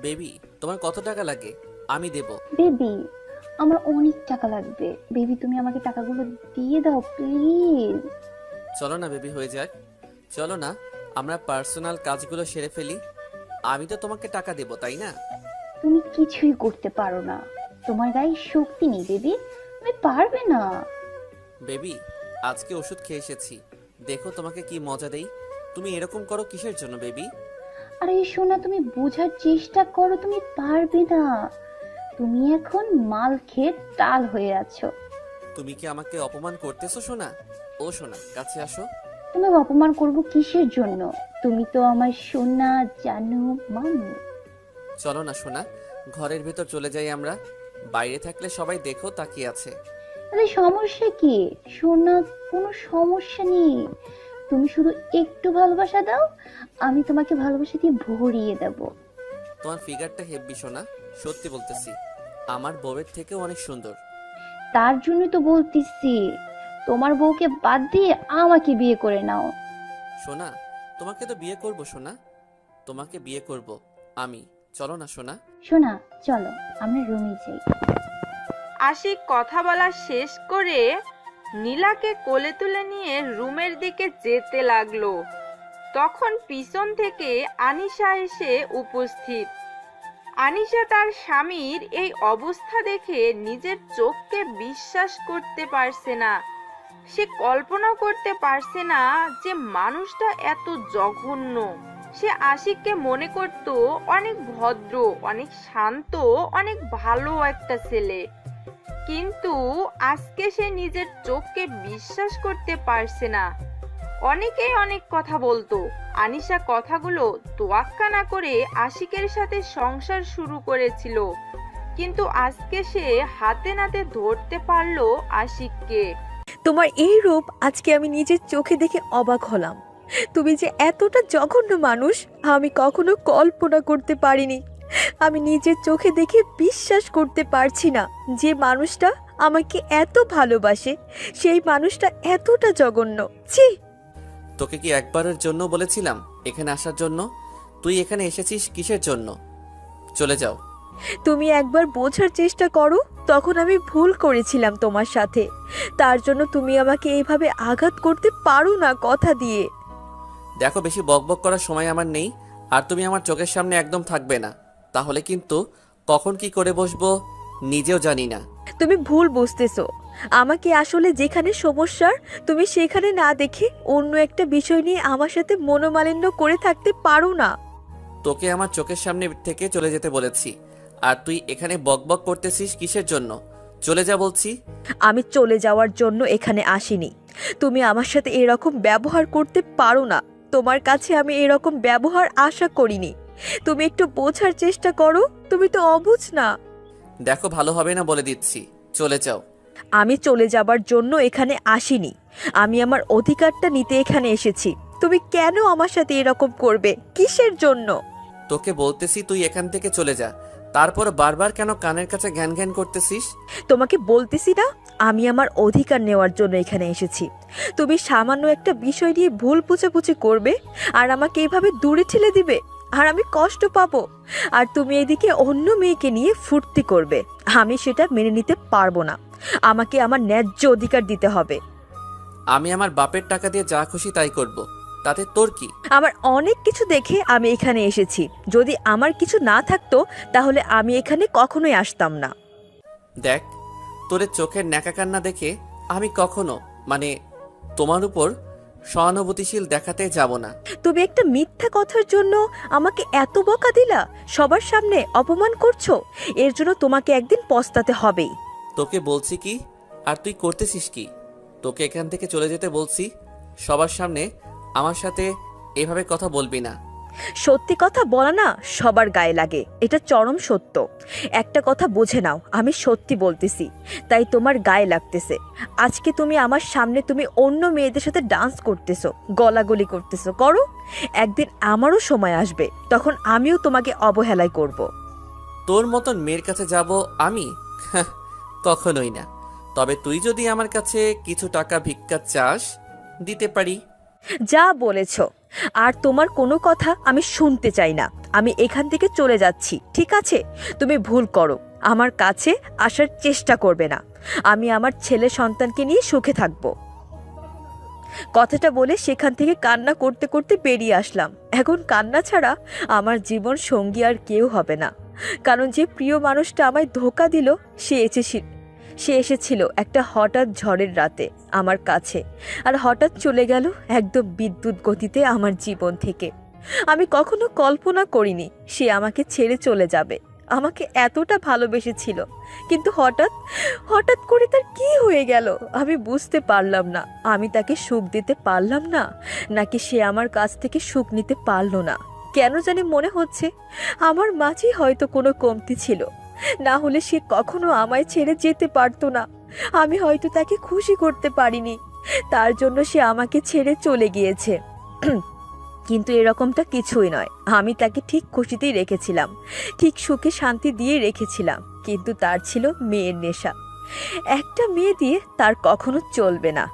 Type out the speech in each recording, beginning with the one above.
Baby, তোমার কত টাকা লাগে? আমি দেব। বেবি, আমার অনেক টাকা লাগবে। বেবি, তুমি আমাকে টাকাগুলো দিয়ে দাও প্লিজ। চলো না বেবি, হয়ে যাক। চলো না, আমরা পার্সোনাল কাজগুলো সেরে ফেলি। আমি তো তোমাকে টাকা দেব, তাই না? তুমি কিছুই করতে পারো না। তোমার গায়ে শক্তি নেই বেবি, তুমি পারবে না। বেবি, আজকে ওষুধ খেয়ে এসেছি, দেখো তোমাকে কি মজা দেই। তুমি এরকম করো কিসের জন্য বেবি? আরে সোনা, তুমি বোঝার চেষ্টা করো, তুমি পারবে না। তুমি এখন মাল খেয়ে টাল হয়ে আছো। তুমি কি আমাকে অপমান করতেছো সোনা? ও সোনা, কাছে আসো। তোমাকে অপমান করব কিসের জন্য? তুমি তো আমার সোনা, জানো মামু। চলো না সোনা, ঘরের ভেতর চলে যাই আমরা। বাইরে থাকলে সবাই দেখো তাকিয়ে আছে। আরে সমস্যা কি সোনা? কোনো সমস্যা নেই। তুমি শুধু একটু ভালোবাসা দাও, আমি তোমাকে ভালোবাসা দিয়ে ভরিয়ে দেব। তোমার ফিগারটা হেব্বি সোনা, সত্যি বলতেছি। আমার বউয়ের থেকেও অনেক সুন্দর। তার জন্য তো বলতেছি, তোমার বউকে বাদ দিয়ে আমাকে বিয়ে করে নাও। সোনা, তোমাকে তো বিয়ে করব সোনা, তোমাকে বিয়ে করব আমি। চলো না সোনা। সোনা, চলো আমরা রুমে যাই। আশিক কথা বলা শেষ করে নীলাকে কোলে তুলে নিয়ে রুমের দিকে যেতে লাগলো। তখন পিছন থেকে আনিশা এসে উপস্থিত। আনিশা তার স্বামীর এই অবস্থা দেখে নিজের চোখকে বিশ্বাস করতে পারছে না। সে কল্পনা করতে পারছে না যে মানুষটা এত জঘন্য। সে আশিককে মনে করত অনেক ভদ্র, অনেক শান্ত, অনেক ভালো একটা ছেলে, কিন্তু আজকে সে নিজের চোখকে বিশ্বাস করতে পারছে না। অনেকেই অনেক কথা বলতো, আনিশা কথাগুলো তোয়াক্কা না করে আশিকের সাথে সংসার শুরু করেছিল, কিন্তু আজকে সে হাতে নাতে ধরতে পারলো আশিককে। তোমার এই রূপ আজকে আমি নিজের চোখে দেখে অবাক হলাম। তুমি যে এতটা জঘন্য মানুষ আমি কখনো কল্পনা করতে পারিনি। আমি নিজের চোখে দেখে বিশ্বাস করতে পারছি না যে মানুষটা আমাকে এত ভালোবাসে সেই মানুষটা এতটা জঘন্য। ছি! তোকে কি একবারের জন্য বলেছিলাম এখানে আসার জন্য? তুই এখানে এসেছিস কিসের জন্য? চলে যাও। তুমি একবার বোঝার চেষ্টা করো, তখন আমি ভুল করেছিলাম তোমার সাথে। তার জন্য তুমি আমাকে এইভাবে আঘাত করতে পারো না কথা দিয়ে। দেখো, বেশি বকবক করার সময় আমার নেই। আর তুমি আমার চোখের সামনে একদম থাকবে না, তাহলে কিন্তু কখন কি করে বসবো নিজেও জানি না। তুমি ভুল বুঝতেছো। আমাকে আসলে যেখানে সমস্যার তুমি সেখানে না দেখে অন্য একটা বিষয় নিয়ে আমার সাথে মনোমালিন্য করে থাকতে পারো না। তোকে আমার চোখের সামনে থেকে চলে যেতে বলেছি, আর তুই এখানে বকবক করতেছিস কিসের জন্য? চলে যা বলছি। আমি চলে যাওয়ার জন্য এখানে আসিনি। তুমি আমার সাথে এরকম ব্যবহার করতে পারো না। তোমার কাছে আমি এরকম ব্যবহার আশা করিনি। তুমি একটু বোঝার চেষ্টা করো, তুমি তো অবুঝ না। দেখো, ভালো হবে না বলে দিচ্ছি, চলে যাও। আমি চলে যাবার জন্য এখানে আসিনি। আমি আমার অধিকারটা নিতে এখানে এসেছি। তুমি কেন আমার সাথে এরকম করবে? কিসের জন্য? তোকে বলতেছি তুই এখান থেকে চলে যা, তারপর বারবার কেন কানের কাছে ঘ্যান ঘ্যান করতেছিস? তোমাকে বলতেছি না, আমি আমার অধিকার নেওয়ার জন্য এখানে এসেছি। তুমি সামান্য একটা বিষয় নিয়ে ভুল বুঝাবুঝি করবে আর আমাকে এইভাবে দূরে ঠেলে দিবে, আর আমি কষ্ট পাবো। আর তুমি এদিকে অন্য মেয়েকে নিয়ে ফুর্তি করবে। আমি সেটা মেনে নিতে পারবো না। আমাকে আমার ন্যায্য অধিকার দিতে হবে। আমি আমার বাপের টাকা দিয়ে যা খুশি তাই করব, তাতে তোর কি? আমার অনেক কিছু দেখে আমি এখানে এসেছি। যদি আমার কিছু না থাকতো তাহলে আমি এখানে কখনোই আসতাম না। দেখ, তোর চোখের ন্যাকা কান্না দেখে আমি কখনো তোমার উপর সহানুভূতিশীল দেখাতে যাব না। তুমি একটা মিথ্যা কথার জন্য আমাকে এত বকা দিলা, সবার সামনে অপমান করছো। এর জন্য তোমাকে একদিন পস্তাতে হবেই। তোকে বলছি কি, আর তুই করতেছিস কি? তোকে এখান থেকে চলে যেতে বলছি, সবার সামনে আমার সাথে এভাবে কথা বলবি না। সত্যি কথা বলা না সবার গায়ে লাগে, এটা চরম সত্য। একটা কথা বুঝে নাও, আমি সত্যি বলতেছি, তাই তোমার গায়ে লাগতেছে। আজকে তুমি আমার সামনে তুমি অন্য মেয়েদের সাথে ডান্স করতেছো, গলাগলি করতেছো, করো। একদিন আমারও সময় আসবে, তখন আমিও তোমাকে অবহেলায় করব। তোর মতন মেয়ের কাছে যাব আমি? হাহ, কখনোই না। তবে তুই যদি আমার কাছে কিছু টাকা ভিক্ষা চাস, দিতে পারি। যা বলেছ, আর তোমার কোনো কথা আমি শুনতে চাই না। আমি এখান থেকে চলে যাচ্ছি, ঠিক আছে? তুমি ভুল করো, আমার কাছে আসার চেষ্টা করবে না। আমি আমার ছেলে সন্তানকে নিয়ে সুখে থাকবো। কথাটা বলে সেখান থেকে কান্না করতে করতে বেরিয়ে আসলাম। এখন কান্না ছাড়া আমার জীবন সঙ্গী আর কেউ হবে না, কারণ যে প্রিয় মানুষটা আমায় ধোঁকা দিল সে এসেছিল একটা হঠাৎ ঝড়ের রাতে আমার কাছে, আর হঠাৎ চলে গেল একদম বিদ্যুৎ গতিতে আমার জীবন থেকে। আমি কখনো কল্পনা করিনি সে আমাকে ছেড়ে চলে যাবে, আমাকে এতটা ভালোবেসেছিল, কিন্তু হঠাৎ হঠাৎ করে তার কি হয়ে গেল আমি বুঝতে পারলাম না। আমি তাকে সুখ দিতে পারলাম না, নাকি সে আমার কাছ থেকে সুখ নিতে পারলো না। কেন জানি মনে হচ্ছে আমার মাঝেই হয়তো কোনো কমতি ছিল, না হলে সে কখনো আমায় ছেড়ে যেতে পারতো না। আমি হয়তো তাকে খুশি করতে পারিনি, তার জন্য সে আমাকে ছেড়ে চলে গিয়েছে। কিন্তু এরকমটা কিছুই নয়, আমি তাকে ঠিক খুশিতেই রেখেছিলাম, ঠিক সুখে শান্তি দিয়ে রেখেছিলাম। কিন্তু তার ছিল মেয়ের নেশা। একটা মেয়ে দিয়ে তার কখনো চলবে না।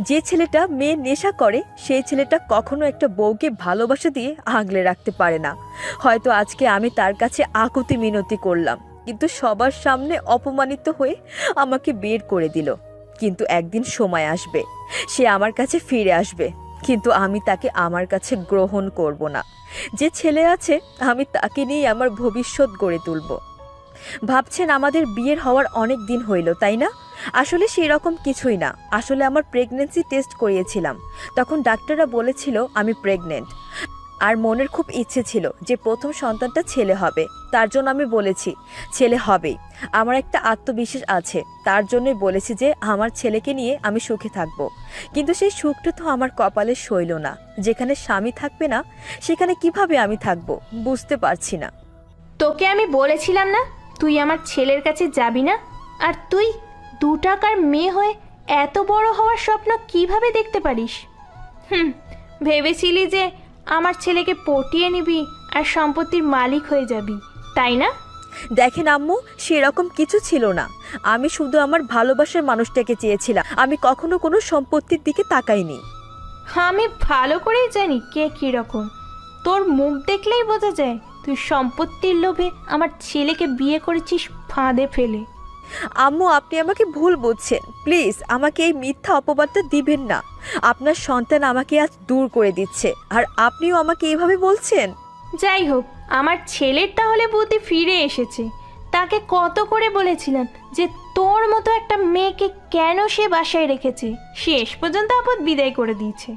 যে ছেলেটা মেয়ের নেশা করে সেই ছেলেটা কখনো একটা বউকে ভালোবাসা দিয়ে আগলে রাখতে পারে না। হয়তো আজকে আমি তার কাছে আকুতি মিনতি করলাম, কিন্তু সবার সামনে অপমানিত হয়ে আমাকে বের করে দিল। কিন্তু একদিন সময় আসবে, সে আমার কাছে ফিরে আসবে, কিন্তু আমি তাকে আমার কাছে গ্রহণ করব না। যে ছেলে আছে আমি তাকে নিয়ে আমার ভবিষ্যৎ গড়ে তুলব। ভাবছেন আমাদের বিয়ের হওয়ার অনেক দিন হইল, তাই না? আসলে সেই রকম কিছুই না। আসলে আমার প্রেগন্যান্সি টেস্ট করিয়েছিলাম, তখন ডাক্তাররা বলেছিল আমি প্রেগনেন্ট। আর মনের খুব ইচ্ছে ছিল যে প্রথম সন্তানটা ছেলে হবে, তার জন্য আমি বলেছি ছেলে হবেই। আমার একটা আত্মবিশ্বাস আছে, তার জন্যই বলেছি যে আমার ছেলেকে নিয়ে আমি সুখে থাকব। কিন্তু সেই সুখটা তো আমার কপালে সইল না। যেখানে স্বামী থাকবে না সেখানে কিভাবে আমি থাকব বুঝতে পারছি না। তোকে আমি বলেছিলাম না তুই আমার ছেলের কাছে যাবি না? আর তুই 2 টাকার মেয়ে হয়ে এত বড় হওয়ার স্বপ্ন কিভাবে দেখতে পারিস? ভেবেছিলি যে আমার ছেলেকে পটিয়ে নিবি আর সম্পত্তির মালিক হয়ে যাবি, তাই না? দেখেন আম্মু, সেরকম কিছু ছিল না। আমি শুধু আমার ভালোবাসার মানুষটাকে চেয়েছিলাম, আমি কখনো কোনো সম্পত্তির দিকে তাকাইনি। আমি ভালো করেই জানি কে কীরকম। তোর মুখ দেখলেই বোঝা যায় তুই সম্পত্তির লোভে আমার ছেলেকে বিয়ে করেছিস ফাঁদে ফেলে। আম্মু, আপনি আমাকে ভুল বুঝছেন। প্লিজ আমাকে এই মিথ্যা অপবাদটা দিবেন না। আপনার সন্তান আমাকে আজ দূর করে দিচ্ছে, আর আপনিও আমাকে এইভাবে বলছেন। যাই হোক, আমার ছেলের তাহলে বুদ্ধি ফিরে এসেছে। তাকে কত করে বলেছিলাম যে তোর মতো একটা মেয়েকে কেন সে বাসায় রেখেছে, শেষ পর্যন্ত আপদ বিদায় করে দিয়েছে।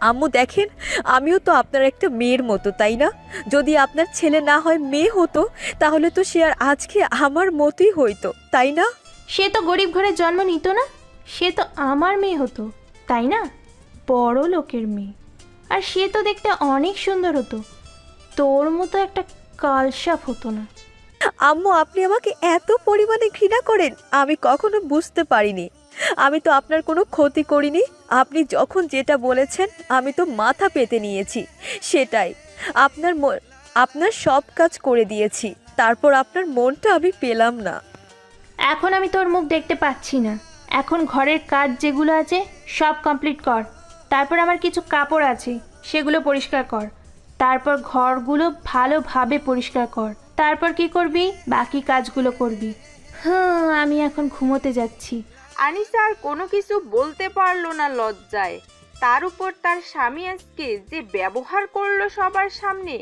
আম্মু দেখেন, আমিও তো আপনার একটা মেয়ের মতো, তাই না? যদি আপনার ছেলে না হয় মেয়ে হতো, তাহলে তো সে আর আজকে আমার মতোই হইতো, তাই না? সে তো গরিব ঘরে জন্ম নিত না, সে তো আমার মেয়ে হতো, তাই না? বড় লোকের মেয়ে। আর সে তো দেখতে অনেক সুন্দর হতো, তোর মতো একটা কালসাপ হতো না। আম্মু, আপনি আমাকে এত পরিমাণে ঘৃণা করেন আমি কখনো বুঝতে পারিনি। আমি তো আপনার কোনো ক্ষতি করিনি। আপনি যখন যেটা বলেছেন আমি তো মাথা পেতে নিয়েছি, সেটাই। আপনার সব কাজ করে দিয়েছি, তারপর আপনার মনটা আমি পেলাম না। এখন আমি তোর মুখ দেখতে পাচ্ছি না। এখন ঘরের কাজ যেগুলো আছে সব কমপ্লিট কর। তারপর আমার কিছু কাপড় আছে, সেগুলো পরিষ্কার কর। তারপর ঘরগুলো ভালোভাবে পরিষ্কার কর। তারপর কি করবি? বাকি কাজগুলো করবি। আমি এখন ঘুমোতে যাচ্ছি। আনিসা আর কোনো কিছু বলতে পারলো না লজ্জায়। তার উপর তার স্বামী আজকে যে ব্যবহার করলো সবার সামনে,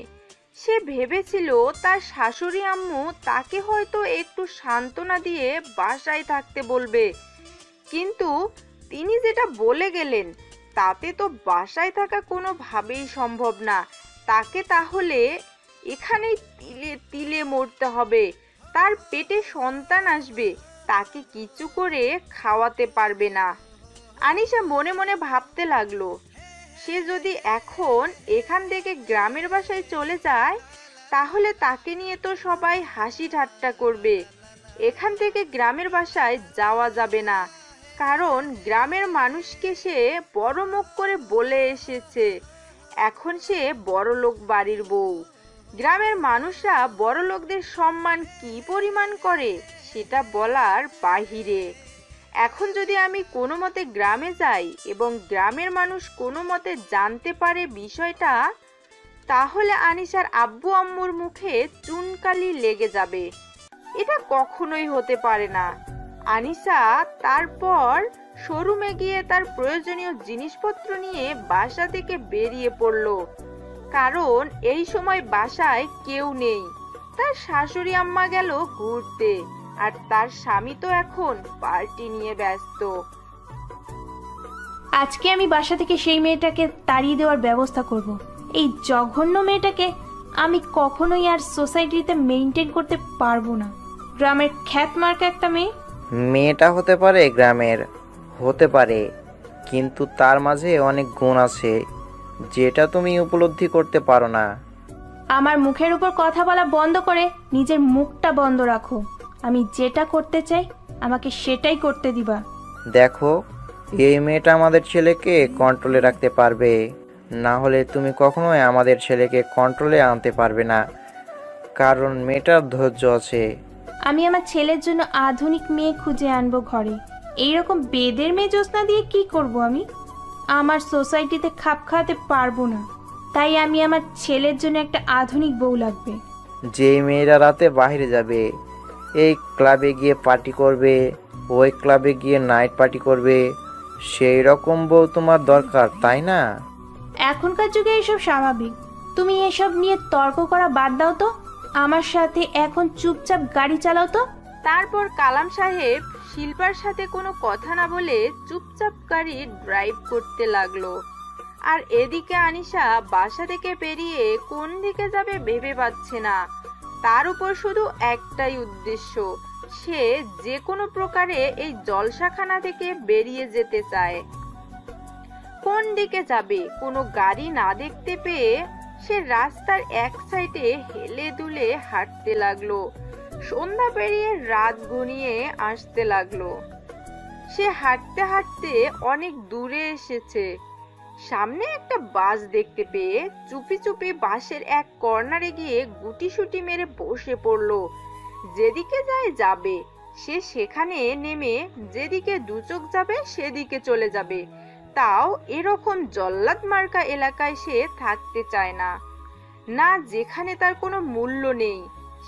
সে ভেবেছিল তার শাশুড়ি আম্মু তাকে হয়তো একটু সান্ত্বনা দিয়ে বাসায় থাকতে বলবে, কিন্তু তিনি যেটা বলে গেলেন তাতে তো বাসায় থাকা কোনোভাবেই সম্ভব না। তাকে তাহলে এখানেই তিলে তিলে মরতে হবে। তার পেটে সন্তান আসবে, তাকে কিছু করে খাওয়াতে পারবে না। আনিশা মনে মনে ভাবতে লাগলো, সে যদি এখন এখান থেকে গ্রামের বাসায় চলে যায় তাহলে তাকে নিয়ে তো সবাই হাসি ঠাট্টা করবে। এখান থেকে গ্রামের বাসায় যাওয়া যাবে না, কারণ গ্রামের মানুষকে সে বড় মুখ করে বলে এসেছে এখন সে বড়লোক বাড়ির বউ। গ্রামের মানুষরা বড় লোকদের সম্মান কি পরিমাণ করে সেটা বলার বাহিরে। এখন যদি আমি কোনো মতে গ্রামে যাই এবং গ্রামের মানুষ কোনো মতে জানতে পারে বিষয়টা, তাহলে আনিশার আব্বু আম্মুর মুখে চুনকালি লেগে যাবে। এটা কখনোই হতে পারে না। আনিশা তারপর শোরুমে গিয়ে তার প্রয়োজনীয় জিনিসপত্র নিয়ে বাসা থেকে বেরিয়ে পড়ল, কারণ এই সময় বাসায় কেউ নেই। তার শাশুড়ি আম্মা গেল ঘুরতে, আর তার স্বামী তো এখন পার্টি নিয়ে ব্যস্ত। আজকে আমি বাসা থেকে সেই মেয়েটাকে তাড়িয়ে দেওয়ার ব্যবস্থা করব। এই জঘন্য মেয়েটাকে আমি কখনোই আর সোসাইটিতে মেইনটেইন করতে পারবো না। গ্রামের খ্যাতমার্কা একটা মেয়ে। মেয়েটা হতে পারে গ্রামের, হতে পারে, কিন্তু তার মাঝে অনেক গুণ আছে যেটা তুমি উপলব্ধি করতে পারো না। আমার মুখের উপর কথা বলা বন্ধ করে নিজের মুখটা বন্ধ রাখো। আমি যেটা করতে চাই আমাকে সেটাই করতে দিবা। দেখো, এই মেয়েটা আমাদের ছেলেকে কন্ট্রোলে রাখতে পারবে, না হলে তুমি কখনোই আমাদের ছেলেকে কন্ট্রোলে আনতে পারবে না, কারণ মেয়েটার ধৈর্য আছে। আমি আমার ছেলের জন্য আধুনিক মেয়ে খুঁজে আনবো ঘরে। এইরকম বেদের মেয়ে জ্যোৎস্না দিয়ে কি করব আমি? আমার সোসাইটিতে খাপ খাওয়াতে পারবো না। তাই আমি আমার ছেলের জন্য একটা আধুনিক বউ লাগবে। যেই মেয়েরা রাতে বাইরে যাবে, এই ক্লাবে গিয়ে পার্টি করবে, ওই ক্লাবে গিয়ে নাইট পার্টি করবে, সেই রকম বউ তোমার দরকার, তাই না? এখনকার যুগে এসব স্বাভাবিক। তুমি এসব নিয়ে তর্ক করা বাদ দাও তো। আমার সাথে এখন চুপচাপ গাড়ি চালাও তো। তারপর কালাম সাহেব শিল্পার সাথে কোনো কথা না বলে চুপচাপ গাড়ি ড্রাইভ করতে লাগলো। আর এদিকে আনিশা বাসা থেকে বেরিয়ে কোন দিকে যাবে ভেবে পাচ্ছে না। তার উপর শুধু একটাই উদ্দেশ্য, সে যে কোনো প্রকারে এই জলসাখানা থেকে বেরিয়ে যেতে চায়। কোন দিকে যাবে কোনো গাড়ি না দেখতে পেয়ে সে রাস্তার এক সাইডে হেলে দুলে হাঁটতে লাগলো। সন্ধ্যা পেরিয়ে রাত ঘনিয়ে আসতে লাগলো। সে হাঁটতে হাঁটতে অনেক দূরে এসেছে। সামনে একটা বাস দেখতে পেয়ে চুপি চুপি বাসের এক কর্নারে গিয়ে গুটিসুটি মেরে বসে পড়লো। যেদিকে যায় যাবে, সে সেখানে নেমে যেদিকে দু চোখ যাবে সেদিকে চলে যাবে। তাও এরকম জল্লাদ মার্কা এলাকায় সে থাকতে চায় না, না যেখানে তার কোনো মূল্য নেই।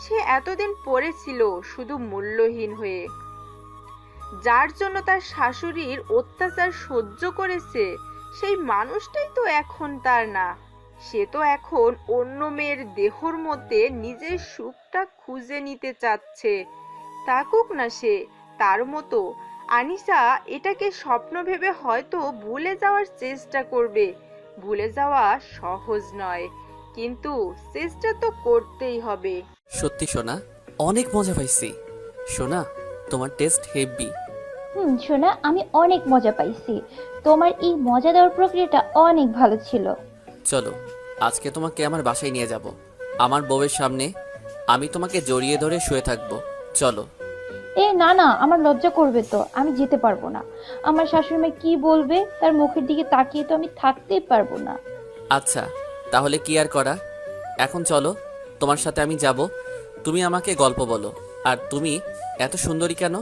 সে এতদিন পড়েছিল শুধু মূল্যহীন হয়ে, যার জন্য তার শাশুড়ির অত্যাচার সহ্য করেছে। সেই মানুষটাই তো এখন তার না। সে তো এখন অন্য মেয়ের দেহর মধ্যে নিজের সুখটা খুঁজে নিতে চাচ্ছে। থাকুক না সে তার মতো। আনিশা এটাকে স্বপ্ন ভেবে হয়তো ভুলে যাওয়ার চেষ্টা করবে। ভুলে যাওয়া সহজ নয়, কিন্তু চেষ্টা তো করতেই হবে। সত্যি সোনা, অনেক মজা পাইছি। সোনা, তোমার টেস্ট হেভি। শোনা, আমি অনেক মজা পাইছি। তোমার এই মজা দেওয়ার প্রক্রিয়াটা অনেক ভালো ছিল। চলো, আজকে তোমাকে আমার বাসায় নিয়ে যাব। আমার বউয়ের সামনে আমি তোমাকে জড়িয়ে ধরে শুয়ে থাকবো। চলো। না না, আমার লজ্জা করবে তো, আমি যেতে পারবো না। আমার শাশুড়ি কি বলবে, তার মুখের দিকে তাকিয়ে তো আমি থাকতেই পারবো না। আচ্ছা, তাহলে কি আর করা। এখন চলো, তোমার সাথে আমি যাব। তুমি আমাকে গল্প বলো। আর তুমি এত সুন্দরী কেন?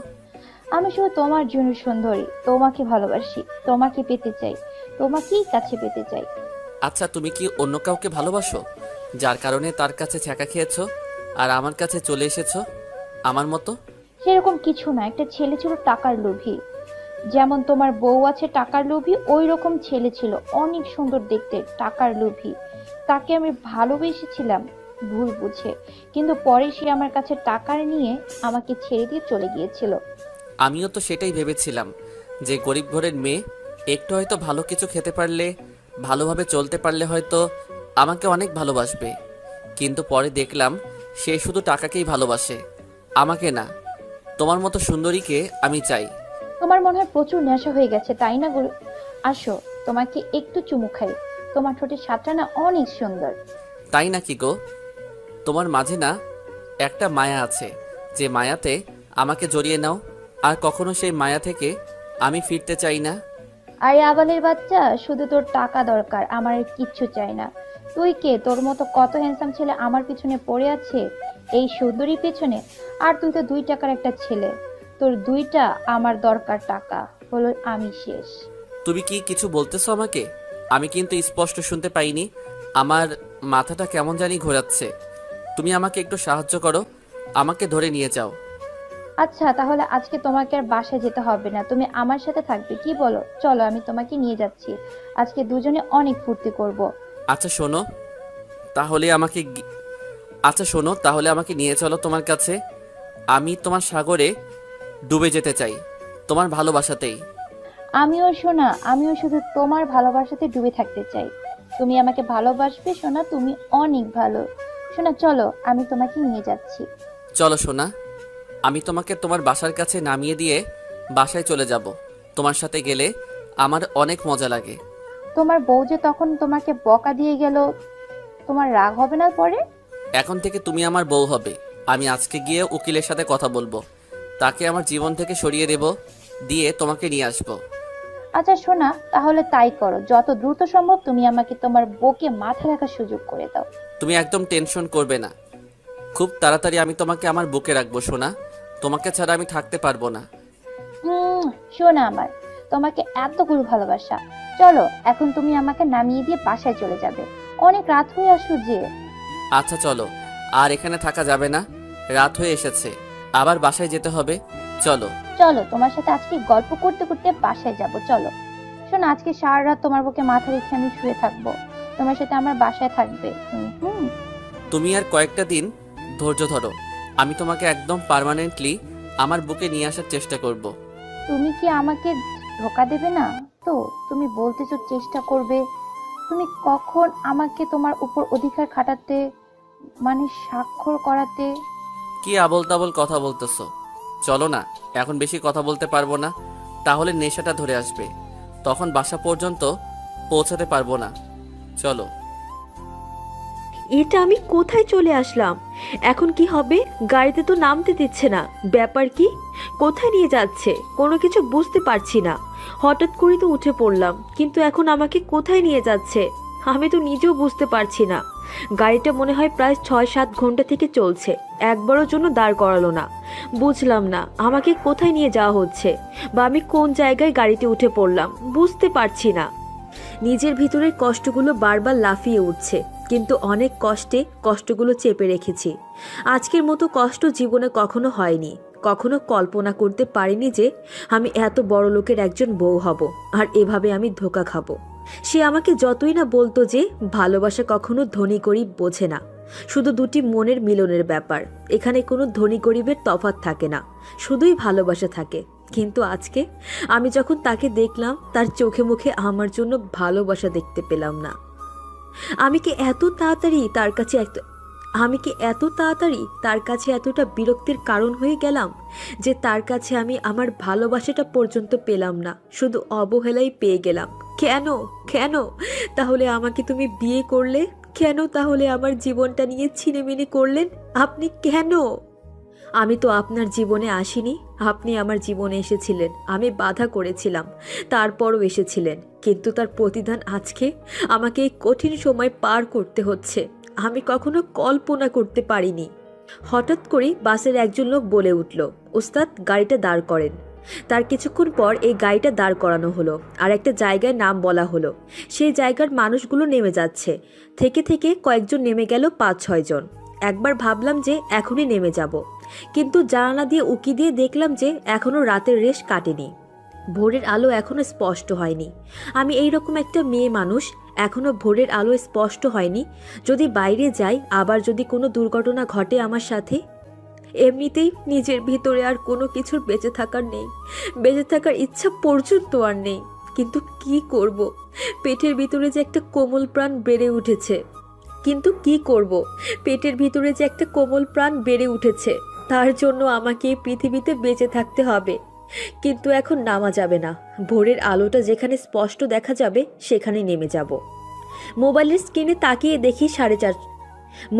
আমি শুধু তোমার জন্য সুন্দরী। তোমাকে ভালোবাসি, তোমাকে পেতে চাই, তোমাকেই কাছে পেতে চাই। আচ্ছা, তুমি কি অন্য কাউকে ভালোবাসো, যার কারণে তার কাছে ছ্যাঁকা খেয়েছো আর আমার কাছে চলে এসেছো আমার মতো? সেরকম কিছু না, একটা ছেলে ছিল টাকার লোভী। যেমন তোমার বউ আছে টাকার লোভী, ওই রকম ছেলে ছিল, অনেক সুন্দর দেখতে, টাকার লোভী। তাকে আমি ভালোবেসেছিলাম ভুল বুঝে, কিন্তু পরে সে আমার কাছে টাকা নিয়ে আমাকে ছেড়ে দিয়ে চলে গিয়েছিল। আমিও তো সেটাই ভেবেছিলাম, যে গরিব ঘরের মেয়ে একটু হয়তো ভালো কিছু খেতে পারলে, ভালোভাবে চলতে পারলে হয়তো আমাকে অনেক ভালোবাসবে। কিন্তু পরে দেখলাম সে শুধু টাকাকেই ভালোবাসে, আমাকে না। তোমার মতো সুন্দরীকে আমি চাই। তোমার মনে হয় প্রচুর নেশা হয়ে গেছে, তাই না গুরু? আসো, তোমাকে একটু চুমু খাই। তোমার ঠোঁটের স্বাদটা না অনেক সুন্দর। তাই নাকি গো? তোমার মাঝে না একটা মায়া আছে, যে মায়াতে আমাকে জড়িয়ে নাও। আর কখনো সেই মায়া থেকে আমি ফিরতে চাই না। আরে আবালের বাচ্চা, শুধু তোর টাকা দরকার, আমার আর কিচ্ছু চাই না। তুই কে? তোর মতো কত হ্যান্ডসাম ছেলে আমার পিছনে পড়ে আছে এই সুন্দরী পেছনে, আর তুই তো 2 টাকার একটা ছেলে। তোর 2টা, আমার দরকার টাকা, হলো আমি শেষ। তুমি কি কিছু বলতেছো আমাকে? আমি কিন্তু স্পষ্ট শুনতে পাইনি। আমার মাথাটা কেমন জানি ঘোরাচ্ছে। তুমি আমাকে একটু সাহায্য করো, আমাকে ধরে নিয়ে যাও। আচ্ছা, তাহলে আজকে তোমাকে আর বাসায় যেতে হবে না, তুমি আমার সাথে থাকবে, কি বলো? চলো, আমি তোমাকে নিয়ে যাচ্ছি। আজকে দুজনে অনেক ফুর্তি করব। আচ্ছা শোনো, তাহলে আমাকে আচ্ছা শোনো, তাহলে আমাকে নিয়ে চলো তোমার কাছে। আমি তোমার সাগরে ডুবে যেতে চাই, তোমার ভালোবাসাতেই। আমিও সোনা, আমিও শুধু তোমার ভালোবাসাতে ডুবে থাকতে চাই। তুমি আমাকে ভালোবাসবে সোনা, তুমি অনেক ভালো। সোনা চলো, আমি তোমাকে নিয়ে যাচ্ছি। চলো সোনা, আমি তোমাকে তোমার বাসার কাছে নামিয়ে দিয়ে বাসায় চলে যাব। তোমার সাথে গেলে আমার অনেক মজা লাগে। তোমার বউ যে তখন তোমাকে বকা দিয়ে গেল, তোমার রাগ হবে না পরে? এখন থেকে তুমি আমার বউ হবে। আমি আজকে গিয়ে উকিলের সাথে কথা বলবো, তাকে আমার জীবন থেকে সরিয়ে দেব, দিয়ে তোমাকে নিয়ে আসবো। আচ্ছা সোনা, তাহলে তাই করো, যত দ্রুত সম্ভব তুমি আমাকে তোমার বউকে মাথা রাখার সুযোগ করে দাও। তুমি একদম টেনশন করবে না, খুব তাড়াতাড়ি আমি তোমাকে আমার বুকে রাখবো সোনা। তোমাকে ছাড়া আমি থাকতে পারবো না। সোনা আমার, তোমাকে এতগুলো ভালোবাসা। চলো, এখন তুমি আমাকে নামিয়ে দিয়ে বাসায় চলে যাবে, অনেক রাত হয়ে আসলো যে। আচ্ছা চলো, আর এখানে থাকা যাবে না, রাত হয়ে এসেছে, আবার বাসায় যেতে হবে। চলো। চলো, তোমার সাথে আজকে গল্প করতে করতে বাসায় যাব, চলো। শোনো, আজকে সারা রাত তোমার বুকে মাথা রেখে আমি শুয়ে থাকবো, তোমার সাথে আমার বাসায় থাকবে তুমি। তুমি আর কয়েকটা দিন ধৈর্য ধরো, আমি তোমাকে একদম পার্মানেন্টলি আমার বুকে নিয়ে আসার চেষ্টা করব। তুমি কি আমাকে ধোকা দেবে না তো? তুমি বলতেছো চেষ্টা করবে, তুমি কখন আমাকে তোমার উপর অধিকার খাটাতে, মানে স্বাক্ষর করাতে? কি আবল তাবল কথা বলতেছো? চলো না, এখন বেশি কথা বলতে পারবো না, তাহলে নেশাটা ধরে আসবে, তখন বাসা পর্যন্ত পৌঁছাতে পারবো না। চলো। এটা আমি কোথায় চলে আসলাম? এখন কি হবে? গাড়িতে তো নামতে দিচ্ছে না, ব্যাপার কি? কোথায় নিয়ে যাচ্ছে কোনো কিছু বুঝতে পারছি না। হঠাৎ করে তো উঠে পড়লাম, কিন্তু এখন আমাকে কোথায় নিয়ে যাচ্ছে আমি তো নিজেও বুঝতে পারছি না। গাড়িটা মনে হয় প্রায় 6-7 ঘন্টা থেকে চলছে, একবারের জন্য দাঁড় করালো না। বুঝলাম না আমাকে কোথায় নিয়ে যাওয়া হচ্ছে, বা আমি কোন জায়গায় গাড়িতে উঠে পড়লাম বুঝতে পারছি না। নিজের ভিতরের কষ্টগুলো বারবার লাফিয়ে উঠছে, কিন্তু অনেক কষ্টে কষ্টগুলো চেপে রেখেছি। আজকের মতো কষ্ট জীবনে কখনো হয়নি, কখনো কল্পনা করতে পারিনি যে আমি এত বড় লোকের একজন বউ হব, আর এভাবে আমি ধোঁকা খাবো। সে আমাকে যতই না বলতো যে ভালোবাসা কখনো ধনী গরিব বোঝে না, শুধু দুটি মনের মিলনের ব্যাপার, এখানে কোনো ধনী গরিবের তফাৎ থাকে না, শুধুই ভালোবাসা থাকে। কিন্তু আজকে আমি যখন তাকে দেখলাম, তার চোখে মুখে আমার জন্য ভালোবাসা দেখতে পেলাম না। আমি কি এত তাড়াতাড়ি তার কাছে এতটা বিরক্তির কারণ হয়ে গেলাম যে তার কাছে আমি আমার ভালোবাসাটা পর্যন্ত পেলাম না, শুধু অবহেলাই পেয়ে গেলাম? কেন কেন তাহলে আমাকে তুমি বিয়ে করলে? কেন তাহলে আমার জীবনটা নিয়ে ছিনিমিনি করলেন আপনি? কেন? আমি তো আপনার জীবনে আসিনি, আপনি আমার জীবনে এসেছিলেন, আমি বাধা করেছিলাম, তারপরও এসেছিলেন, কিন্তু তার প্রতিদান আজকে আমাকে এই কঠিন সময় পার করতে হচ্ছে। আমি কখনো কল্পনা করতে পারিনি। হঠাৎ করেই বাসের একজন লোক বলে উঠল, ওস্তাদ গাড়িটা দাঁড় করেন। তার কিছুক্ষণ পর এই গাড়িটা দাঁড় করানো হলো, আর একটা জায়গায় নাম বলা হলো। সেই জায়গার মানুষগুলো নেমে যাচ্ছে, থেকে থেকে কয়েকজন নেমে গেল 5-6 জন। একবার ভাবলাম যে এখনই নেমে যাব, কিন্তু জানালা দিয়ে উকি দিয়ে দেখলাম যে এখনো রাতের রেশ কাটেনি, ভোরের আলো এখনো স্পষ্ট হয়নি। আমি এইরকম একটা মেয়ে মানুষ, এখনো ভোরের আলো স্পষ্ট হয়নি, যদি বাইরে যাই, আবার যদি কোনো দুর্ঘটনা ঘটে আমার সাথে। এমনিতেই নিজের ভিতরে আর কোনো কিছুর বেঁচে থাকার নেই, বেঁচে থাকার ইচ্ছা পর্যন্ত আর নেই, কিন্তু কি করব? পেটের ভিতরে যে একটা কোমল প্রাণ বেড়ে উঠেছে, পেটের ভিতরে যে একটা কোমল প্রাণ বেড়ে উঠেছে, তার জন্য আমাকে এই পৃথিবীতে বেঁচে থাকতে হবে। কিন্তু এখন নামা যাবে না, ভোরের আলোটা যেখানে স্পষ্ট দেখা যাবে সেখানে নেমে যাব। মোবাইলের স্ক্রিনে তাকিয়ে দেখি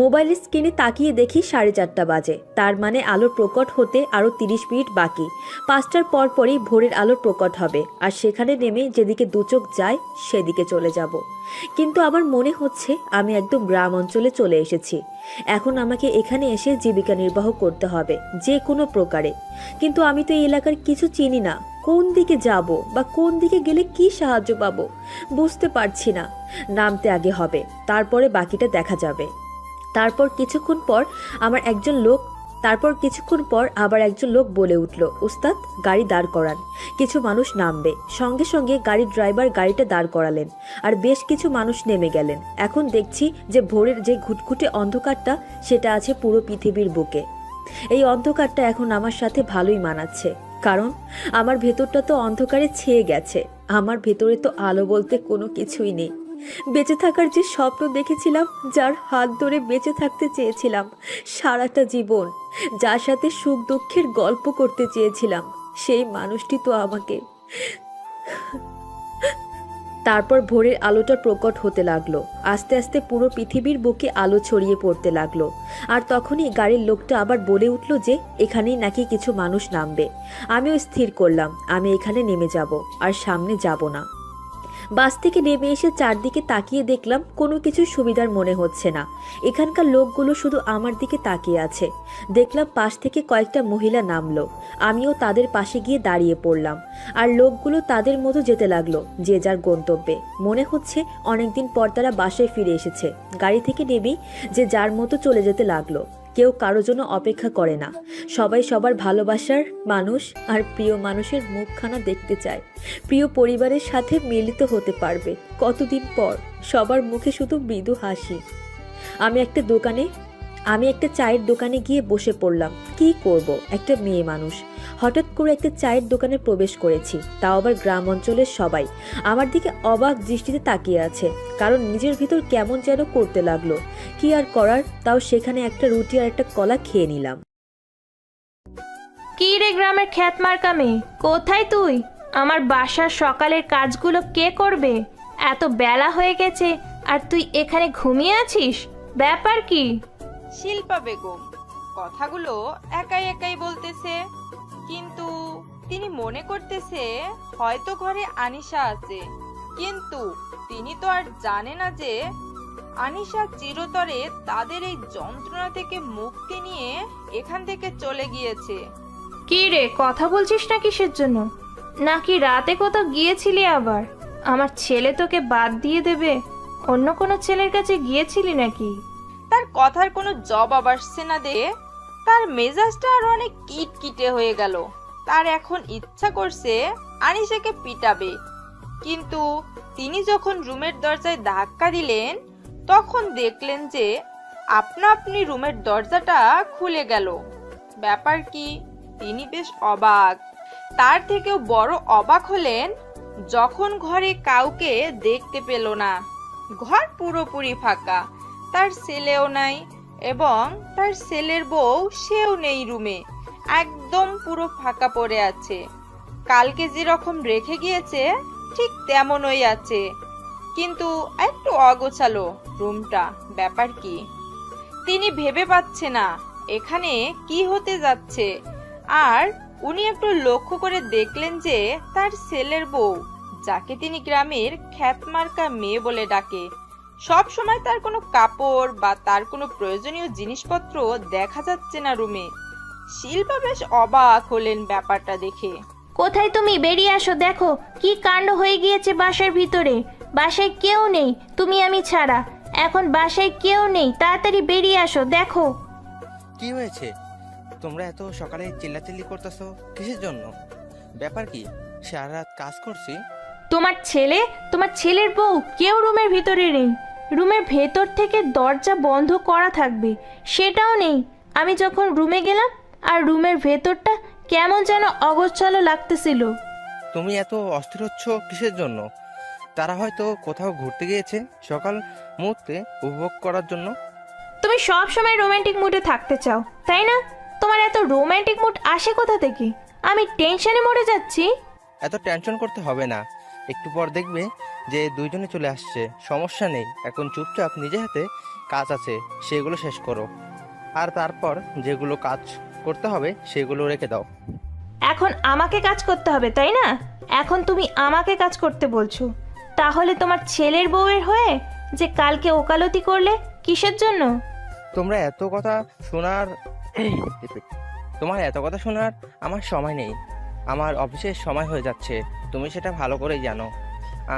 মোবাইলের স্ক্রিনে তাকিয়ে দেখি 4:30 বাজে, তার মানে আলোর প্রকট হতে আরও 30 মিনিট বাকি। 5টার পরপরই ভোরের আলোর প্রকট হবে, আর সেখানে নেমে যেদিকে দুচোখ যায় সেদিকে চলে যাব। কিন্তু আমার মনে হচ্ছে আমি একদম গ্রাম অঞ্চলে চলে এসেছি। এখন আমাকে এখানে এসে জীবিকা নির্বাহ করতে হবে যে কোনো প্রকারে। কিন্তু আমি তো এই এলাকার কিছু চিনি না, কোন দিকে যাব বা কোন দিকে গেলে কি সাহায্য পাবো বুঝতে পারছি না। নামতে আগে হবে, তারপরে বাকিটা দেখা যাবে। তারপর কিছুক্ষণ পর আবার একজন লোক বলে উঠল, উস্তাদ গাড়ি দাঁড় করান, কিছু মানুষ নামবে। সঙ্গে সঙ্গে গাড়ির ড্রাইভার গাড়িটা দাঁড় করালেন, আর বেশ কিছু মানুষ নেমে গেলেন। এখন দেখছি যে ভোরের যে ঘুটঘুটে অন্ধকারটা সেটা আছে পুরো পৃথিবীর বুকে। এই অন্ধকারটা এখন আমার সাথে ভালোই মানাচ্ছে, কারণ আমার ভেতরটা তো অন্ধকারে ছেয়ে গেছে। আমার ভেতরে তো আলো বলতে কোনো কিছুই নেই। বেঁচে থাকার যে স্বপ্ন দেখেছিলাম, যার হাত ধরে বেঁচে থাকতে চেয়েছিলাম সারাটা জীবন, যার সাথে সুখ দুঃখের গল্প করতে চেয়েছিলাম, সেই মানুষটি তো আমাকে। তারপর ভোরের আলোটা প্রকট হতে লাগলো, আস্তে আস্তে পুরো পৃথিবীর বুকে আলো ছড়িয়ে পড়তে লাগলো। আর তখনই গাড়ির লোকটা আবার বলে উঠল যে এখানেই নাকি কিছু মানুষ নামবে। আমিও স্থির করলাম আমি এখানে নেমে যাব, আর সামনে যাব না। বাস থেকে নেমে এসে চারদিকে তাকিয়ে দেখলাম কোনো কিছু সুবিধার মনে হচ্ছে না। এখানকার লোকগুলো শুধু আমার দিকে তাকিয়ে আছে। দেখলাম পাশ থেকে কয়েকটা মহিলা নামলো, আমিও তাদের পাশে গিয়ে দাঁড়িয়ে পড়লাম। আর লোকগুলো তাদের মতো যেতে লাগলো যে যার গন্তব্যে। মনে হচ্ছে অনেকদিন পর তারা বাসায় ফিরে এসেছে। গাড়ি থেকে নেমেই যে যার মতো চলে যেতে লাগলো। কেউ কারো জন্য অপেক্ষা করে না, সবাই সবার ভালোবাসার মানুষ আর প্রিয় মানুষের মুখখানা দেখতে চায়, প্রিয় পরিবারের সাথে মিলিত হতে পারবে কতদিন পর। সবার মুখে শুধু মৃদু হাসি। আমি একটা চায়ের দোকানে গিয়ে বসে পড়লাম। কি করব, একটা মেয়ে মানুষ। হঠাৎ করে একটা চায়ের দোকানে প্রবেশ করেছি, তাও আবার গ্রাম অঞ্চলের সবাই আমার দিকে অবাক দৃষ্টিতে তাকিয়ে আছে, কারণ নিজের ভিতর কেমন যেন করতে লাগলো। কি আর করার, তাও সেখানে একটা রুটি আর একটা কলা খেয়ে নিলাম। কি রে গ্রামের খ্যাত মার্কা মেয়ে, কোথায় তুই? আমার বাসার সকালের কাজগুলো কে করবে? এত বেলা হয়ে গেছে আর তুই এখানে ঘুমিয়ে আছিস, ব্যাপার কি? শিল্পা বেগম কথাগুলো একাই একাই বলতেছে, কিন্তু তিনি মনে করতেছে হয়তো ঘরে আনিশা আছে, কিন্তু তিনি তো আর জানে না যে আনিশা চিরতরে তাদের এই যন্ত্রণা থেকে মুক্তি নিয়ে এখান থেকে চলে গিয়েছে। কি রে, কথা বলছিস না কিসের জন্য? নাকি রাতে কোথাও গিয়েছিলি আবার? আমার ছেলে তোকে বাদ দিয়ে দেবে? অন্য কোনো ছেলের কাছে গিয়েছিলি নাকি? তার কথার কোনো জবাব আসছে না দে, তার মেজাজটা আর অনেক কিটকিটে হয়ে গেল। তার এখন ইচ্ছা করছে আনিশাকে পিটাবে, কিন্তু তিনি যখন রুমের দরজায় ধাক্কা দিলেন তখন দেখলেন যে আপনা আপনি রুমের দরজাটা খুলে গেল। ব্যাপার কি, তিনি বেশ অবাক। তার থেকেও বড় অবাক হলেন যখন ঘরে কাউকে দেখতে পেল না। ঘর পুরোপুরি ফাঁকা, তার ছেলেও নাই এবং তার ছেলের বউ সেও নেই রুমে, একদম পুরো ফাঁকা পড়ে আছে। কালকে যেরকম রেখে গিয়েছে ঠিক তেমনই আছে, কিন্তু একটু অগোছালো রুমটা। ব্যাপার কি, তিনি ভেবে পাচ্ছে না এখানে কি হতে যাচ্ছে। আর উনি একটু লক্ষ্য করে দেখলেন যে তার ছেলের বউ, যাকে তিনি গ্রামের খ্যাতমার্কা মেয়ে বলে ডাকে, সব সময় তার কোনো কাপড় বা তার কোনো প্রয়োজনীয় জিনিসপত্র দেখা যাচ্ছে না রুমে। শিল্পা বেশ অবাক হলেন ব্যাপারটা দেখে। কোথায় তুমি? বেরিয়ে আসো, দেখো কি কাণ্ড হয়ে গিয়েছে বাসার ভিতরে। বাসায় কেউ নেই, তুমি আমি ছাড়া। এখন বাসায় কেউ নেই, তাড়াতাড়ি বেরিয়ে আসো, দেখো। কি হয়েছে? তোমরা এত সকালে চিল্লাচিল্লি করতেছো কিসের জন্য? ব্যাপার কি? সারা রাত কাজ করছি। তোমার ছেলে, তোমার ছেলের বউ কেউ রুমের ভিতরে নেই। রুমের ভেতর থেকে দরজা বন্ধ করা থাকবে, সেটাও নেই। আমি যখন রুমে গেলাম আর রুমের ভেতরটা কেমন যেন অগোছালো লাগতেছিল। তুমি এত অস্থির হচ্ছ কিসের জন্য? তারা হয়তো কোথাও ঘুরতে গিয়েছে সকাল মুহূর্তে উপভোগ করার জন্য। তুমি সব সময় রোমান্টিক মুডে থাকতে চাও, তাই না? তোমার এত রোমান্টিক মুড আসে কোথা থেকে? আমি টেনশনে মরে যাচ্ছি। এত টেনশন করতে হবে না, একটু পর দেখবে যে দুইজনে চলে আসছে। সমস্যা নেই, এখন চুপচাপ নিজে হাতে কাজ আছে সেগুলো শেষ করো, আর তারপর যেগুলো কাজ করতে হবে সেগুলো রেখে দাও। এখন আমাকে কাজ করতে হবে তাই না? এখন তুমি আমাকে কাজ করতে বলছো, তাহলে তোমার ছেলের বউয়ের হয়ে যে কালকে ওকালতি করলে কিসের জন্য? তোমরা এত কথা শোনার তোমার এত কথা শোনার আমার সময় নেই। আমার অফিসের সময় হয়ে যাচ্ছে, তুমি সেটা ভালো করেই জানো।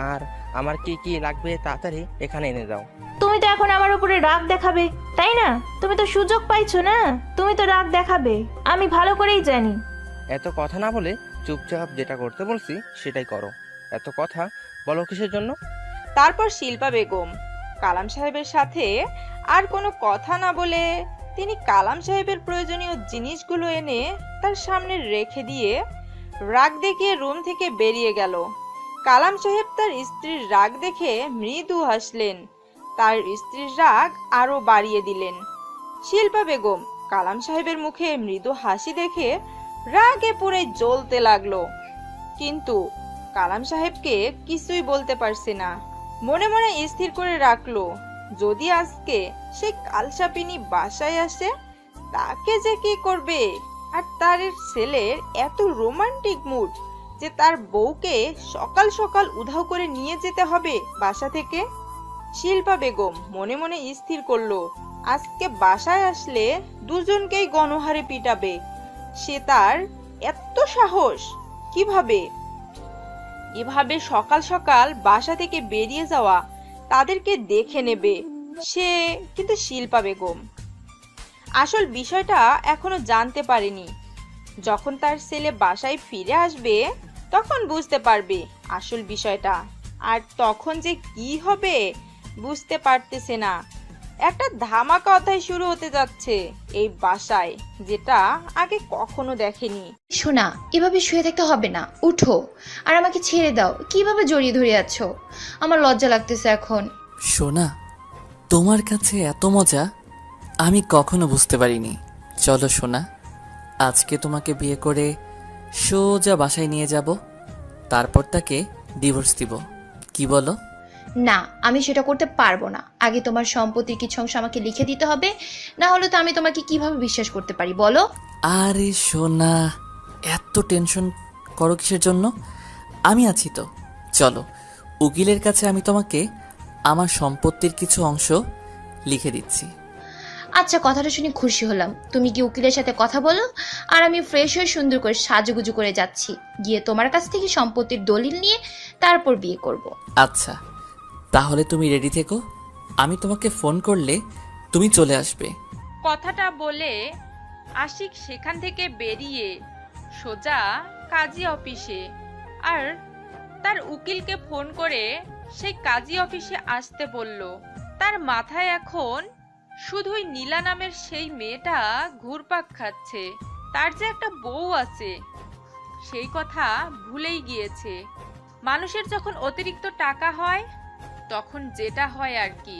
আর আমার কি কি লাগবে তাড়াতাড়ি এখানে এনে দাও। তুমি তো এখন আমার উপরে রাগ দেখাবে তাই না? তুমি তো সুযোগ পাইছো না, তুমি তো রাগ দেখাবে, আমি ভালো করেই জানি। এত কথা না বলে চুপচাপ যেটা করতে বলছি সেটাই করো। এত কথা বলো কিসের জন্য? তারপর শিল্পা বেগম কালাম সাহেবের সাথে আর কোনো কথা না বলে তিনি কালাম সাহেবের প্রয়োজনীয় জিনিসগুলো এনে তার সামনে রেখে দিয়ে রাগ দেখিয়ে রুম থেকে বেরিয়ে গেল। কালাম সাহেব তার স্ত্রীর রাগ দেখে মৃদু হাসলেন, তার স্ত্রীর রাগ আরো বাড়িয়ে দিলেন। শিল্পা বেগম কালাম সাহেবের মুখে মৃদু হাসি দেখে রাগে পুরে জ্বলতে লাগলো, কিন্তু কালাম সাহেবকে কিছুই বলতে পারছে না। মনে মনে স্থির করে রাখলো, যদি আজকে সেই কালসাপিনী বাসায় আসে তাকে যে কি করবে। আর তার ছেলের এত রোমান্টিক মুড যে তার বউকে সকাল সকাল উধাও করে নিয়ে যেতে হবে বাসা থেকে। শিল্পা বেগম মনে মনে স্থির করলো, আজকে বাসায় আসলে দুজনকেই গণহারে পিটাবে। সে তার এত সাহস কিভাবে? এভাবে সকাল সকাল বাসা থেকে বেরিয়ে যাওয়া, তাদেরকে দেখে নেবে সে। কিন্তু শিল্পা বেগম আসল বিষয়টা এখনো জানতে পারেনি। যখন তার ছেলে বাসায় ফিরে আসবে তখন বুঝতে পারবে আসল বিষয়টা, আর তখন যে কি হবে বুঝতে পারতেছে না। একটা ধামাকা অধ্যায় শুরু হতে যাচ্ছে এই বাসায়, যেটা আগে কখনো দেখেনি। শোনা, এভাবে শুয়ে থাকতে হবে না, উঠো আর আমাকে ছেড়ে দাও। কিভাবে জড়িয়ে ধরে আছো? আমার লজ্জা লাগতেছে এখন। সোনা, তোমার কাছে এত মজা আমি কখনো বুঝতে পারিনি। চলো সোনা, আজকে তোমাকে বিয়ে করে সোজা বাসায় নিয়ে যাব, তারপর তাকে ডিভোর্স দিব। কি বলো? না, আমি সেটা করতে পারবো না। আগে তোমার সম্পত্তির কিছু অংশ আমাকে লিখে দিতে হবে, না হলে তো আমি তোমাকে কিভাবে বিশ্বাস করতে পারি বলো? আরে সোনা, এত টেনশন করো কিসের জন্য? আমি আছি তো। চলো, উকিলের কাছে আমি তোমাকে আমার সম্পত্তির কিছু অংশ লিখে দিচ্ছি। আচ্ছা, কথাটা শুনে খুশি হলাম। তুমি কি উকিলের সাথে কথা বলো, আর আমি ফ্রেশ হয়ে সুন্দর করে সাজুগুজু করে যাচ্ছি, গিয়ে তোমার কাছ থেকে সম্পত্তির দলিল নিয়ে তারপর বিয়ে করব। আচ্ছা, তাহলে তুমি রেডি থেকো, আমি তোমাকে ফোন করলে তুমি চলে আসবে। কথাটা বলে আশিক সেখান থেকে বেরিয়ে সোজা কাজী অফিসে, আর তার উকিলকে ফোন করে সেই কাজী অফিসে আসতে বলল। তার মাথায় এখন শুধুই নীলা নামের সেই মেয়েটা ঘুরপাক খাচ্ছে। তার যে একটা বউ আছে সেই কথা ভুলেই গিয়েছে। মানুষের যখন অতিরিক্ত টাকা হয় তখন যেটা হয় আর কি,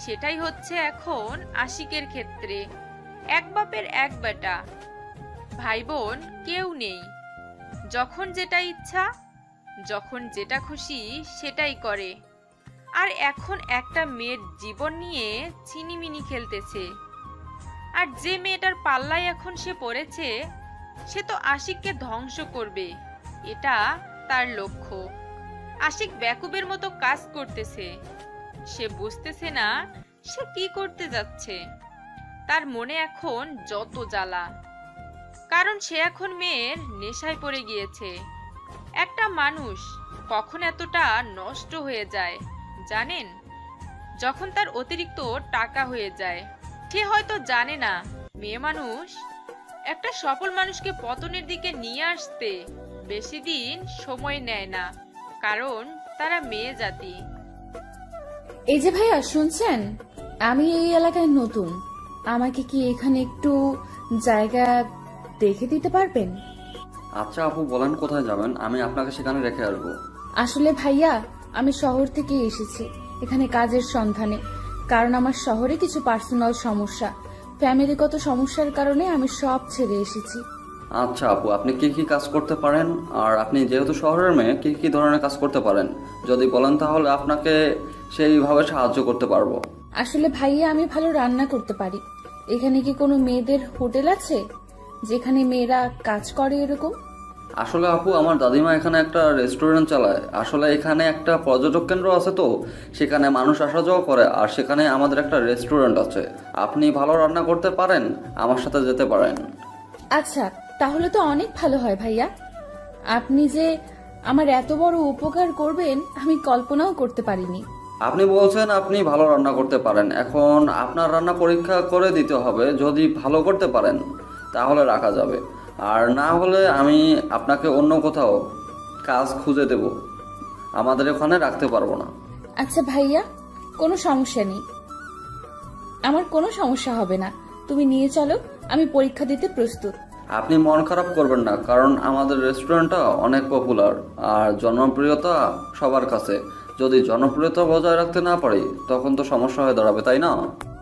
সেটাই হচ্ছে এখন আশিকের ক্ষেত্রে। এক বাপের এক বেটা, ভাই বোন কেউ নেই। যখন যেটা ইচ্ছা, যখন যেটা খুশি সেটাই করে। আর এখন একটা মেয়ের জীবন নিয়ে চিনিমিনি খেলতেছে। আর যে মেয়েটার পাল্লায় এখন সে পড়েছে সে তো আশিককে ধ্বংস করবে, এটা তার লক্ষ্য। আশিক বেকুবের মতো কাজ করতেছে, সে বুঝতেছে না সে কি করতে যাচ্ছে। তার মনে এখন যত জ্বালা, কারণ সে এখন মেয়ের নেশায় পড়ে গিয়েছে। একটা মানুষ কখন এতটা নষ্ট হয়ে যায় জানেন? যখন তার অতিরিক্ত টাকা হয়ে যায়। সে হয়তো জানে না মেয়ে মানুষ একটা সফল মানুষকে পতনের দিকে নিয়ে আসতে বেশি দিন সময় নেয় না, কারণ তারা মেয়ে জাতি। এই যে ভাইয়া, শুনছেন? আমি এই এলাকায় নতুন, আমাকে কি এখানে একটু জায়গা দেখে দিতে পারবেন? আচ্ছা আপু, বলেন কোথায় যাবেন, আমি আপনাকে সেখানে রেখে আসবো। আসলে ভাইয়া, আমি শহর থেকে এসেছি এখানে কাজের সন্ধানে, কারণ আমার শহরে কিছু পার্সোনাল সমস্যা, ফ্যামিলিগত সমস্যার কারণে আমি সব ছেড়ে এসেছি। আচ্ছা আপু, আপনি কি কি কাজ করতে পারেন, আর আপনি যেহেতু শহরের মেয়ে কি কি ধরনের কাজ করতে পারেন যদি বলেন তাহলে আপনাকে সেইভাবে সাহায্য করতে পারবো। আসলে ভাইয়া আমি ভালো রান্না করতে পারি। এখানে কি কোনো মেয়েদের হোটেল আছে যেখানে মেয়েরা কাজ করে এরকম? আসলে আপু, আমার দাদিমা এখানে একটা রেস্টুরেন্ট চালায়। আসলে এখানে একটা পর্যটক কেন্দ্র আছে, তো সেখানে মানুষ আসা যাওয়া করে, আর সেখানে আমাদের একটা রেস্টুরেন্ট আছে। আপনি ভালো রান্না করতে পারেন, আমার সাথে যেতে পারেন। আচ্ছা, তাহলে তো অনেক ভালো হয় ভাইয়া। আপনি যে আমার এত বড় উপকার করবেন আমি কল্পনাও করতে পারিনি। আপনি বলছেন আপনি ভালো রান্না করতে পারেন, এখন আপনার রান্না পরীক্ষা করে দিতে হবে। যদি ভালো করতে পারেন তাহলে রাখা যাবে, আর না হলে আমি আপনাকে অন্য কোথাও কাজ খুঁজে দেব। আমাদের ওখানে রাখতে পারবো না। আচ্ছা ভাইয়া, কোনো সমস্যা নেই, আমার কোনো সমস্যা হবে না। তুমি নিয়ে চলো, আমি পরীক্ষা দিতে প্রস্তুত। আপনি মন খারাপ করবেন না, কারণ আমাদের রেস্টুরেন্টটা অনেক পপুলার আর জনপ্রিয়তা সবার কাছে। যদি জনপ্রিয়তা বজায় রাখতে না পারি তখন তো সমস্যা হয়ে দাঁড়াবে, তাই না?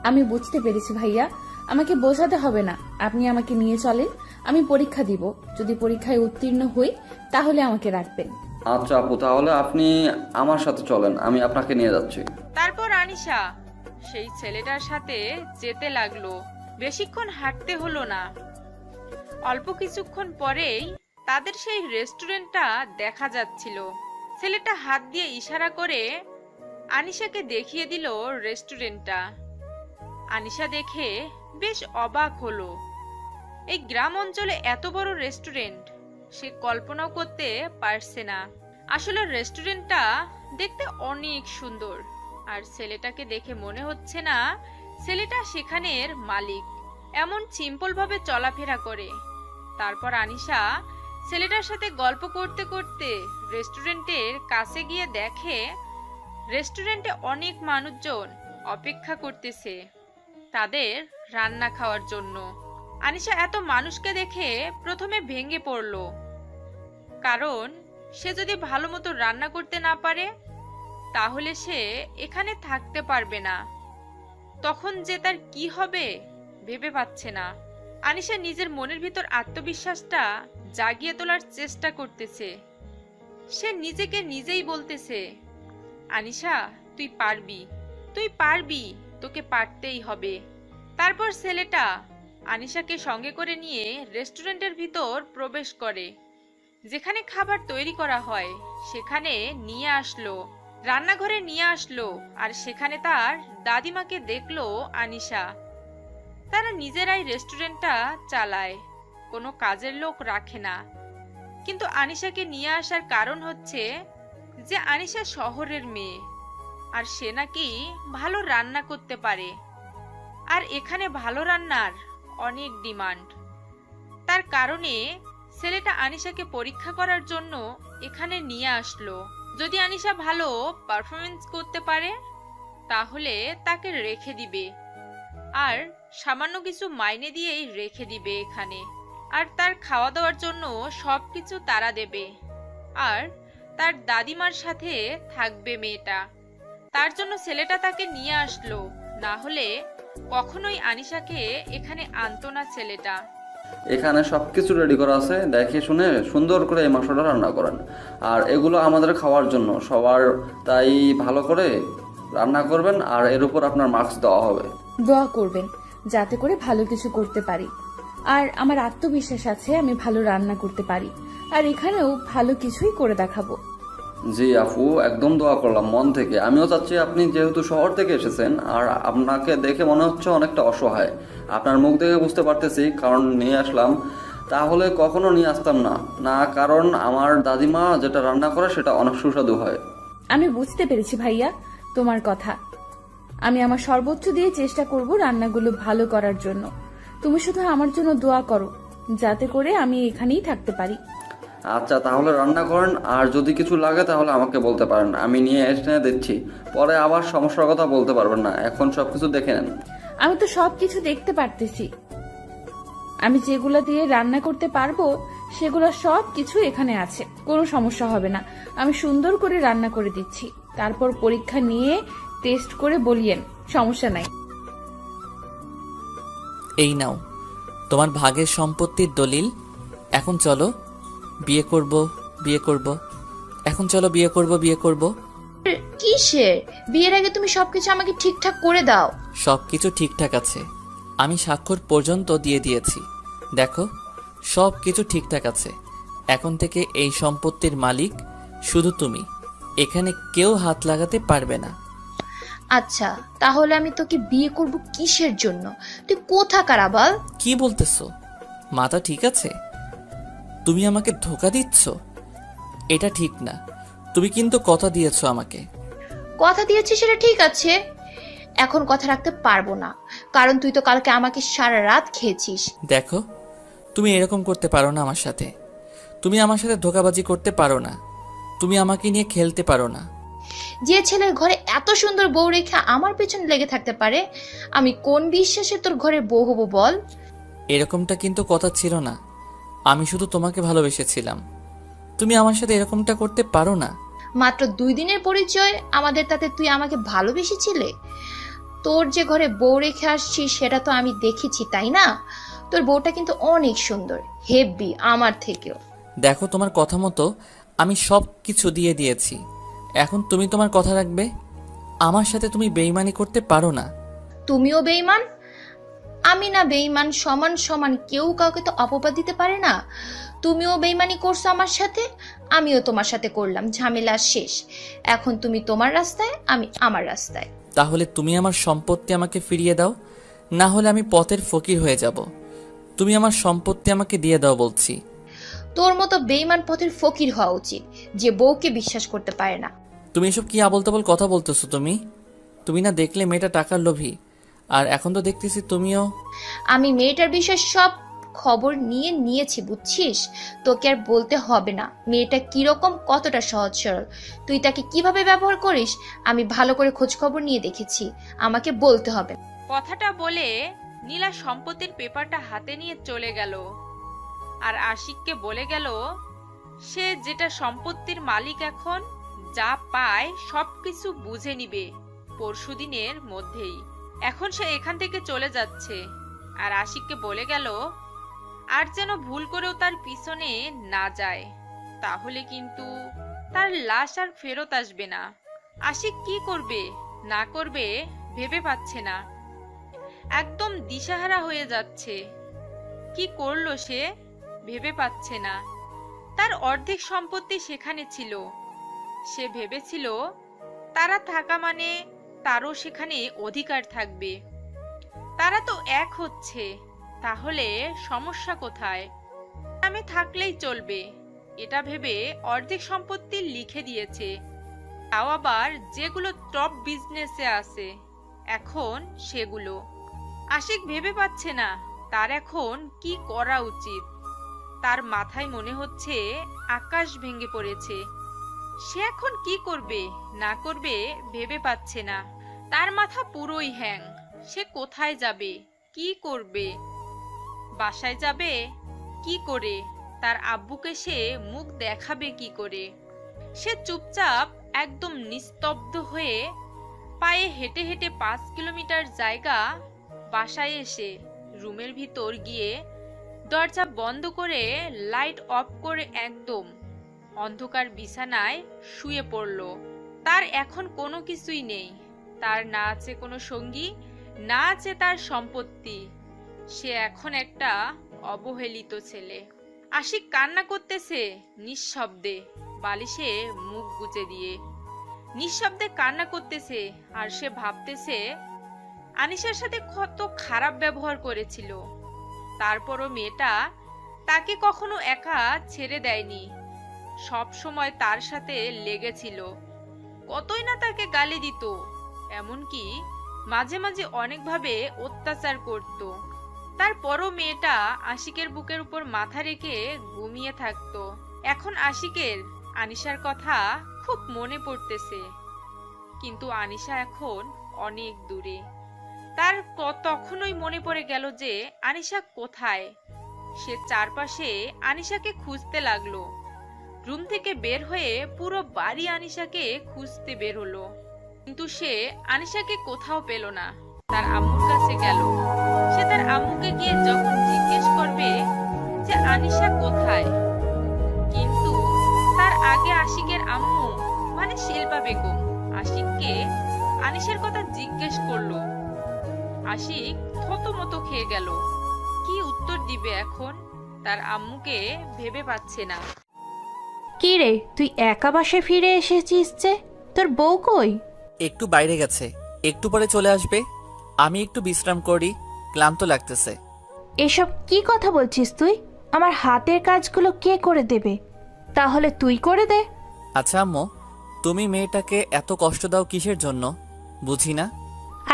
আমি বুঝতে পেরেছি ভাইয়া, আমাকে বোঝাতে হবে না। আপনি আমাকে নিয়ে চলেন, আমি পরীক্ষা দিব। যদি পরীক্ষায় উত্তীর্ণ হই তাহলে আমাকে রাখবেন। আচ্ছা আপু, তাহলে আপনি আমার সাথে চলেন, আমি আপনাকে নিয়ে যাচ্ছি। তারপর আনিশা সেই ছেলেটার সাথে যেতে লাগলো। বেশিক্ষণ হাঁটতে হলো না, অল্প কিছুক্ষণ পরেই তাদের সেই রেস্টুরেন্টটা দেখা যাচ্ছিল। ছেলেটা হাত দিয়ে ইশারা করে আনিশাকে দেখিয়ে দিল রেস্টুরেন্টটা। আনিশা দেখে বেশ অবাক হলো। এই গ্রাম অঞ্চলে এত বড় রেস্টুরেন্ট সে কল্পনাও করতে পারছে না। আসলে রেস্টুরেন্টটা দেখতে অনেক সুন্দর, আর ছেলেটাকে দেখে মনে হচ্ছে না ছেলেটা সেখানের মালিক। এমন সিম্পল ভাবে চলাফেরা করে। তারপর আনিশা ছেলেটার সাথে গল্প করতে করতে রেস্টুরেন্টের কাছে গিয়ে দেখে রেস্টুরেন্টে অনেক মানুষজন অপেক্ষা করতেছে তাদের রান্না খাওয়ার জন্য। আনিশা এত মানুষকে দেখে প্রথমে ভেঙে পড়ল, কারণ সে যদি ভালো মতো রান্না করতে না পারে তাহলে সে এখানে থাকতে পারবে না। তখন যে তার কি হবে ভেবে পাচ্ছে না। আনিশা নিজের মনের ভিতর আত্মবিশ্বাসটা জাগিয়ে তোলার চেষ্টা করতেছে। সে নিজেকে নিজেই বলতেছে, আনিশা তুই পারবি, তুই পারবি, তোকে পারতেই হবে। তারপর ছেলেটা আনিশাকে সঙ্গে করে নিয়ে রেস্টুরেন্টের ভিতর প্রবেশ করে। যেখানে খাবার তৈরি করা হয় সেখানে নিয়ে আসলো, রান্নাঘরে নিয়ে আসলো, আর সেখানে তার দাদিমাকে দেখলো আনিশা। তারা নিজেরাই রেস্টুরেন্টটা চালায়, কোনো কাজের লোক রাখে না। কিন্তু আনিশাকে নিয়ে আসার কারণ হচ্ছে যে আনিশা শহরের মেয়ে, আর সে নাকি ভালো রান্না করতে পারে, আর এখানে ভালো রান্নার অনেক ডিমান্ড। তার কারণে ছেলেটা আনিশাকে পরীক্ষা করার জন্য এখানে নিয়ে আসলো। যদি আনিশা ভালো পারফরমেন্স করতে পারে তাহলে তাকে রেখে দিবে, আর সামান্য কিছু মাইনে দিয়েই রেখে দিবে এখানে। আর তার খাওয়া দাওয়ার জন্য সবকিছু তারা দেবে, আর তার দাদিমার সাথে থাকবে মেয়েটা। তার জন্য ছেলেটা তাকে নিয়ে আসলো, না হলে কখনোই আনিশাকে এখানে আনতো না ছেলেটা। এখানে সবকিছু রেডি করা আছে, দেখে শুনে সুন্দর করে এই মাংসটা রান্না করেন। আর এগুলো আমাদের খাওয়ার জন্য সবার, তাই ভালো করে রান্না করবেন, আর এর উপর আপনার মার্কস দেওয়া হবে। দোয়া করবেন যাতে করে ভালো কিছু করতে পারি। আর আমার আত্মবিশ্বাস আছে আমি ভালো রান্না করতে পারি, আর এখানেও ভালো কিছুই করে দেখাবো। জি আপু, একদম দোয়া করলাম মন থেকে। আমিও চাচ্ছি, আপনি যেহেতু শহর থেকে এসেছেন আর আপনাকে দেখে মনে হচ্ছে অনেকটা অসহায়, আপনার মুখ দেখে বুঝতে পারতেছি, কারণ নিয়ে আসলাম। তাহলে কখনো নিয়ে আসতাম না, না কারণ আমার দাদিমা যেটা রান্না করে সেটা অনেক সুস্বাদু হয়। আমি বুঝতে পেরেছি ভাইয়া তোমার কথা। আমি আমার সর্বোচ্চ দিয়ে চেষ্টা করব রান্নাগুলো ভালো করার জন্য। তুমি শুধু আমার জন্য দোয়া করো যাতে করে আমি এখানেই থাকতে পারি। আচ্ছা তাহলে রান্না করেন, আর যদি কিছু লাগে তাহলে আমাকে বলতে পারেন, আমি নিয়ে এসে দিচ্ছি। পরে আবার সমস্যার কথা বলতে পারবেন না, এখন সবকিছু দেখে নেন। আমি তো সবকিছু দেখতে পারতেছি, আমি যেগুলো দিয়ে রান্না করতে পারবো সেগুলো সব কিছু এখানে আছে, কোনো সমস্যা হবে না। আমি সুন্দর করে রান্না করে দিচ্ছি, তারপর পরীক্ষা নিয়ে টেস্ট করে বলিয়েন, সমস্যা নাই। এই নাও তোমার ভাগের সম্পত্তির দলিল। এখন চলো বিয়ে করব, বিয়ে করব, এখন চলো বিয়ে করব, বিয়ে করব। কিসের? বিয়ের আগে তুমি সবকিছু আমাকে ঠিকঠাক করে দাও। সব কিছু ঠিকঠাক আছে, আমি স্বাক্ষর পর্যন্ত দিয়ে দিয়েছি। দেখো, সব কিছু ঠিকঠাক আছে। এখন থেকে এই সম্পত্তির মালিক শুধু তুমি, এখানে কেউ হাত লাগাতে পারবে না। আচ্ছা, তাহলে আমি তোকে বিয়ে করব কিসের জন্য? তুই কোথাকার আবাল? কি বলতেছো? মাথা ঠিক আছে? তুমি আমাকে ধোকা দিচ্ছ? এটা ঠিক না। তুমি কিন্তু কথা দিয়েছো আমাকে। কথা দিয়েছি সেটা ঠিক আছে, এখন কথা রাখতে পারবো না, কারণ তুই তো কালকে আমাকে সারা রাত খেয়েছিস। দেখো, তুমি এরকম করতে পারো না আমার সাথে। তুমি আমার সাথে ধোকাবাজি করতে পারো না। তুমি আমাকে নিয়ে খেলতে পারো না। যে ছেলের ঘরে এত সুন্দর বউ রেখে আমার পেছনে লেগে থাকতে পারে, আমি কোন বিশ্বাসে তোর ঘরে বউ হবো বল? এরকমটা কিন্তু কথা ছিল না। আমি শুধু তোমাকে ভালোবেসেছিলাম। তুমি আমার সাথে এরকমটা করতে পারো না। মাত্র 2 দিনের পরিচয় আমাদের, তাতে তুই আমাকে ভালোবেসেছিলে? তোর যে ঘরে বউ রেখে আসছিস সেটা তো আমি দেখেছি, তাই না? তোর বউটা কিন্তু অনেক সুন্দর, হেব্বি আমার থেকেও। দেখো, তোমার কথা মতো আমি সব কিছু দিয়ে দিয়েছি। এখন তুমি তোমার কথা রাখবে। আমার সাথে তুমি বেইমানি করতে পারো না। তুমিও বেঈমান, আমি না বেঈমান, সমান সমান, কেউ কাউকে তো অপবাদ দিতে পারে না। তুমিও বেঈমানি করছো আমার সাথে, আমিও তোমার সাথে করলাম, ঝামেলা শেষ। এখন তুমি তোমার রাস্তায়, আমি আমার রাস্তায়। তাহলে তুমি আমার সম্পত্তি আমাকে ফিরিয়ে দাও, না হলে আমি পথের ফকির হয়ে যাব। তুমি আমার সম্পত্তি আমাকে দিয়ে দাও বলছি। তোর মতো বেঈমান পথের ফকির হওয়া উচিত, যে বউকে বিশ্বাস করতে পারে না। তুমি এসব কি আবল তাবল কথা বলতেছো? তুমি না দেখলে মেয়েটা টাকার লোভী, আর এখন তো দেখতেছি তুমিও। আমি মেয়েটার বিষয়ে সব খবর নিয়েছি, বুঝছিস? তোকে আর বলতে হবে না মেয়েটা কিরকম, কতটা সহজ সরল। তুই তাকে কিভাবে ব্যবহার করিস আমি ভালো করে খোঁজ খবর নিয়ে দেখেছি, আমাকে বলতে হবে। কথাটা বলে নীলা সম্পত্তির পেপারটা হাতে নিয়ে চলে গেল আর আশিককে বলে গেল সে যেটা সম্পত্তির মালিক, এখন যা পায় সবকিছু বুঝে নিবে পরশুদিনের মধ্যেই। এখন সে এখান থেকে চলে যাচ্ছে। আর আশিককে বলে গেল আর যেন ভুল করেও তার পিছনে না যায়, তাহলে কিন্তু তার লাশ আর ফেরত আসবে না। আশিক কি করবে না করবে ভেবে পাচ্ছে না, একদম দিশাহারা হয়ে যাচ্ছে। কি করলো সে ভেবে পাচ্ছে না। তার অর্ধেক সম্পত্তি সেখানে ছিল, সে ভেবেছিল তারা থাকা মানে তারও সেখানে অধিকার থাকবে। তারা তো এক হচ্ছে, তাহলে সমস্যা কোথায়? নামে থাকলেই চলবে, এটা ভেবে অর্ধেক সম্পত্তি লিখে দিয়েছে, তাও আবার যেগুলো টপ বিজনেসে আছে এখন সেগুলো। আশিক ভেবে পাচ্ছে না তার এখন কি করা উচিত। তার মাথায় মনে হচ্ছে আকাশ ভেঙে পড়েছে। সে এখন কি করবে না করবে ভেবে পাচ্ছে না। তার মাথা পুরোই হ্যাং। সে কোথায় যাবে, কি করবে? বাসায় যাবে কি করে? তার আব্বুকে সে মুখ দেখাবে কি করে? সে চুপচাপ একদম নিস্তব্ধ হয়ে পায়ে হেঁটে হেঁটে 5 কিলোমিটার জায়গা বাসায় এসে রুমের ভিতর গিয়ে দরজা বন্ধ করে লাইট অফ করে একদম অন্ধকার বিছানায় শুয়ে পড়ল। তার এখন কোনো কিছুই নেই, তার না আছে কোনো সঙ্গী, না আছে তার সম্পত্তি। সে এখন একটা অবহেলিত ছেলে। আশিক কান্না করতেছে নিঃশব্দে, বালিশে মুখ গুজে দিয়ে নিঃশব্দে কান্না করতেছে। আর সে ভাবতেছে আনিশার সাথে কত খারাপ ব্যবহার করেছিল, তারপরও মেয়েটা তাকে কখনো একা ছেড়ে দেয়নি, সব সময় তার সাথে লেগেছিল। কতই না তাকে গালি দিত, এমনকি মাঝে মাঝে অনেকভাবে অত্যাচার করত। তারপরও মেয়েটা আশিকের বুকের উপর মাথা রেখে ঘুমিয়ে থাকতো। এখন আশিকের আনিশার কথা খুব মনে পড়তেছে, কিন্তু আনিশা এখন অনেক দূরে। তার তখনই মনে পড়ে গেল যে আনিশা কোথায়। সে চারপাশে আনিশাকে খুঁজতে লাগলো। রুম থেকে বের হয়ে পুরো বাড়ি আনিশাকে খুঁজতে বের হলো, কিন্তু সে আনিশাকে কোথাও পেল না। তার আম্মুর কাছে গেল। সে তার আম্মুকে গিয়ে যখন জিজ্ঞেস করবে যে আনিশা কোথায়, কিন্তু তার আগে আশিকের আম্মু মানে শিল্পা বেগম আশিক আশিককে আনিসের কথা জিজ্ঞেস করলো। আশিক থতমত খেয়ে গেল। কি উত্তর দিবে এখন? তার আম্মুকে ভেবে পাচ্ছে না। কি রে, তুই একা বাসায় ফিরে এসেছিস যে? তোর বউ কই? একটু বাইরে গেছে, একটু পরে চলে আসবে। আমি একটু বিশ্রাম করি, ক্লান্ত লাগতেছে। এসব কি কথা বলছিস তুই? আমার হাতের কাজগুলো কে করে দেবে? তাহলে তুই করে দে। আচ্ছা আম্মু, তুমি মেয়েটাকে এত কষ্ট দাও কিসের জন্য বুঝি না।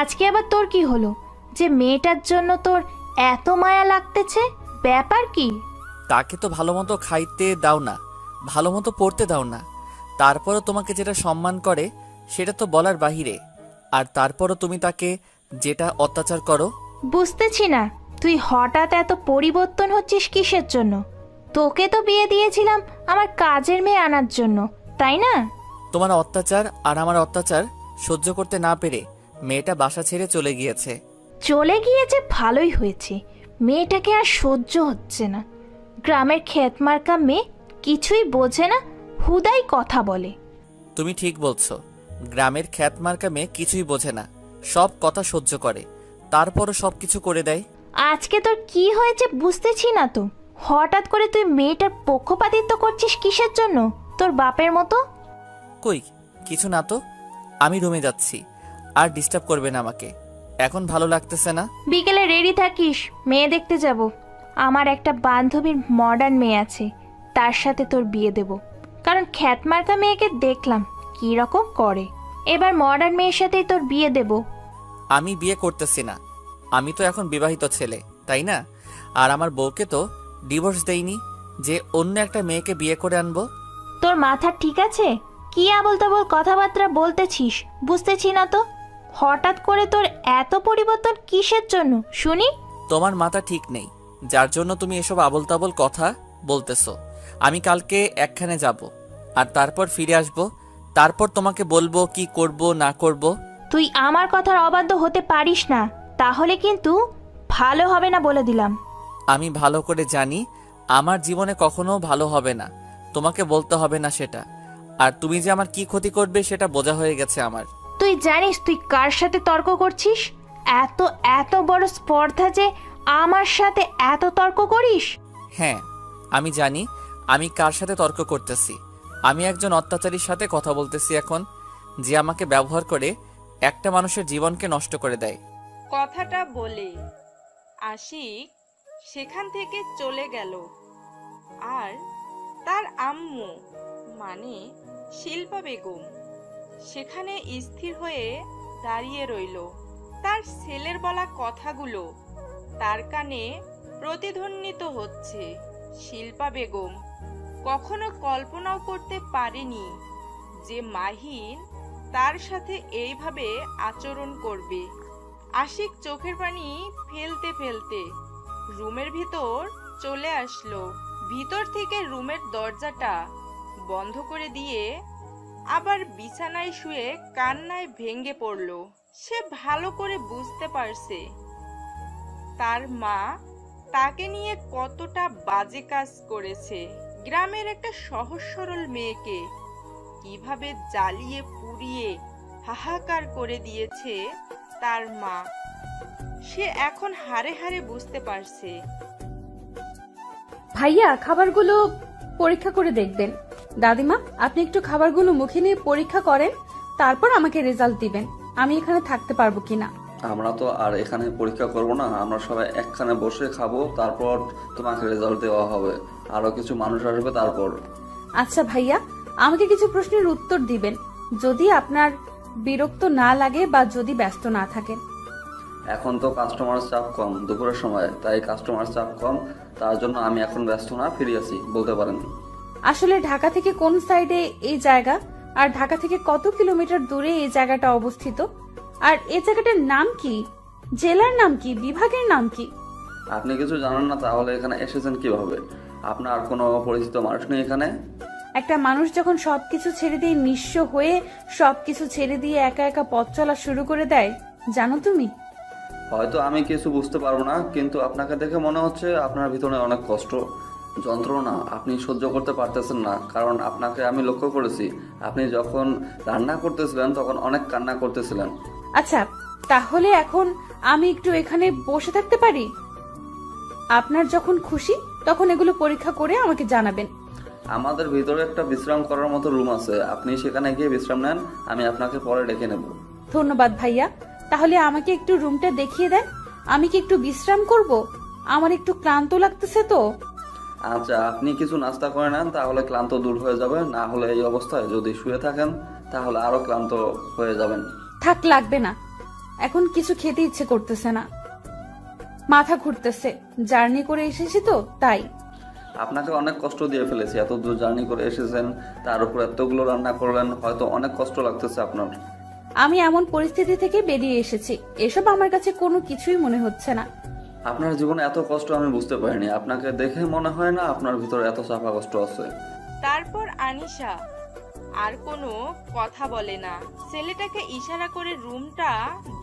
আজকে আবার তোর কি হলো যে মেয়েটার জন্য তোর এত মায়া লাগতেছে? ব্যাপার কি? তাকে তো ভালো মতো খাইতে দাও না, ভালো মতো পড়তে দাও না, তারপরও তোমাকে যেটা সম্মান করে সেটা তো বলার বাহিরে। আর তারপরও তুমি তাকে যেটা অত্যাচার করো। বুঝতেছি না তুই হঠাৎ এত পরিবর্তন হচ্ছিস কিসের জন্য? তোকে তো বিয়ে দিয়েছিলাম আমার কাজের মেয়ে আনার জন্য, তাই না? তোমার অত্যাচার আর আমার অত্যাচার সহ্য করতে না পেরে মেয়েটা বাসা ছেড়ে চলে গিয়েছে। চলে গিয়েছে ভালোই হয়েছে, মেয়েটাকে আর সহ্য হচ্ছে না। গ্রামের ক্ষেতমার্কা মেয়ে, কিছুই বোঝে না, হুদাই কথা বলে। তুমি ঠিক বলছো, গ্রামের খ্যাতমার্কা মেয়ে কিছুই বোঝে না, সব কথা সহ্য করে, তারপরও সব কিছু করে দেয়। আজকে তোর কি হয়েছে বুঝতেছি না তো। হঠাৎ করে তুই মেয়েটার পক্ষপাতিত্ব করছিস কিসের জন্য? তোর বাপের মতো। কই কিছু না তো, আমি রুমে যাচ্ছি, আর ডিস্টার্ব করবে না আমাকে, এখন ভালো লাগতেছে না। বিকেলে রেডি থাকিস, মেয়ে দেখতে যাব। আমার একটা বান্ধবীর মডার্ন মেয়ে আছে, তার সাথে তোর বিয়ে দেব। কারণ খ্যাতমার্কা মেয়েকে দেখলাম কি রকম করে, এবার মডার্ন মেয়ের সাথেই তোর বিয়ে দেব। আমি বিয়ে করতেছি না, আমি তো এখন বিবাহিত ছেলে, তাই না? আর আমার বউকে তো ডিভোর্স দেইনি যে অন্য একটা মেয়েকে বিয়ে করে আনবো। তোর মাথা ঠিক আছে? কি আবল তাবল কথাবার্তা বলতেছিস বুঝতেছি না তো। হঠাৎ করে তোর এত পরিবর্তন কিসের জন্য শুনি? তোমার মাথা ঠিক নেই, যার জন্য তুমি এসব আবল তাবল কথা বলতেছো। আমি কালকে একখানে যাব, আর তারপর ফিরে আসব, তারপর তোমাকে বলবো কি করব না করব। তুই আমার কথার অবাধ্য হতে পারিস না, তাহলে কিন্তু ভালো হবে না বলে দিলাম। আমি ভালো করে জানি আমার জীবনে কখনো ভালো হবে না, তোমাকে বলতে হবে না সেটা। আর তুমি যে আমার কি ক্ষতি করবে সেটা বোঝা হয়ে গেছে আমার। তুই জানিস তুই কার সাথে তর্ক করছিস? এত এত বড় স্পর্ধা যে আমার সাথে এত তর্ক করিস? হ্যাঁ, আমি জানি আমি কার সাথে তর্ক করতেছি। আমি একজন অত্যাচারীর সাথে কথা বলতেছি এখন, যে আমাকে ব্যবহার করে একটা মানুষের জীবনকে নষ্ট করে দেয়। কথাটা বলে আশিক সেখান থেকে চলে গেল। আর তার আম্মু মানে শিল্পা বেগম সেখানে স্থির হয়ে দাঁড়িয়ে রইল। তার ছেলের বলা কথাগুলো তার কানে প্রতিধ্বনিত হচ্ছে। শিল্পা বেগম কখনো কল্পনাও করতে পারেনি যে মাহিন তার সাথে এইভাবে আচরণ করবে। আশিক চোখের পানি ফেলতে ফেলতে রুমের ভিতর চলে আসলো। ভিতর থেকে রুমের দরজাটা বন্ধ করে দিয়ে আবার বিছানায় শুয়ে কান্নায় ভেঙে পড়ল। সে ভালো করে বুঝতে পারছে তার মা তাকে নিয়ে কতটা বাজে কাজ করেছে। গ্রামের একটা সহজ সরল মেয়েকে কিভাবে জ্বালিয়ে পুড়িয়ে হাহাকার করে দিয়েছে তার মা, সে এখন হাড়ে হাড়ে বুঝতে পারছে। ভাইয়া, খাবারগুলো পরীক্ষা করে দেখবেন। দাদিমা, আপনি একটু খাবারগুলো মুখে নিয়ে পরীক্ষা করেন, তারপর আমাকে রেজাল্ট দিবেন আমি এখানে থাকতে পারবো কিনা। আমরা তো আর এখানে পরীক্ষা করব না, আমরা সবাই একখানে বসে খাবো, তারপর তোমাকে রেজাল্ট দেওয়া হবে। আরো কিছু মানুষ আসবে তারপর। আচ্ছা ভাইয়া, আমাকে কিছু প্রশ্নের উত্তর দিবেন, যদি আপনার বিরক্ত না লাগে বা যদি ব্যস্ত না থাকেন। এখন তো কাস্টমার চাপ কম, দুপুরের সময়, তাই কাস্টমার চাপ কম, তার জন্য আমি এখন ব্যস্ত না, ফিরে আছি, বলতে পারেন। আসলে ঢাকা থেকে কোন সাইডে এই জায়গা, আর ঢাকা থেকে কত কিলোমিটার দূরে এই জায়গাটা অবস্থিত, আর এই জায়গাটার নাম কি, জেলার নাম কি, বিভাগের নাম কি? আপনি কিছু জানেন না তাহলে এখানে এসেছেন কিভাবে? আপনার কোনো পরিচিত মানুষ নেই এখানে? একটা মানুষ যখন সবকিছু ছেড়ে দিয়ে নিঃস্ব হয়ে সবকিছু ছেড়ে দিয়ে একা একা পথ চলা শুরু করে দেয়, জানো তুমি? হয়তো আমি কিছু বুঝতে পারবো না, কিন্তু আপনাকে দেখে মনে হচ্ছে আপনার ভিতরে অনেক কষ্ট। যন্ত্রণা আপনি সহ্য করতে পারতেছেন না, কারণ আপনাকে আমি লক্ষ্য করেছি আপনি যখন রান্না করতেছিলেন তখন অনেক কান্না করতেছিলেন। আচ্ছা, তাহলে এখন আমি একটু এখানে বসে থাকতে পারি? আপনার যখন খুশি তখন এগুলো পরীক্ষা করে আমাকে জানাবেন। আমাদের ভিতরে একটা বিশ্রাম করার মতো রুম আছে, আপনি সেখানে গিয়ে বিশ্রাম নেন, আমি আপনাকে পরে ডেকে নেব। ধন্যবাদ ভাইয়া, তাহলে আমাকে একটু রুমটা দেখিয়ে দেন। আমি কি একটু বিশ্রাম করব? আমার একটু ক্লান্ত লাগতেছে তো। আচ্ছা, আপনি কিছু নাস্তা করে নেন, তাহলে ক্লান্ত দূর হয়ে যাবে। না হলে এই অবস্থায় যদি শুয়ে থাকেন তাহলে আরো ক্লান্ত হয়ে যাবেন। থাক, লাগবে না, এখন কিছু খেতে ইচ্ছে করতেছে না, মাথা ঘুরতেছে, জার্নি করে এসেছি তো তাই। আপনাকে অনেক কষ্ট দিয়ে ফেলেছি, এত দূর জার্নি করে এসেছেন, তার উপর এতগুলো রান্না করলেন, হয়তো অনেক কষ্ট লাগতেছে আপনার। আমি এমন পরিস্থিতি থেকে বেরিয়ে এসেছি, এসব আমার কাছে কোনো কিছুই মনে হচ্ছে না। আপনার জীবনে এত কষ্ট আমি বুঝতে পারিনি, আপনাকে দেখে মনে হয় না আপনার ভিতরে এত চাপা কষ্ট আছে। তারপর আনিশা আর কোনো কথা বলে না, ছেলেটাকে ইশারা করে রুমটা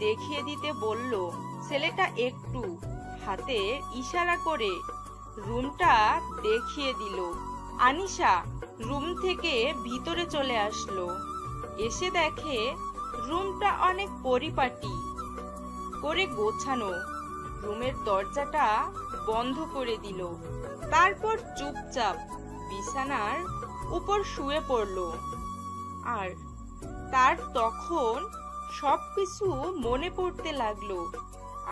দেখিয়ে দিতে বলল। ছেলেটা একটু হাতে ইশারা করে রুমটা দেখিয়ে দিল। আনিশা রুম থেকে ভিতরে চলে আসলো, এসে দেখে রুমটা অনেক পরিপাটি করে গোছানো। রুমের দরজাটা বন্ধ করে দিল, তারপর চুপচাপ বিছানার উপর শুয়ে পড়ল। আর তার তখন সবকিছু মনে পড়তে লাগলো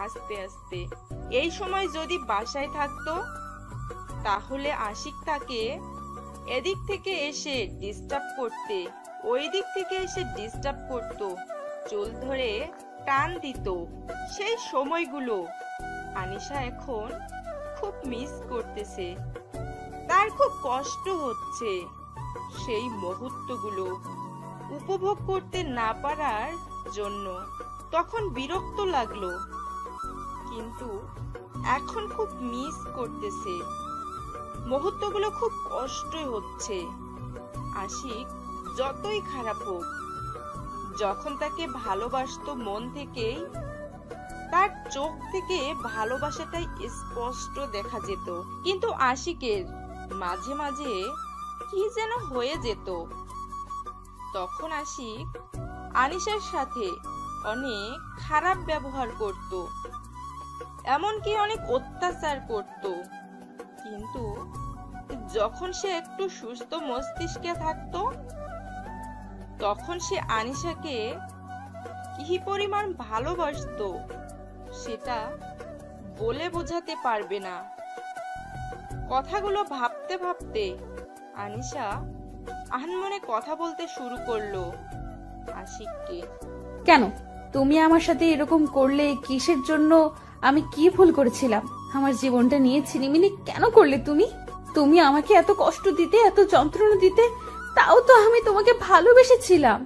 আস্তে আস্তে। এই সময় যদি বাসায় থাকতো তাহলে আশিক তাকে এদিক থেকে এসে ডিস্টার্ব করতে, ওই দিক থেকে এসে ডিস্টার্ব করত, চুল ধরে টান দিত। সেই সময়গুলো আনিশা এখন খুব মিস করতেছে, তার খুব কষ্ট হচ্ছে সেই মুহূর্তগুলো উপভোগ করতে না পারার জন্য। তখন বিরক্ত লাগলো, কিন্তু এখন খুব মিস করতেছে, মুহূর্তগুলো খুব কষ্টই হচ্ছে। আশিক যতই খারাপ হোক, যখন তাকে ভালোবাসতো মন থেকেই, তার চোখ থেকে ভালোবাসাটাই স্পষ্ট দেখা যেত। কিন্তু আশিকের মাঝে মাঝে কি যেন হয়ে যেত। তখন আশিক আনিশার সাথে অনেক খারাপ ব্যবহার করত, এমনকি অনেক অত্যাচার করত। কিন্তু যখন সে একটু সুস্থ মস্তিষ্কে থাকতো তখন সে আনিশাকে কি পরিমাণ ভালোবাসতো সেটা বলে বোঝাতে পারবে না। কথাগুলো ভাবতে ভাবতে আনিশা আনমনে কথা বলতে শুরু করলো আশিককে। কেন তুমি আমার সাথে এরকম করলে? কিসের জন্য? আমি কি ভুল করেছিলাম? আমার জীবনটা নিয়ে ছিনিমিনি কেন করলে তুমি? তুমি আমাকে এত কষ্ট দিতে, এত যন্ত্রণা দিতে, তাও তো আমি তোমাকে ভালোবেসেছিলাম।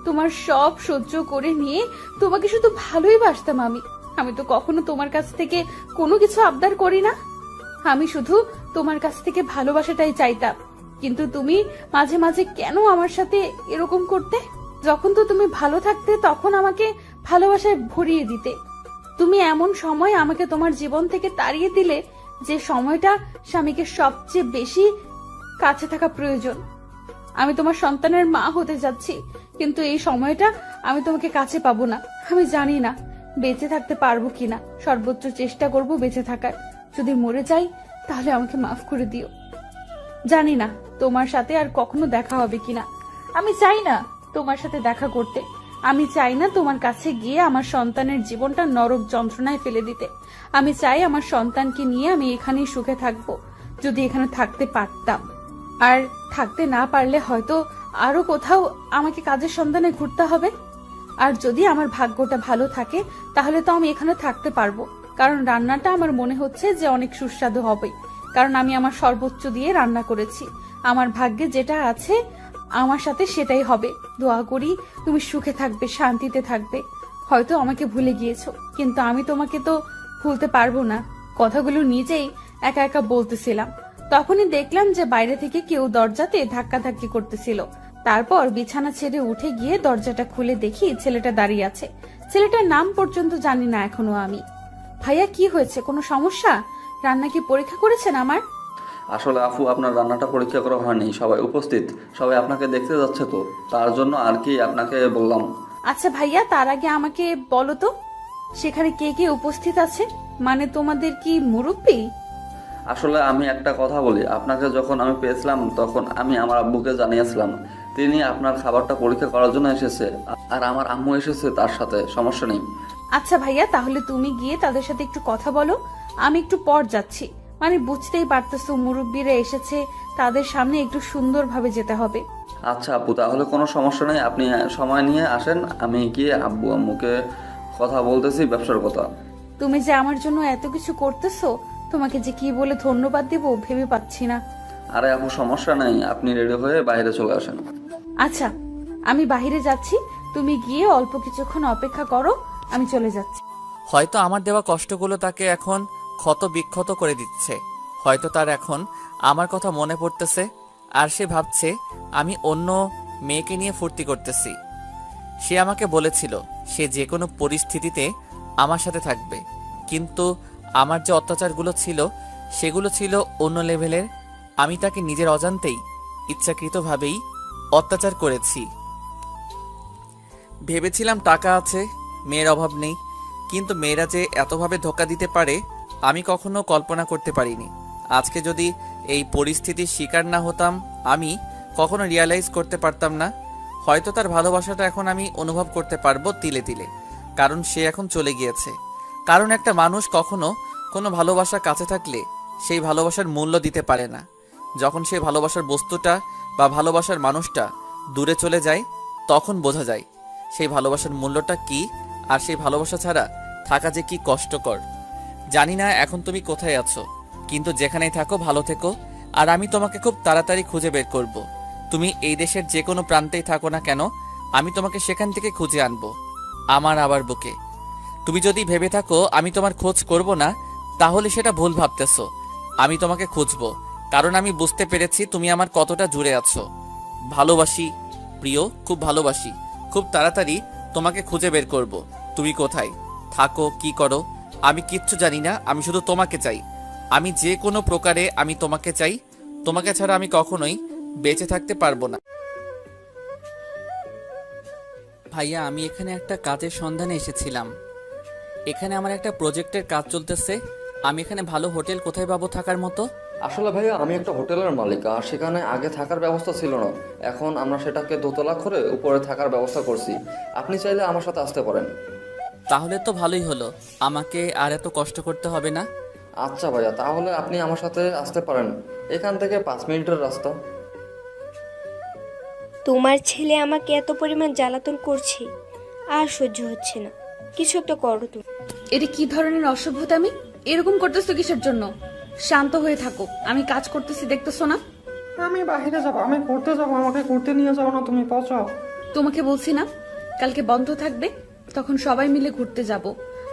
তোমার সব সহ্য করে নিয়ে তোমাকে শুধু ভালোই বাসতাম আমি। আমি তো কখনো তোমার কাছ থেকে কোনো কিছু আবদার করি না, আমি শুধু তোমার কাছ থেকে ভালোবাসাটাই চাইতাম। কিন্তু তুমি মাঝে মাঝে কেন আমার সাথে এরকম করতে? যখন তো তুমি ভালো থাকতে তখন আমাকে ভালোবাসায় ভরিয়ে দিতে। তুমি এমন সময় আমাকে তোমার জীবন থেকে তাড়িয়ে দিলে যে সময়টা স্বামীকে সবচেয়ে বেশি কাছে থাকা প্রয়োজন। আমি তোমার সন্তানের মা হতে যাচ্ছি, কিন্তু এই সময়টা আমি তোমাকে কাছে পাবো না। আমি জানি না বেঁচে থাকতে পারবো কিনা, সর্বোচ্চ চেষ্টা করব বেঁচে থাকার। যদি মরে যাই তাহলে আমাকে মাফ করে দিও। জানি না তোমার সাথে আর কখনো দেখা হবে কিনা, আমি চাই না তোমার সাথে দেখা করতে। আমি চাই না তোমার কাছে গিয়ে আমার সন্তানের জীবনটা নরক যন্ত্রণায় ফেলে দিতে। আমি চাই আমার সন্তানকে নিয়ে আমি এখানেই সুখে থাকবো, যদি এখানে থাকতে পারতাম। আর থাকতে না পারলে হয়তো আরো কোথাও আমাকে কাজের সন্ধানে ঘুরতে হবে। আর যদি আমার ভাগ্যটা ভালো থাকে তাহলে তো আমি এখানে থাকতে পারবো, কারণ রান্নাটা আমার মনে হচ্ছে যে অনেক সুস্বাদু হবে, কারণ আমি আমার সর্বোচ্চ দিয়ে রান্না করেছি। আমার ভাগ্যে যেটা আছে আমার সাথে সেটাই হবে। দোয়া করি তুমি সুখে থাকবে, শান্তিতে থাকবে। হয়তো আমাকে ভুলে গিয়েছো, কিন্তু আমি তোমাকে তো ভুলতে পারবো না। কথাগুলো নিজেই একা একা বলতেছিলাম, তখনই দেখলাম যে বাইরে থেকে কেউ দরজাতে ধাক্কাধাক্কি করতেছিল। তারপর বিছানা ছেড়ে উঠে গিয়ে দরজাটা খুলে দেখি ছেলেটা দাঁড়িয়ে আছে। ছেলেটার নাম পর্যন্ত জানি না এখনো আমি। ভাইয়া কি হয়েছে, কোনো সমস্যা? রান্না কি পরীক্ষা করেছেন আমার? আসলে আপু, আপনার রান্নাটা পরীক্ষা করা হয়নি, সবাই উপস্থিত, সবাই আপনাকে দেখতে যাচ্ছে, তো তার জন্য আর কি আপনাকে বললাম। আচ্ছা ভাইয়া, তার আগে আমাকে বলো তো সেখানে কে কে উপস্থিত আছে? মানে তোমাদের কি মুরব্বি? আসলে আমি একটা কথা বলি, আপনাকে যখন আমি পেয়েছিলাম তখন আমি আমার আব্বুকে জানিয়েছিলাম, তিনি আপনার খাবারটা পরীক্ষা করার জন্য এসেছে, আর আমার আম্মু এসেছে তার সাথে, সমস্যা নেই। আচ্ছা ভাইয়া, তাহলে তুমি গিয়ে তাদের সাথে একটু কথা বলো, আমি একটু পর যাচ্ছি। মানে বুঝতেই পারতেছো মুরব্বিরা এসেছে, তাদের সামনে একটু সুন্দরভাবে যেতে হবে। আচ্ছা আপু, তাহলে কোনো সমস্যা নেই, আপনি সময় নিয়ে আসেন, আমি গিয়ে আব্বু আম্মুকে কথা বলতেছি ব্যবসার কথা। তুমি যে আমার জন্য এত কিছু করতেছো, তোমাকে যে কি বলে ধন্যবাদ দেব ভেবে পাচ্ছি না। আরে আপু, সমস্যা নেই, আপনি রেডি হয়ে বাইরে চলে আসেন। আচ্ছা, আমি বাইরে যাচ্ছি, তুমি গিয়ে অল্প কিছুক্ষণ অপেক্ষা করো, আমি চলে যাচ্ছি। হয়তো আমার দেওয়া কষ্টগুলো তাকে এখন ক্ষত বিক্ষত করে দিচ্ছে, হয়তো তার এখন আমার কথা মনে পড়তেছে, আর সে ভাবছে আমি অন্য মেয়েকে নিয়ে ফুর্তি করতেছি। সে আমাকে বলেছিল সে যে কোনো পরিস্থিতিতে আমার সাথে থাকবে, কিন্তু আমার যে অত্যাচারগুলো ছিল সেগুলো ছিল অন্য লেভেলের। আমি তাকে নিজের অজান্তেই ইচ্ছাকৃতভাবেই অত্যাচার করেছি। ভেবেছিলাম টাকা আছে, মেয়ের অভাব নেই, কিন্তু মেয়েরা যে এতভাবে ধোঁকা দিতে পারে আমি কখনো কল্পনা করতে পারিনি। আজকে যদি এই পরিস্থিতির শিকার না হতাম, আমি কখনো রিয়ালাইজ করতে পারতাম না। হয়তো তার ভালোবাসাটা এখন আমি অনুভব করতে পারবো তিলে তিলে, কারণ সে এখন চলে গিয়েছে। কারণ একটা মানুষ কখনো কোনো ভালোবাসা কাছে থাকলে সেই ভালোবাসার মূল্য দিতে পারে না। যখন সেই ভালোবাসার বস্তুটা বা ভালোবাসার মানুষটা দূরে চলে যায়, তখন বোঝা যায় সেই ভালোবাসার মূল্যটা কি, আর সেই ভালোবাসা ছাড়া থাকা যে কি কষ্টকর। জানি না এখন তুমি কোথায় আছো, কিন্তু যেখানেই থাকো ভালো থেকো, আর আমি তোমাকে খুব তাড়াতাড়ি খুঁজে বের করব। তুমি এই দেশের যে কোনো প্রান্তেই থাকো না কেন, আমি তোমাকে সেখান থেকে খুঁজে আনবো আমার আবার বুকে। তুমি যদি ভেবে থাকো আমি তোমার খোঁজ করব না, তাহলে সেটা ভুল ভাবতেছো। আমি তোমাকে খুঁজবো, কারণ আমি বুঝতে পেরেছি তুমি আমার কতটা জুড়ে আছো। ভালোবাসি প্রিয়, খুব ভালোবাসি। খুব তাড়াতাড়ি তোমাকে খুঁজে বের করব। তুমি কোথায় থাকো, কি করো, আমি কিচ্ছু জানি না, আমি শুধু তোমাকে চাই। আমি যে কোনো প্রকারে আমি তোমাকে চাই, তোমাকে ছাড়া আমি কখনোই বেঁচে থাকতে পারবো না। ভাইয়া, আমি এখানে একটা কাজের সন্ধানে এসেছিলাম। এখানে আমার একটা প্রজেক্টের কাজ চলতেছে। আমি এখানে ভালো হোটেল কোথায় পাবো থাকার মতো? আসলে ভাইয়া, আমি একটা হোটেলের মালিক, আর সেখানে আগে থাকার ব্যবস্থা ছিল না, এখন আমরা সেটাকে দোতলা করে উপরে থাকার ব্যবস্থা করছি। আপনি চাইলে আমার সাথে আসতে পারেন। তাহলে তো ভালোই হলো, আমাকে আর এত কষ্ট করতে হবে না। আচ্ছা ভাইয়া, তাহলে আপনি আমার সাথে আসতে পারেন, এখান থেকে 5 মিনিটের রাস্তা। তোমার ছেলে আমাকে এত পরিমাণ জ্বালাতন করছে, আর সহ্য হচ্ছে না, কিছু একটা করো তুমি। এটা কি ধরনের অসভ্যতামি? এরকম করতেছো কিসের জন্য? শান্ত হয়ে থাকো, আমি কাজ করতেছি, দেখতেছো না? আমি বাইরে যাবো, আমি করতে যাবো, আমাকে করতে নিয়ে যাও না, তুমি পচাও। তোমাকে বলছি না কালকে বন্ধ থাকবে, তখন সবাই মিলে ঘুরতে যাব।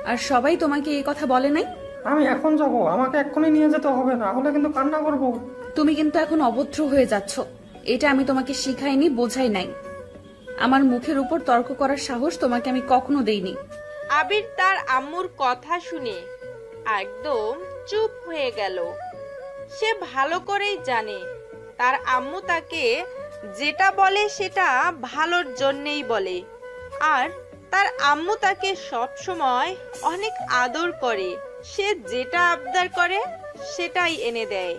আর সবাই তোমাকে এই কথা বলে নাই? আমি এখন যাব, আমাকে এক্ষুনি নিয়ে যেতে হবে, না হলে কিন্তু কান্না করবো। তুমি কিন্তু এখন অভদ্র হয়ে যাচ্ছ, এটা আমি তোমাকে শিখাইনি, বোঝাই নাই। আমার মুখের উপর তর্ক করার সাহস তোমাকে আমি কখনো দেইনি। আবির তার আম্মুর কথা শুনে একদম চুপ হয়ে গেল। সে ভালো করেই জানে তার আম্মু তাকে যেটা বলে সেটা ভালোর জন্যেই বলে, আর তার আম্মু তাকে সব সময় অনেক আদর করে। সে যেটা আবদার করে সেটাই এনে দেয়।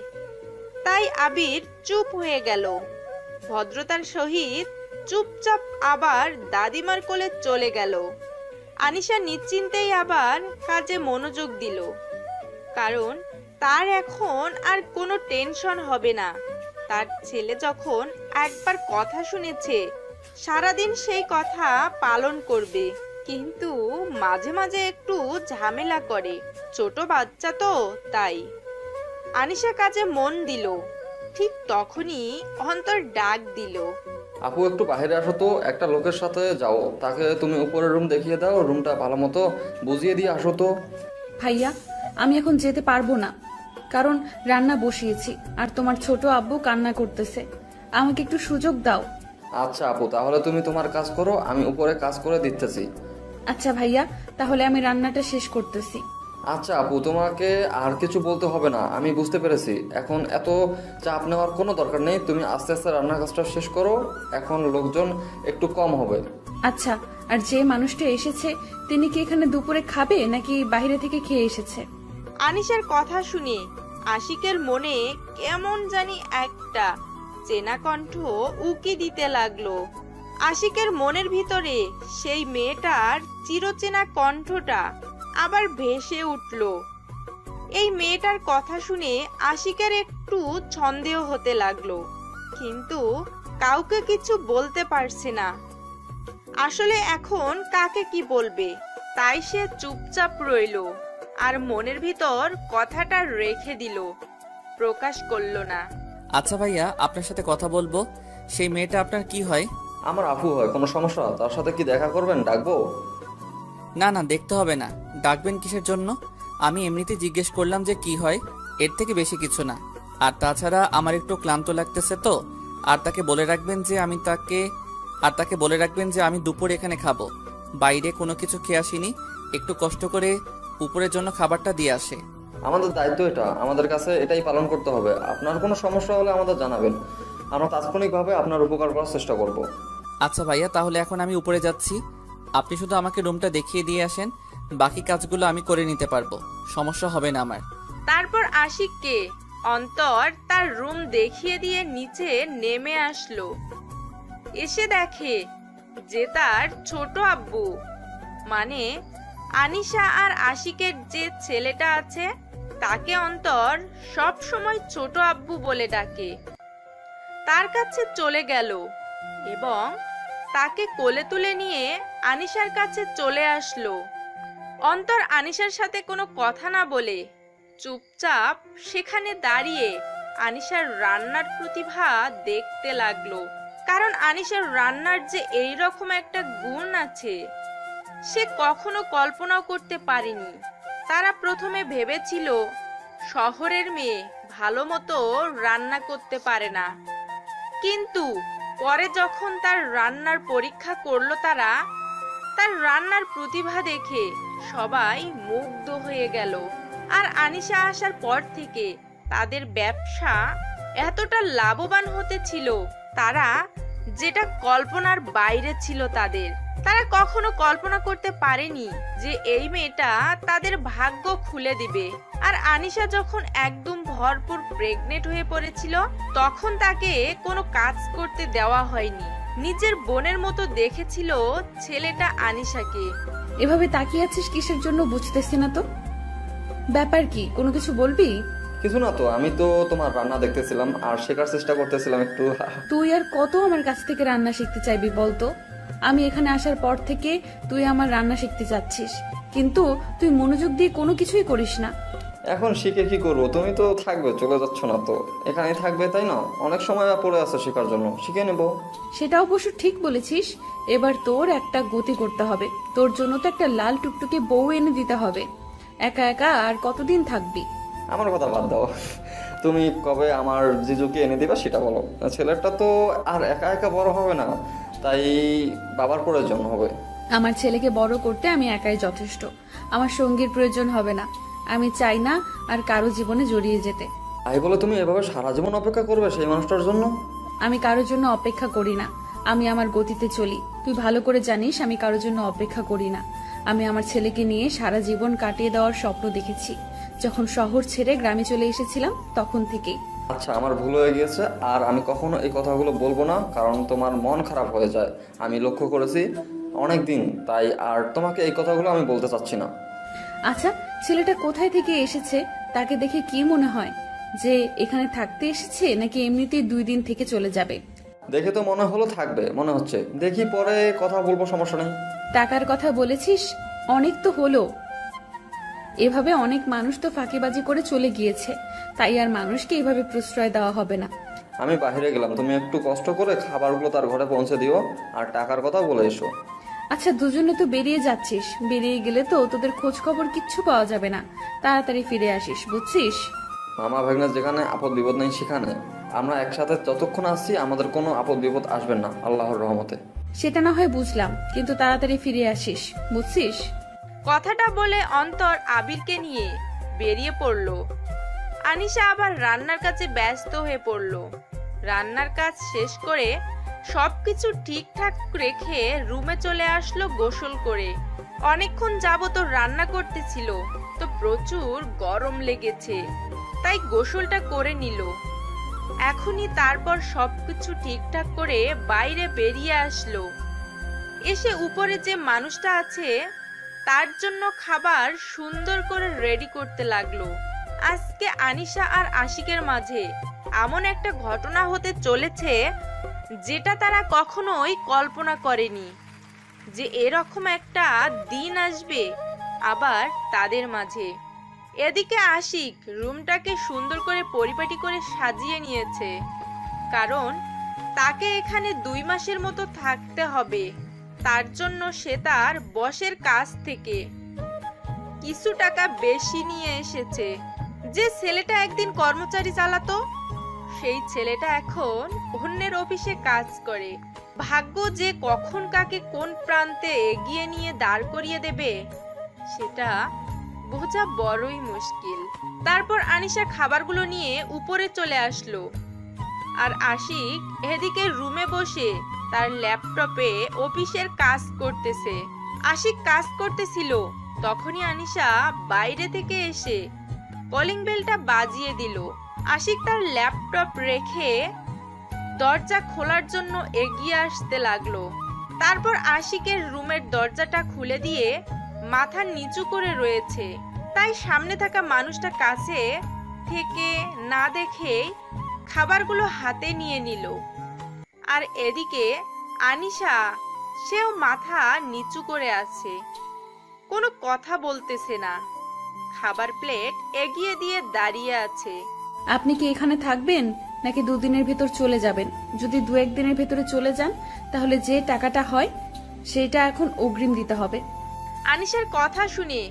তাই আবির চুপ হয়ে গেল। ভদ্রতার সহিত চুপচাপ আবার দাদিমার কোলে চলে গেল। আনিশা নিশ্চিন্তেই আবার কাজে মনোযোগ দিল, কারণ তার এখন আর কোনো টেনশন হবে না। তার ছেলে যখন একবার কথা শুনেছে, সারাদিন সেই কথা পালন করবে। কিন্তু মাঝে মাঝে একটু ঝামেলা করে, ছোট বাচ্চা তো তাই। আনিশা কাজে মন দিল, ঠিক তখনই অন্তর ডাক দিল। আপু, একটু বাইরে আসো তো, একটা লোকের সাথে যাও, তাকে তুমি উপরের রুম দেখিয়ে দাও, রুমটা ভালো মতো বুঝিয়ে দিয়ে আসো তো। ভাইয়া, আমি এখন যেতে পারবো না, কারণ রান্না বসিয়েছি আর তোমার ছোট আব্বু কান্না করতেছে। আমাকে একটু সুযোগ দাও। আচ্ছা আপু, তাহলে তুমি তোমার কাজ করো, আমি উপরে কাজ করে দিতেছি। আচ্ছা ভাইয়া, তাহলে আমি রান্নাটা শেষ করতেছি। আচ্ছা আপু, তোমাকে আর কিছু বলতে হবে না, আমি বুঝতে পেরেছি। এখন এত চাপ নেওয়ার কোনো দরকার নেই, তুমি আস্তে আস্তে রান্নার কাজটা শেষ করো। এখন লোকজন একটু কম হবে। আচ্ছা, আর যে মানুষটা এসেছে তিনি কি এখানে দুপুরে খাবে নাকি বাইরে থেকে খেয়ে এসেছে? আনিশার কথা শুনে আশিকের মনে কেমন জানি একটা চেনা কণ্ঠ উকি দিতে লাগলো। আশিকের মনের ভিতরে সেই মেয়েটার চিরচেনা কণ্ঠটা আবার ভেসে উঠল। এই মেয়েটার কথা শুনে আশিকের একটু সন্দেহ হতে লাগলো, কিন্তু কাউকে কিছু বলতে পারছে না। আসলে এখন কাকে কি বলবে, তাই সে চুপচাপ রইল আর মনের ভিতর কথাটা রেখে দিল, প্রকাশ করলো না। আচ্ছা ভাইয়া, আপনার সাথে কথা বলবো। সেই মেয়েটা আপনার কি হয়? আমার আপু হয়। কোনো সমস্যা? তার সাথে কি দেখা করবেন? ডাকবো? না না, দেখতে হবে না। ডাকবেন কিসের জন্য? আমি এমনিতে জিজ্ঞেস করলাম যে কি হয়, এর থেকে বেশি কিছু না। আর তাছাড়া আমার একটু ক্লান্ত লাগতেছে তো। আর তাকে বলে রাখবেন যে আমি দুপুর এখানে খাবো। বাইরে কোনো কিছু খেয়ে আসিনি, একটু কষ্ট করে উপরের জন্য খাবারটা দিয়ে আসে। আমাদের দায়িত্ব এটা, আমাদের কাছে এটাই পালন করতে হবে। আপনার কোনো সমস্যা হলে আমাদের জানাবেন, আমরা তাৎক্ষণিকভাবে আপনার উপকার করার চেষ্টা করব। আচ্ছা ভাইয়া, তাহলে এখন আমি উপরে যাচ্ছি। আপনি শুধু আমাকে রুমটা দেখিয়ে দিয়ে আসেন, বাকি কাজগুলো আমি করে নিতে পারবো, সমস্যা হবে না আমার। তারপর আশিককে অন্তর তার রুম দেখিয়ে দিয়ে নিচে নেমে আসলো। এসে দেখে যে তার ছোট আব্বু, মানে আনিশা আর আশিকের যে ছেলেটা আছে তাকে অন্তর সব সময় ছোট আব্বু বলে ডাকে, তার কাছে চলে গেল এবং তাকে কোলে তুলে নিয়ে আনিশার কাছে চলে আসলো। অন্তর আনিশার সাথে কোনো কথা না বলে চুপচাপ সেখানে দাঁড়িয়ে আনিশার রান্নার প্রতিভা দেখতে লাগলো। কারণ আনিশার রান্নার যে এইরকম একটা গুণ আছে সে কখনো কল্পনাও করতে পারেনি। তারা প্রথমে ভেবেছিল শহরের মেয়ে ভালো মতো রান্না করতে পারে না, কিন্তু পরে যখন তার রান্নার পরীক্ষা করলো তার রান্নার প্রতিভা দেখে সবাই মুগ্ধ হয়ে গেল। আর আনিশা আসার পর থেকে তাদের ব্যবসা এতটা লাভবান হতে ছিল, তারা যেটা কল্পনার বাইরে ছিল। তারা কখনো কল্পনা করতে পারেনি যে এই মেয়েটা তাদের ভাগ্য খুলে দিবে। আর আনিশা যখন একদম ভরপুর প্রেগনেন্ট হয়ে পড়েছিল তখন তাকে কোনো কাজ করতে দেওয়া হয়নি, নিজের বোনের মতো দেখেছিল ছেলেটা আনিশাকে। এভাবে তাকিয়ে আছিস কিসের জন্য বুঝতেছি না তো, ব্যাপার কি? কোনো কিছু বলবি? কিছু না তো, আমি তো তোমার রান্না দেখতেছিলাম আর শেখার চেষ্টা করতেছিলাম একটু। তুই আর কত আমার কাছ থেকে রান্না শিখতে চাইবি বলতো? আমি এখানে আসার পর থেকে তুই আমার রান্না শিখতে চাচ্ছিস, কিন্তু তুই মনোযোগ দিয়ে কোনো কিছুই করিস না। এখন শিখে কি করবো? তুমি তো থাকবে, চলে যাচ্ছ না তো, এখানেই থাকবে তাই না? অনেক সময় পড়ে আছে শেখার জন্য, শিখে নেব। সেটা অবশ্য ঠিক বলেছিস। এবার তোর একটা গতি করতে হবে, তোর জন্য তো একটা লাল টুকটুকে বউ এনে দিতে হবে। একা একা আর কতদিন থাকবি? আমার কথা বাদ দাও, তুমি কবে আমার জিজুকে এনে দিবা সেটা বলো। ছেলেটা তো আর একা একা বড় হবে না, তাই বাবার প্রয়োজন হবে। আমার ছেলেকে বড় করতে আমি একাই যথেষ্ট, আমার সঙ্গীর প্রয়োজন হবে না। আমি চাই না আর কারো জীবনে জড়িয়ে যেতে। তাই বলে তুমি এভাবে সারা জীবন অপেক্ষা করবে সেই মানুষটার জন্য? আমি কারোর জন্য অপেক্ষা করি না, আমি আমার গতিতে চলি। তুই ভালো করে জানিস আমি কারোর জন্য অপেক্ষা করি না। আমি আমার ছেলেকে নিয়ে সারা জীবন কাটিয়ে দেওয়ার স্বপ্ন দেখেছি, যখন শহর ছেড়ে গ্রামে চলে এসেছিলাম তখন থেকেই। আচ্ছা, আমার ভুল হয়ে গিয়েছে, আর আমি কখনো এই কথাগুলো বলবো না, কারণ তোমার মন খারাপ হয়ে যায়। আমি লক্ষ্য করেছি অনেক দিন, তাই আর তোমাকে এই কথাগুলো আমি বলতে চাচ্ছি না। আচ্ছা, ছেলেটা কোথায় থেকে এসেছে? তাকে দেখে কি মনে হয় যে এখানে থাকতে এসেছে নাকি এমনিতেই 2 দিন থেকে চলে যাবে? দেখে তো মনে হলো থাকবে, মনে হচ্ছে। দেখি পরে কথা বলবো, সমস্যা নেই। টাকার কথা বলেছিস, অনেক তো হলো। এভাবে অনেক মানুষ তো ফাঁকিবাজি করে চলে গিয়েছে, তাই আর মানুষকে এভাবে প্রশ্রয় দেওয়া হবে না। আমি বাইরে গেলাম, তুমি একটু কষ্ট করে খাবারগুলো তার ঘরে পৌঁছে দিও আর টাকার কথা বলে এসো। আচ্ছা, দুজনে তো বেরিয়ে যাচ্ছিস, বেরিয়ে গেলে তো তোদের খোঁজ খবর কিচ্ছু পাওয়া যাবে না। তাড়াতাড়ি ফিরে আসিস, বুঝছিস? মামা ভাগ্নে যেখানে আপদ বিপদ নেই সেখানে আমরা একসাথে যতক্ষণ আসছি আমাদের কোনো আপদ বিপদ আসবে না আল্লাহর রহমতে। সেটা না হয় বুঝলাম, কিন্তু তাড়াতাড়ি ফিরে আসিস, বুঝছিস? কথাটা বলে অন্তর আবিরকে নিয়ে বেরিয়ে পড়ল। আনিশা আবার রান্নার কাজে ব্যস্ত হয়ে পড়ল। রান্নার কাজ শেষ করে সবকিছু ঠিকঠাক রেখে রুমে চলে আসলো গোসল করে। অনেকক্ষণ যাবত রান্না করতেছিল, তো প্রচুর গরম লেগেছে, তাই গোসলটা করে নিল। এখনই তারপর সবকিছু ঠিকঠাক করে বাইরে বেরিয়ে আসলো। এসে উপরে যে মানুষটা আছে তার জন্য খাবার সুন্দর করে রেডি করতে লাগলো। আজকে আনিশা আর আশিকের মাঝে এমন একটা ঘটনা হতে চলেছে যেটা তারা কখনোই কল্পনা করেনি, যে এরকম একটা দিন আসবে আবার তাদের মাঝে। এদিকে আশিক রুমটাকে সুন্দর করে পরিপাটি করে সাজিয়ে নিয়েছে, কারণ তাকে এখানে 2 মাসের মতো থাকতে হবে। তার জন্য সে তার বসের কাছ থেকে কিছু টাকা বেশি নিয়ে এসেছে। যে ছেলেটা একদিন কর্মচারী চালাতো, সেই ছেলেটা এখন অন্যের অফিসে কাজ করে। ভাগ্য যে কখন কাকে কোন প্রান্তে এগিয়ে নিয়ে দাঁড় করিয়ে দেবে সেটা বোঝা বড়ই মুশকিল। তারপর আনিশা খাবারগুলো নিয়ে উপরে চলে আসলো, আর আশিক এদিকে রুমে বসে তার ল্যাপটপে অফিসের কাজ করতেছে। আশিক কাজ করতেছিল, তখনই আনিশা বাইরে থেকে এসে কলিং বেলটা বাজিয়ে দিল। আশিক তার ল্যাপটপ রেখে দরজা খোলার জন্য এগিয়ে আসতে লাগলো। তারপর আশিকের রুমের দরজাটা খুলে দিয়ে মাথা নিচু করে রয়েছে, তাই সামনে থাকা মানুষটা কাছে থেকে না দেখেই খাবারগুলো হাতে নিয়ে নিল। আর এদিকে আনিশা, সেও মাথা নিচু করে আছে, কোনো কথা বলতেছে না, খাবার প্লেট এগিয়ে দিয়ে দাঁড়িয়ে আছে। আপনি কি এখানে থাকবেন নাকি 2 দিনের ভেতর চলে যাবেন? যদি 2-1 দিনের ভেতরে চলে যান তাহলে যে টাকাটা হয় সেটা এখন অগ্রিম দিতে হবে। আনিশার কথা শুনে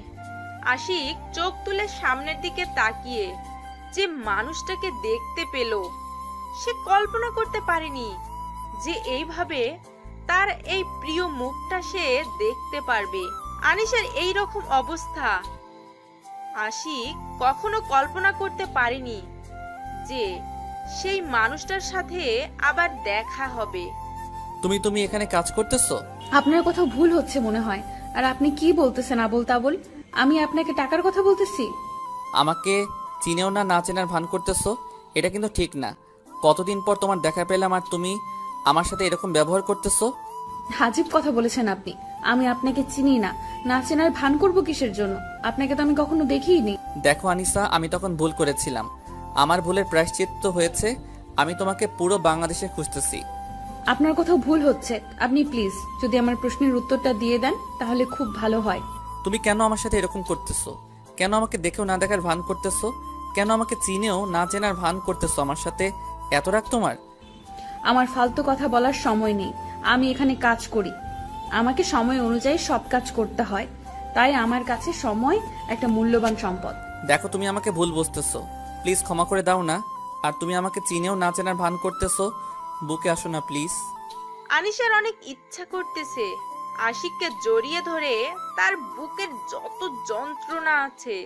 আশিক চোখ তুলে সামনের দিকে তাকিয়ে যে মানুষটাকে দেখতে পেল, সে কল্পনা করতে পারেনি যে এইভাবে তার এই প্রিয় মুখটা সে দেখতে পারবে। আনিশার এই রকম অবস্থা আশিক কখনো কল্পনা করতে পারেনি যে সেই মানুষটার সাথে আবার দেখা হবে। তুমি এখানে কাজ করতেছো? আপনার কোথাও ভুল হচ্ছে মনে হয়। আর আপনি কি বলতেছেন আবোল তাবোল? আমি আপনাকে টাকার কথা বলতেছি। আমাকে চিনেও না, না চেনার ভান করতেছো, এটা কিন্তু ঠিক না। কতদিন পর তোমার দেখা পেলাম আর তুমি আমার সাথে এরকম ব্যবহার করতেছো। আজীব কথা বলেছেন আপনি। আমি আপনাকে চিনি না, না চেনার ভান করব কিসের জন্য? আপনাকে তো আমি কখনো দেখিইনি। দেখো আনিসা, আমি তখন ভুল করেছিলাম, আমার ভুলের প্রায়শ্চিত্ত হয়েছে। আমি তোমাকে পুরো বাংলাদেশে খুঁজতেছি। আপনার কোথাও ভুল হচ্ছে। আপনি প্লিজ যদি আমার প্রশ্নের উত্তরটা দিয়ে দেন তাহলে খুব ভালো হয়। তুমি কেন আমার সাথে এরকম করতেছো? কেন আমাকে দেখেও না দেখার ভান করতেছো? কেন আমাকে চিনেও না চেনার ভান করতেছো? আমার সাথে এত রাগ তোমার? আমার ফালতু কথা বলার সময় নেই। আমি এখানে কাজ করি, আমাকে সময় অনুযায়ী সব কাজ করতে হয়, তাই আমার কাছে সময় একটা মূল্যবান সম্পদ। দেখো, তুমি আমাকে ভুল বুঝতেছো, প্লিজ ক্ষমা করে দাও না। আর তুমি আমাকে চিনেও না চেনার ভান করতেছো, বুকে আসো না প্লিজ। আনিশার অনেক ইচ্ছা করতেছে আশিককে জড়িয়ে ধরে তার বুকের যত যন্ত্রণা আছে,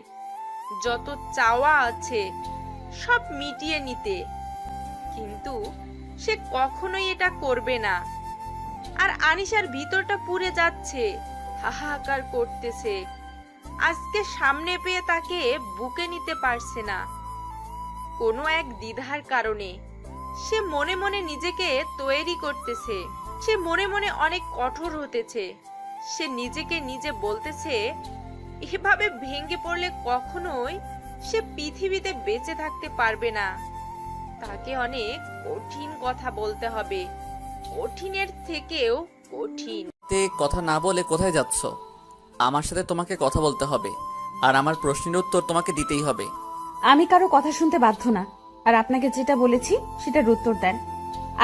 যত চাওয়া আছে সব মিটিয়ে নিতে, কিন্তু সে কখনোই এটা করবে না। আর আনিশার ভিতরটা পুড়ে যাচ্ছে, হাহাকার করতেছে। আজকে সামনে পেয়ে তাকে বুকে নিতে পারছে না, কোনো এক দ্বিধার কারণে। সে মনে মনে নিজেকে তৈরি করতেছে, সে মনে মনে অনেক কঠোর হতেছে। সে নিজেকে নিজে বলতেছে এভাবে ভেঙে পড়লে কখনোই সে পৃথিবীতে বেঁচে থাকতে পারবে না। তাকে অনেক কঠিন কথা বলতে হবে, কঠিনের থেকেও কঠিন। কথা না বলে কোথায় যাচ্ছ? আমার সাথে তোমাকে কথা বলতে হবে, আর আমার প্রশ্নের উত্তর তোমাকে দিতেই হবে। আমি কারো কথা শুনতে বাধ্য না, আর আপনাকে যেটা বলেছি সেটার উত্তর দেন।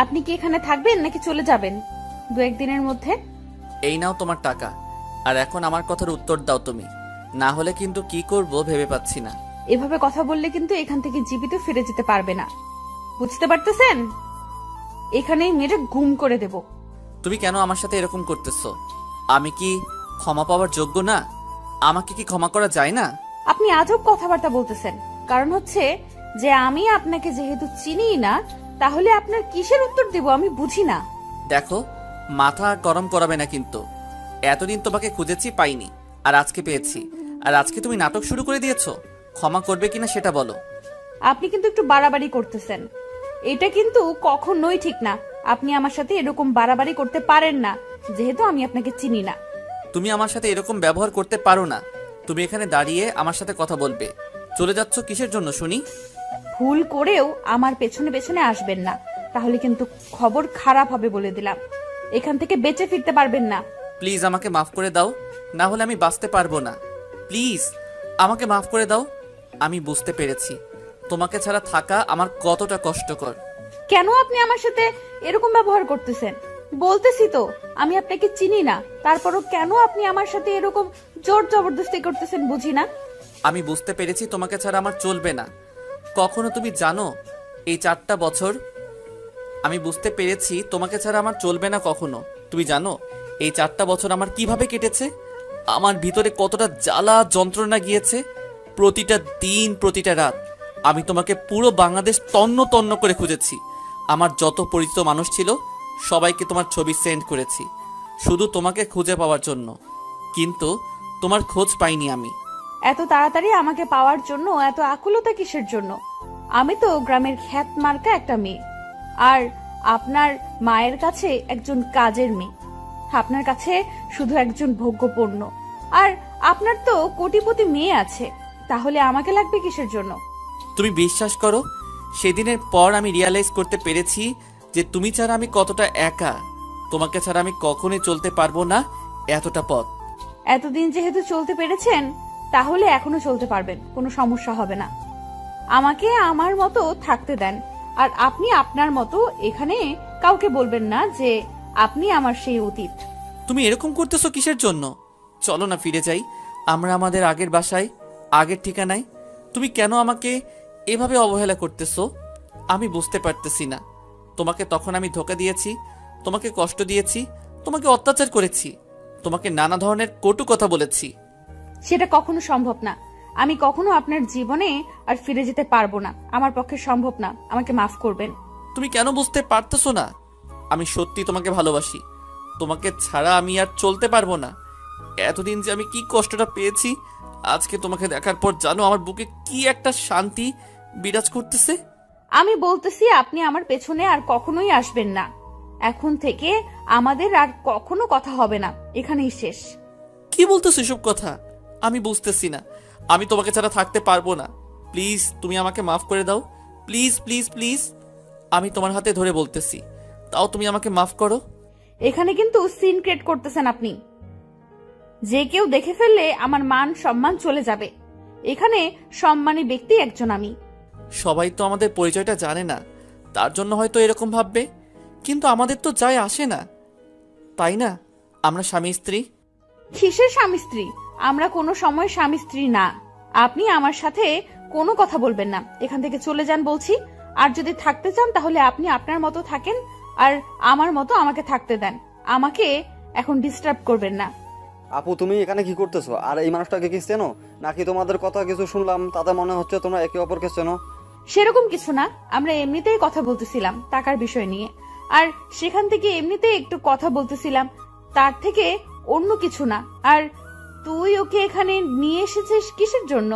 আপনি কি এখানে থাকবেন নাকি চলে যাবেন 2-1 দিনের মধ্যে? এই নাও তোমার টাকা, আর এখন আমার কথার উত্তর দাও তুমি, না হলে কিন্তু কি করব ভেবে পাচ্ছি না। এভাবে কথা বললে কিন্তু এখান থেকে জীবিত ফিরে যেতে পারবে না, বুঝতে পারতেছেন? এখানেই মেরে গুম করে দেব। তুমি কেন আমার সাথে এরকম করতেছো? আমি কি ক্ষমা পাওয়ার যোগ্য না? আমাকে কি ক্ষমা করা যায় না? আপনি আজব কথাবার্তা বলতেছেন। কারণ হচ্ছে যে আমি আপনাকে যেহেতু চিনিই না, তাহলে আপনার কিসের উত্তর দেব আমি বুঝি না। দেখো, মাথা গরম করাবে না কিন্তু। এতদিন তোমাকে খুঁজেছি, পাইনি, আর আজকে পেয়েছি। আর আজকে তুমি নাটক শুরু করে দিয়েছো। ক্ষমা করবে কিনা সেটা বলো। আপনি কিন্তু একটু বাড়াবাড়ি করতেছেন। এটা কিন্তু কখনোই ঠিক না। আপনি আমার সাথে এরকম বাড়াবাড়ি করতে পারেন না, যেহেতু আমি আপনাকে চিনি না। তুমি আমার সাথে এরকম ব্যবহার করতে পারো না। তুমি এখানে দাঁড়িয়ে আমার সাথে কথা বলবে। চলে যাচ্ছ কিসের জন্য শুনি? ভুল করেও আমার পেছনে পেছনে আসবেন না, তাহলে কিন্তু খবর খারাপ হবে বলে দিলাম। এখান থেকে বেঁচে ফিরতে পারবেন না। প্লিজ আমাকে মাফ করে দাও, না হলে আমি বাঁচতে পারবো না। প্লিজ আমাকে মাফ করে দাও। আমি বুঝতে পেরেছি তোমাকে ছাড়া থাকা আমার কতটা কষ্টকর। কেন আপনি আমার সাথে এরকম ব্যবহার করতেছেন? বলতেছি তো আমি আপনাকে চিনি না, তারপরও কেন আপনি আমার সাথে এরকম জোর জবরদস্তি করতেছেন বুঝি না। আমি বুঝতে পেরেছি তোমাকে ছাড়া আমার চলবে না কখনো। তুমি জানো এই 4টা বছর আমি বুঝতে পেরেছি তোমাকে ছাড়া আমার চলবে না কখনো। তুমি জানো এই 4টা বছর আমার কিভাবে কেটেছে, আমার ভিতরে কতটা জ্বালা যন্ত্রণা গিয়েছে। প্রতিটা দিন, প্রতিটা রাত আমি তোমাকে পুরো বাংলাদেশ তন্ন তন্ন করে খুঁজেছি। আমার যত পরিচিত মানুষ ছিল সবাইকে তোমার ছবি সেন্ড করেছি শুধু তোমাকে খুঁজে পাওয়ার জন্য, কিন্তু তোমার খোঁজ পাইনি আমি। এত তাড়াতাড়ি আমাকে পাওয়ার জন্য এত আকুলতা কিসের জন্য? আমি তো গ্রামের খ্যাত মার্কা একটা মেয়ে, আর আপনার মায়ের কাছে একজন কাজের মেয়ে। আপনার কাছে শুধু একজন ভোগ্যপণ্য। আর আপনার তো কোটিপতি মেয়ে আছে, তাহলে আমাকে লাগবে কিসের জন্য? তুমি বিশ্বাস করো, সেদিনের পর আমি রিয়ালাইজ করতে পেরেছি যে তুমি ছাড়া আমি কতটা একা। তোমাকে ছাড়া আমি কখনোই চলতে পারবো না এতটা পথ। এতদিন যেহেতু চলতে পেরেছেন, তাহলে এখনো চলতে পারবেন, কোনো সমস্যা হবে না। আমাকে আমার মতো থাকতে দেন, আর আপনি আপনার মতো এখানে কাউকে বলবেন না যে আপনি আমার সেই অতীত। তুমি এরকম করতেছো কিসের জন্য? চলো না ফিরে যাই আমরা আমাদের আগের বাসায়, আগের ঠিকানায়। তুমি কেন আমাকে এভাবে অবহেলা করতেছো আমি বুঝতে পারতেছি না। তোমাকে তখন আমি ধোঁকা দিয়েছি, তোমাকে কষ্ট দিয়েছি, তোমাকে অত্যাচার করেছি, তোমাকে নানা ধরনের কটু কথা বলেছি। সেটা কখনো সম্ভব না। আমি কখনো আপনার জীবনে আর ফিরে যেতে পারবো না, আমার পক্ষে সম্ভব না। আমাকে মাফ করবেন। তুমি কেন বুঝতে পারতেছো না? আমি সত্যি তোমাকে ভালোবাসি। তোমাকে ছাড়া আমি আর চলতে পারবো না। এতদিন যে আমি কি কষ্টটা পেয়েছি, আজকে তোমাকে দেখার পর জানো আমার বুকে কি একটা শান্তি বিরাজ করতেছে। আমি বলতেছি আপনি আমার পেছনে আর কখনোই আসবেন না। এখন থেকে আমাদের আর কখনো কথা হবে না, এখানেই শেষ। কি বলতেছো এসব কথা? আমি বুঝতেছি না। আমি তোমাকে ছাড়া থাকতে পারবো না। প্লিজ তুমি আমাকে মাফ করে দাও। প্লিজ প্লিজ প্লিজ, আমি তোমার হাতে ধরে বলতেছি, তাও তুমি আমাকে মাফ করো। এখানে কিন্তু সিন ক্রিয়েট করতেছেন আপনি। যে কেউ দেখে ফেললে আমার মান সম্মান চলে যাবে। এখানে সম্মানী ব্যক্তি একজন আমি। সবাই তো আমাদের পরিচয়টা জানে না, তার জন্য হয়তো এরকম ভাববে, কিন্তু আমাদের তো যায় আসে না, তাই না? আমরা স্বামী স্ত্রী। কিসের স্বামী স্ত্রী? আমরা কোনো সময় স্বামী স্ত্রী না। আপনি আমার সাথে কোনো কথা বলবেন না, এখান থেকে চলে যান বলছি। আর যদি থাকতে চান তাহলে আপনি আপনার মতো থাকেন, আর আমার মতো আমাকে থাকতে দেন। আমাকে এখন ডিস্টার্ব করবেন না। আপু, তুমি এখানে কি করতেছো? আর এই মানুষটাকে কি চেনো, নাকি তোমাদের কথা কিছু শুনলাম তাতে মনে হচ্ছে তোমরা একে অপরকে চেনো? সেরকম কিছু না, আমরা এমনিতেই কথা বলতেছিলাম টাকার বিষয় নিয়ে, আর সেখান থেকে এমনিতেই একটু কথা বলতেছিলাম, তার থেকে অন্য কিছু না। আর তুই ওকে এখানে নিয়ে এসেছিস কিসের জন্য?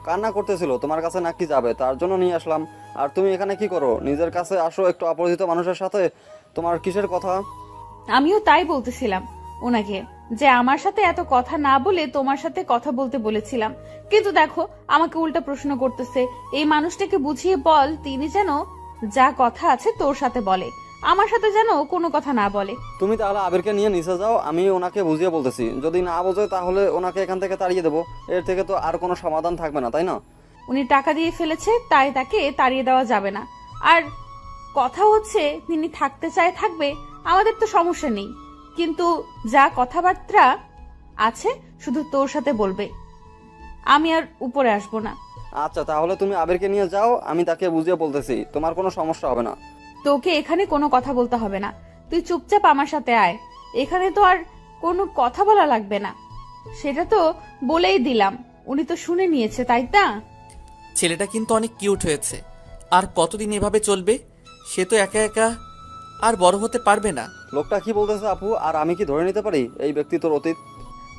কান্না করতেছিল, তোমার কাছে নাকি যাবে, তার জন্য নিয়ে আসলাম। আর তুমি এখানে কি করো? নিজের কাছে আসো, একটু অপরিচিত মানুষের সাথে তোমার কিসের কথা? আমিও তাই বলতেছিলাম ওনাকে, যে আমার সাথে এত কথা না বলে তোমার সাথে কথা বলতে বলেছিলাম। কিন্তু দেখো আমাকে উল্টা প্রশ্ন করতেছে। এই মানুষটাকে বুঝিয়ে বল তিনি যেন যা কথা আছে তোর সাথে বলে, আমার সাথে যেন কোনো কথা না বলে। তুমি তাহলে আবিরকে নিয়ে নিচে যাও, আমি ওনাকে বুঝিয়ে বলতেছি। যদি না বোঝে তাহলে ওনাকে এখান থেকে তাড়িয়ে দেবো। এর থেকে তো আর কোনো সমাধান থাকবে না, তাই না? উনি টাকা দিয়ে ফেলেছে, তাই তাকে তাড়িয়ে দেওয়া যাবে না। আর কথা হচ্ছে তিনি থাকতে চায় থাকবে, আমাদের তো সমস্যা নেই, কিন্তু যা কথাবার্তা আছে শুধু তোর সাথে বলবে, আমি আর উপরে আসবো না। আচ্ছা, তাহলে তুমি আবিরকে নিয়ে যাও, আমি তাকে বুঝিয়ে বলতেছি, তোমার কোনো সমস্যা হবে না। তোকে এখানে কোনো কথা বলতে হবে না, তুই চুপচাপ আমার সাথে আয়। এখানে তো আর কোনো কথা বলা লাগবে না। সেটা তো বলেই দিলাম, উনি তো শুনে নিয়েছে, তাই না? ছেলেটা কিন্তু অনেক কিউট হয়েছে। আর কতদিন এভাবে চলবে? সে তো একা একা আর বড় হতে পারবে না। লোকটা কি বলতেছে আপু, আর আমি কি ধরে নিতে পারি এই ব্যক্তি তোর অতীত?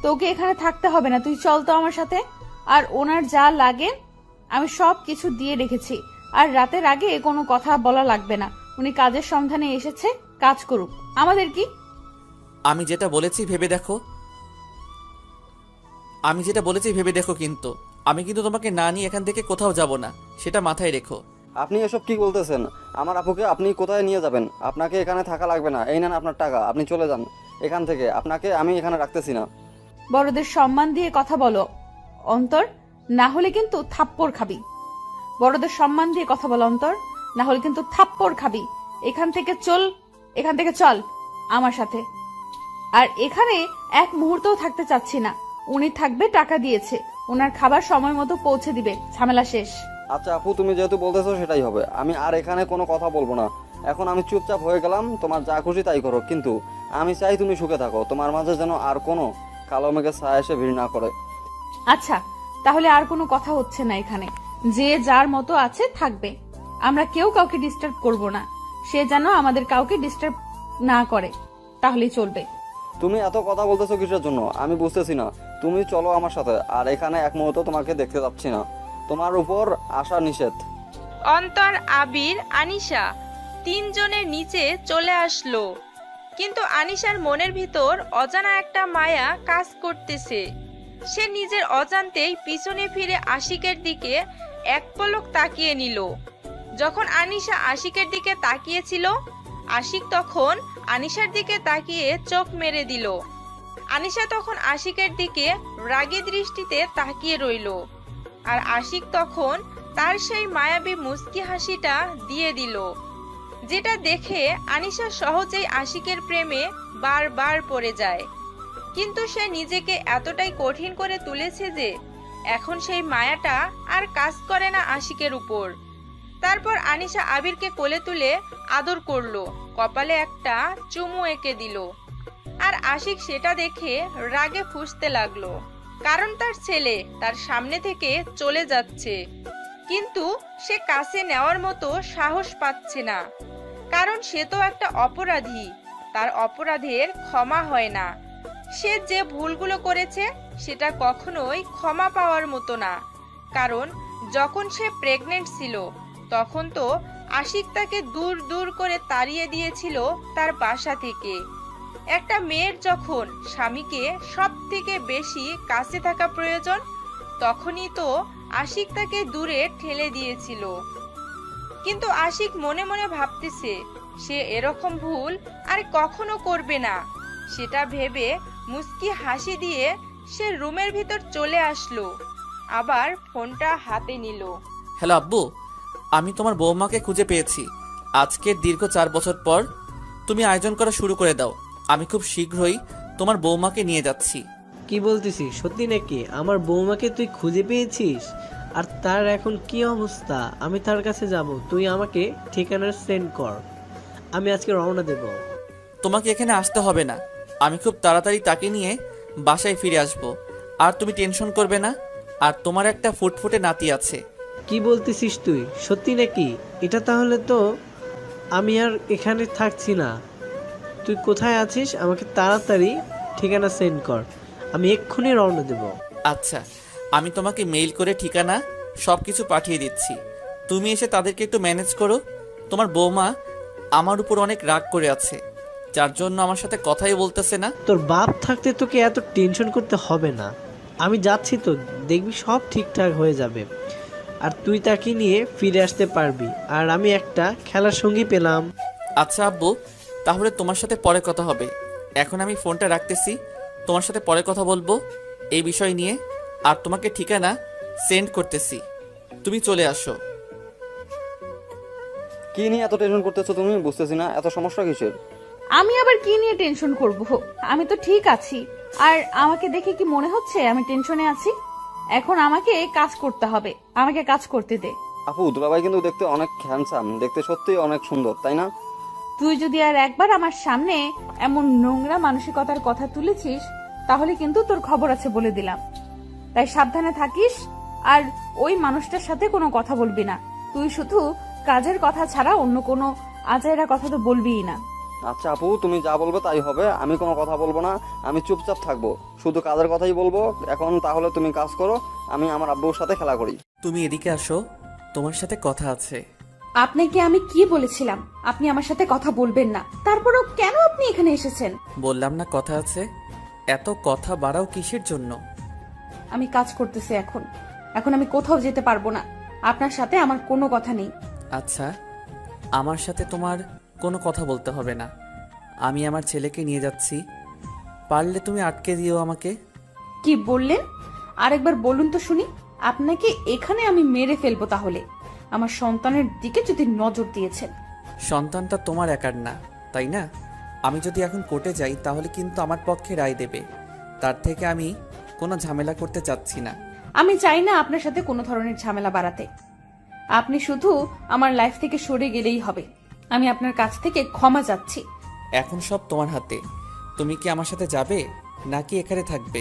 তোকে এখানে থাকতে হবে না, তুই চল তো আমার সাথে। আর ওনার যা লাগে আমি সব কিছু দিয়ে রেখেছি। আর রাতের আগে কোনো কথা বলা লাগবে না। উনি কাজের সন্ধানে এসেছে, কাজ করুক, আমাদের কি? আমি যেটা বলেছি ভেবে দেখো, কিন্তু আমি কিন্তু তোমাকে না নিয়ে এখান থেকে কোথাও যাব না, সেটা মাথায় রেখো। আপনি এসব কি বলতেছেন? আমার আপুকে আপনি কোথায় নিয়ে যাবেন? আপনাকে এখানে থাকা লাগবে না, এই নেন আপনার টাকা, আপনি চলে যান এখান থেকে। আপনাকে আমি এখানে রাখতেছি না। বড়দের সম্মান দিয়ে কথা বলো অন্তর, না হলে কিন্তু থাপ্পড় খাবি। বড়দের সম্মান দিয়ে কথা বলো অন্তর, না হলে কিন্তু থাপ্পড় খাবি। এখান থেকে চল আমার সাথে। আর এখানে এক মুহূর্তও থাকতে চাচ্ছি না। উনি থাকবে, টাকা দিয়েছে, ওনার খাবার সময় মতো পৌঁছে দিবে, ঝামেলা শেষ। আচ্ছা আপু, তুমি যেহেতু বলতেছো সেটাই হবে। আমি আর এখানে কোনো কথা বলবো না। এখন আমি চুপচাপ হয়ে গেলাম, তোমার যা খুশি তাই করো, কিন্তু আমি চাই তুমি সুখে থাকো। তোমার মাঝে যেন আর কোনো কালো মেঘের ছায়া এসে ভিড় না করে। আচ্ছা, তাহলে আর কোনো কথা হচ্ছে না এখানে। যে যার মতো আছে থাকবে, আমরা কেউ কাউকে ডিস্টার্ব করব না। সে যেন আমাদের কাউকে ডিস্টার্ব না করে, তাহলেই চলবে। তুমি এত কথা বলতেছো কিসের জন্য আমি বুঝতেছি না। তুমি চলো আমার সাথে, আর এখানে এক মুহূর্ত তোমাকে দেখতে যাচ্ছি না। তোমার উপর আসা নিষেধ। অন্তর, আবির, আনিশা তিনজনের নিচে চলে আসলো। কিন্তু আনিশার মনের ভিতর অজানা একটা মায়া কাজ করতেছে। সে নিজের অজান্তেই পিছনে ফিরে আশিকের দিকে এক পলক তাকিয়ে নিল। যখন আনিশা আশিকের দিকে তাকিয়েছিল, আশিক তখন আনিশার দিকে তাকিয়ে চোখ মেরে দিল। আনিশা তখন আশিকের দিকে রাগী দৃষ্টিতে তাকিয়ে রইল। আর আশিক তখন তার সেই মায়াবী মুস্কি হাসিটা দিয়ে দিল, যেটা দেখে আনিশা সহজেই আশিকের প্রেমে বারবার পড়ে যায়। কিন্তু সে নিজেকে এতটাই কঠিন করে তুলেছে যে এখন সেই মায়াটা আর কাজ করে না আশিকের উপর। তারপর আনিশা আবিরকে কোলে তুলে আদর করলো, কপালে একটা চুমু এঁকে দিল। আর আশিক সেটা দেখে রাগে ফুঁসতে লাগলো, কারণ তার ছেলে তার সামনে থেকে চলে যাচ্ছে, কিন্তু সে কাছে নেওয়ার মতো সাহস পাচ্ছে না, কারণ সে তো একটা অপরাধী। তার অপরাধের ক্ষমা হয় না। সে যে ভুলগুলো করেছে সেটা কখনোই ক্ষমা পাওয়ার মতো না, কারণ যখন সে প্রেগনেন্ট ছিল তখন তো আশিক তাকে দূর দূর করে তাড়িয়ে দিয়েছিল তার বাসা থেকে। একটা মেয়ের যখন স্বামীকে সব থেকে বেশি কাছে থাকা প্রয়োজন, তখনই তো আশিক তাকে দূরে ঠেলে দিয়েছিল। কিন্তু আশিক মনে মনে ভাবতেছে সে এরকম ভুল আর কখনো করবে না। সেটা ভেবে মুস্কি হাসি দিয়ে সে রুমের ভিতর চলে আসলো, আবার ফোনটা হাতে নিল। হ্যালো আব্বু, আমি তোমার বৌমাকে খুঁজে পেয়েছি। আজকের দীর্ঘ 4 বছর পর তুমি আয়োজন করা শুরু করে দাও। আমি খুব শীঘ্রই তোমার বৌমাকে নিয়ে যাচ্ছি। কি বলতেছিস, সত্যি নাকি? আমার বৌমাকে তুই খুঁজে পেয়েছিস? আর তার এখন কি অবস্থা? আমি তার কাছে যাব, তুই আমাকে ঠিকানা সেন্ড কর, আমি আজকে রওনা দেব। তোমাকে এখানে আসতে হবে না, আমি খুব তাড়াতাড়ি তাকে নিয়ে বাসায় ফিরে আসব। আর তুমি টেনশন করবে না। আর তোমার একটা ফুটফুটে নাতি আছে। কি বলতেছিস তুই, সত্যি নাকি? এটা তাহলে তো আমি আর এখানে থাকছি না। তুই কোথায় আছিস আমাকে তাড়াতাড়ি ঠিকানা সেন্ড কর, আমি এক্ষুনি রওনা দেব। আচ্ছা, আমি তোমাকে মেইল করে ঠিকানা সব কিছু পাঠিয়ে দিচ্ছি। তুমি এসে তাদেরকে একটু ম্যানেজ করো। তোমার বৌমা আমার উপর অনেক রাগ করে আছে, যার জন্য আমার সাথে কথাই বলতেছে না। তোর বাপ থাকতে তোকে এত টেনশন করতে হবে না। আমি যাচ্ছি তো, দেখবি সব ঠিকঠাক হয়ে যাবে। আর তুই তাকে নিয়ে ফিরে আসতে পারবি। আর আমি একটা খেলার সঙ্গী পেলাম। আচ্ছা আব্বু, তাহলে তোমার সাথে পরে কথা হবে। এখন আমি ফোনটা রাখতেছি, তোমার সাথে পরে কথা বলবো এই বিষয় নিয়ে। আর তোমাকে ঠিকানা সেন্ড করতেছি, তুমি চলে আসো। কি নিয়ে এত টেনশন করতেছো তুমি? বুঝতেছি না, এত সমস্যা কিসের? আমি আবার কি নিয়ে টেনশন করব? আমি তো ঠিক আছি। আর আমাকে দেখে কি মনে হচ্ছে আমি টেনশনে আছি? এখন আমাকে কাজ করতে হবে, আমাকে কাজ করতে দে। আপু, দুলাভাই কিন্তু দেখতে অনেক হ্যান্ডসাম, দেখতে সত্যিই অনেক সুন্দর, তাই না? তুই যদি আর একবার আমার সামনে এমন নোংরা মানসিকতার কথা তুলেছিস, তাহলে কিন্তু তোর খবর আছে বলে দিলাম। তাই সাবধানে থাকিস, আর ওই মানুষটার সাথে কোনো কথা বলবি না। তুই শুধু কাজের কথা ছাড়া অন্য কোনো আজাইরা কথা তো বলবিই না। আচ্ছা আপু, তুমি যা বলবে তাই হবে, আমি কোনো কথা বলবো না, আমি চুপচাপ থাকবো, শুধু কাজের কথাই বলবো। এখন তাহলে তুমি কাজ করো, আমি আমার আব্বুর সাথে খেলা করি। তুমি এদিকে আসো, তোমার সাথে কথা আছে। আপনাকে আমি কি বলেছিলাম আপনি আমার সাথে কথা বলবেন না, তারপরও কেন আপনি এখানে এসেছেন? বললাম না কথা আছে। এত কথা বাড়াও কিসের জন্য? আমি কাজ করতেছি এখন, এখন আমি কোথাও যেতে পারবো না। আপনার সাথে আমার কোনো কথা নেই। আচ্ছা, আমার সাথে তোমার কোনো কথা বলতে হবে না। আমি আমার ছেলেকে নিয়ে যাচ্ছি, পারলে তুমি আটকে দিও আমাকে। কি বললেন? আরেকবার বলুন তো শুনি। আপনাকে এখানে আমি মেরে ফেলবো তাহলে। আমার সন্তানের দিকে যদি নজর দিয়েছেন। সন্তানটা তোমার একার না, তাই না? আমি যদি এখন কোর্টে যাই তাহলে কিন্তু আমার পক্ষে রায় দেবে। তার থেকে আমি কোনো ঝামেলা করতে চাচ্ছি না। আমি চাই না আপনার সাথে কোনো ধরনের ঝামেলা বাড়াতে। আপনি শুধু আমার লাইফ থেকে সরে গেলেই হবে। আমি আপনার কাছ থেকে ক্ষমা চাচ্ছি। এখন সব তোমার হাতে। তুমি কি আমার সাথে যাবে নাকি এখানে থাকবে?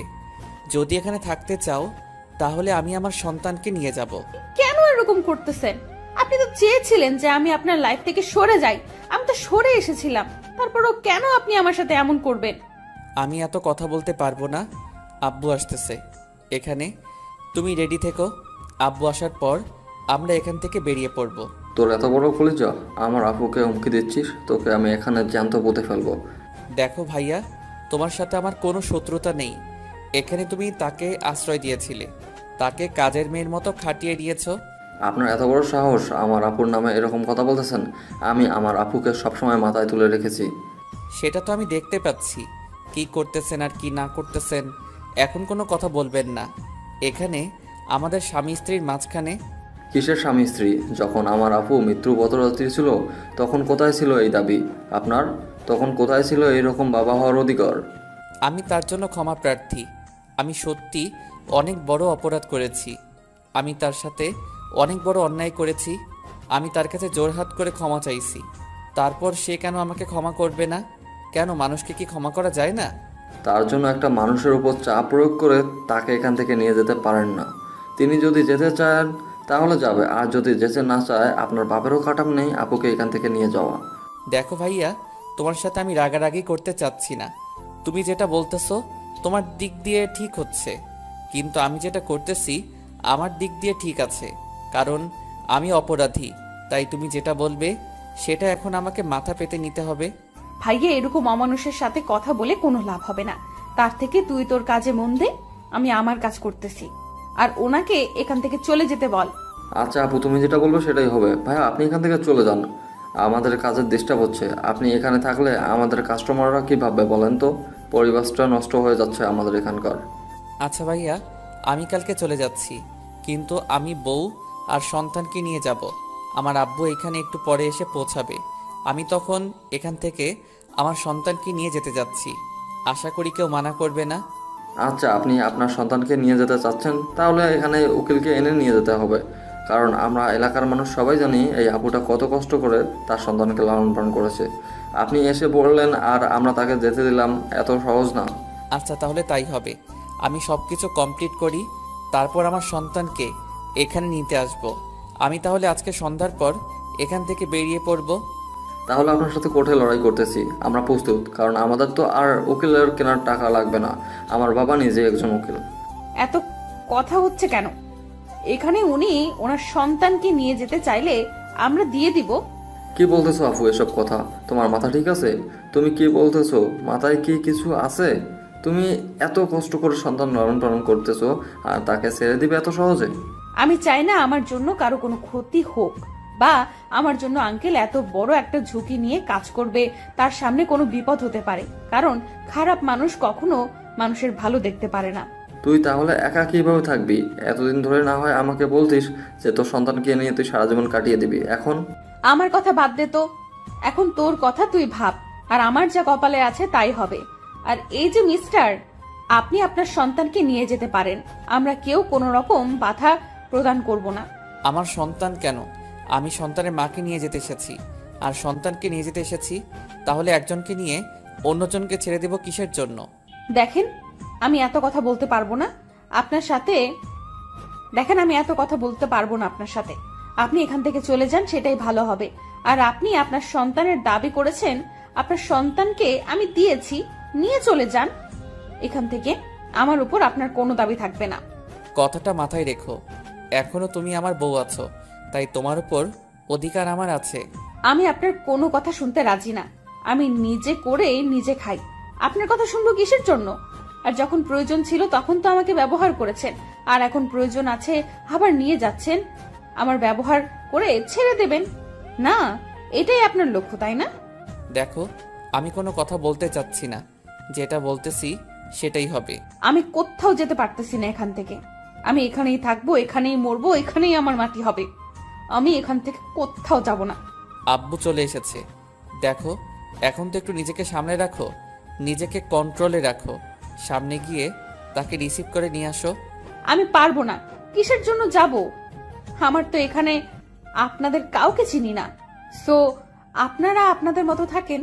যদি এখানে থাকতে চাও তাহলে আমি আমার সন্তানকে নিয়ে যাব। কেন এরকম করতেছেন? আপনি তো চেয়েছিলেন যে আমি আপনার লাইফ থেকে সরে যাই, আমি তো সরে এসেছিলাম। তারপরও কেন আপনি আমার সাথে এমন করবেন? আমি এত কথা বলতে পারবো না। আব্বু আসতেছে এখানে, তুমি রেডি থেকো। আব্বু আসার পর আমরা এখান থেকে বেরিয়ে পড়ব। তোর এত বড় কলিজা, আমার আপুকে হুমকি দিচ্ছিস? তোকে আমি এখানে জ্যান্ত পুঁতে ফেলবো। দেখো ভাইয়া, তোমার সাথে আমার কোনো শত্রুতা নেই। এখানে তুমি তাকে আশ্রয় দিয়েছিলে, তাকে কাজের মেয়ের মতো খাটিয়ে দিয়েছো। আপনার এত বড় সাহস আমার আপুর নামে এরকম কথা বলতেছেন? আমি আমার আপুকে সবসময় মাথায় তুলে রেখেছি। সেটা তো আমি দেখতে পাচ্ছি, কি করতেছেন আর কি না করতেছেন। এখন কোনো কথা বলবেন না। এখানে আমাদের স্বামী স্ত্রীর মাঝখানে। কিসের স্বামী স্ত্রী? যখন আমার আপু মৃত্যুপথযাত্রী ছিল তখন কোথায় ছিল এই দাবি আপনার? তখন কোথায় ছিল এইরকম বাবা হওয়ার অধিকার? আমি তার জন্য ক্ষমা প্রার্থী। আমি সত্যি অনেক বড় অপরাধ করেছি। আমি তার সাথে অনেক বড় অন্যায় করেছি। আমি তার কাছে জোরহাত করে ক্ষমা চাইছি। তারপর সে কেন আমাকে ক্ষমা করবে না? কেন, মানুষকে কি ক্ষমা করা যায় না? তার জন্য একটা মানুষের উপর চাপ প্রয়োগ করে তাকে এখান থেকে নিয়ে যেতে পারেন না। তিনি যদি যেতে চান তাহলে যাবে, আর যদি যেতে না চায় আপনার বাপেরও কাটাম নেই আপুকে এখান থেকে নিয়ে যাওয়া। দেখো ভাইয়া, তোমার সাথে আমি রাগারাগি করতে চাচ্ছি না। তুমি যেটা বলতেছো তোমার দিক দিয়ে ঠিক হচ্ছে, কিন্তু আমি যেটা করতেছি আমার দিক দিয়ে ঠিক আছে, কারণ আমি অপরাধী। তাই তুমি যেটা বলবে সেটা এখন আমাকে মাথা পেতে নিতে হবে। ভাইয়া, এরকম অমানুষের সাথে কথা বলে কোনো লাভ হবে না। তার থেকে তুই তোর কাজে মন দে, আমি আমার কাজ করতেছি। আর ওনাকে এখান থেকে চলে যেতে বল। আচ্ছা আপু, তুমি যেটা বলবে সেটাই হবে। ভাইয়া আপনি এখান থেকে চলে যান, আমাদের কাজের ডিস্টার্ব হচ্ছে। আপনি এখানে থাকলে আমাদের কাস্টমাররা কী ভাববে বলেন তো? পরিবেশটা নষ্ট হয়ে যাচ্ছে আমাদের এখানকার। আচ্ছা ভাইয়া, আমি কালকে চলে যাচ্ছি, কিন্তু আমি বউ আর সন্তানকে নিয়ে যাব। আমার আব্বু এখানে একটু পরে এসে পৌঁছাবে। আমি তখন এখান থেকে আমার সন্তানকে নিয়ে যেতে যাচ্ছি। আশা করি কেউ মানা করবে না। আচ্ছা, আপনি আপনার সন্তানকে নিয়ে যেতে চাচ্ছেন, তাহলে এখানে উকিলকে এনে নিয়ে যেতে হবে। কারণ আমরা এলাকার মানুষ সবাই জানি এই আপুটা কত কষ্ট করে তার সন্তানকে লালন পালন করেছে। আপনি এসে বললেন আর আমরা তাকে যেতে দিলাম, এত সহজ না। আচ্ছা তাহলে তাই হবে। আমি সব কিছু কমপ্লিট করি, তারপর আমার সন্তানকে এখানে নিতে আসব। আমি তাহলে আজকে সন্ধ্যার পর এখান থেকে বেরিয়ে পড়ব। তাহলে আপনার সাথে কোর্টে লড়াই করতেছি আমরা প্রস্তুত, কারণ আমাদের তো আর উকিলের কেনার টাকা লাগবে না। আমার বাবা নিজে একজন উকিল। এত কথা হচ্ছে কেন? এখানে উনি ওনার সন্তানকে নিয়ে যেতে চাইলে আমরা দিয়ে দিব। কি বলতেছো আপু এসব কথা? তোমার মাথা ঠিক আছে? তুমি কি বলতেছো? মাথায় কি কিছু আছে? তুমি এত কষ্ট করে সন্তান লালন পালন করতেছো আর তাকে ছেড়ে দিবে এত সহজে? আমি চাই না আমার জন্য কারো কোনো ক্ষতি হোক, বা আমার জন্য আঙ্কেল এত বড় একটা ঝুঁকি নিয়ে কাজ করবে, তার সামনে কোনো বিপদ হতে পারে। কারণ খারাপ মানুষ কখনো মানুষের ভালো দেখতে পারে না। তুই তাহলে একা কিভাবে থাকবি? এতদিন ধরে না হয় আমাকে বলতিস যে তোর সন্তানকে নিয়ে তুই সারা জীবন কাটিয়ে দিবি, এখন? আমার কথা বাদ দে তো, এখন তোর কথা তুই ভাব, আর আমার যা কপালে আছে তাই হবে। আর এই যে মিস্টার, আপনি আপনার সন্তানকে নিয়ে যেতে পারেন, আমরা কেউ কোনো রকম বাধা প্রদান করব না। আমার সন্তান কেন? আমি সন্তানের মাকে নিয়ে যেতে এসেছি আর সন্তানকে নিয়ে যেতে এসেছি। তাহলে একজনকে নিয়ে অন্যজনকে ছেড়ে দেব কিসের জন্য? দেখেন, আমি এত কথা বলতে পারবো না আপনার সাথে। দেখেন, আমি এত কথা বলতে পারবো না আপনার সাথে। আপনি এখান থেকে চলে যান, সেটাই ভালো হবে। আর আপনি আপনার সন্তানের দাবি করেছেন, আপনার সন্তানকে আমি দিয়েছি, নিয়ে চলে যান এখান থেকে। আমার উপর আপনার কোনো দাবি থাকবে না। কথাটা মাথায় রেখো, এখনো তুমি আমার বউ আছো, তাই তোমার উপর অধিকার আমার আছে। আমি আপনার কোনো কথা শুনতে রাজি না। আমি নিজে করে নিজে খাই, আপনার কথা শুনবো কিসের জন্য? আর যখন প্রয়োজন ছিল তখন তো আমাকে ব্যবহার করেছেন, আর এখন প্রয়োজন আছে আবার নিয়ে যাচ্ছেন। আমার ব্যবহার করে ছেড়ে দেবেন না, এটাই আপনার লক্ষ্য, তাই না? দেখো, আমি কোনো কথা বলতে চাচ্ছি না, যেটা বলতেছি সেটাই হবে। আমি কোথাও যেতে পারতেছি না এখান থেকে। আমি এখানেই থাকবো, এখানেই মরবো, এখানেই আমার মাটি হবে। আমি এখান থেকে কোথাও যাব না। আব্বু চলে এসেছে, দেখো এখন তো একটু নিজেকে সামনে রাখো, নিজেকে কন্ট্রোলে রাখো। সামনে গিয়ে তাকে রিসিভ করে নিয়ে আসো। আমি পারবো না। কিসের জন্য যাব? আমার তো এখানে আপনাদের কাউকে চিনি না। সো আপনারা আপনাদের মতো থাকেন।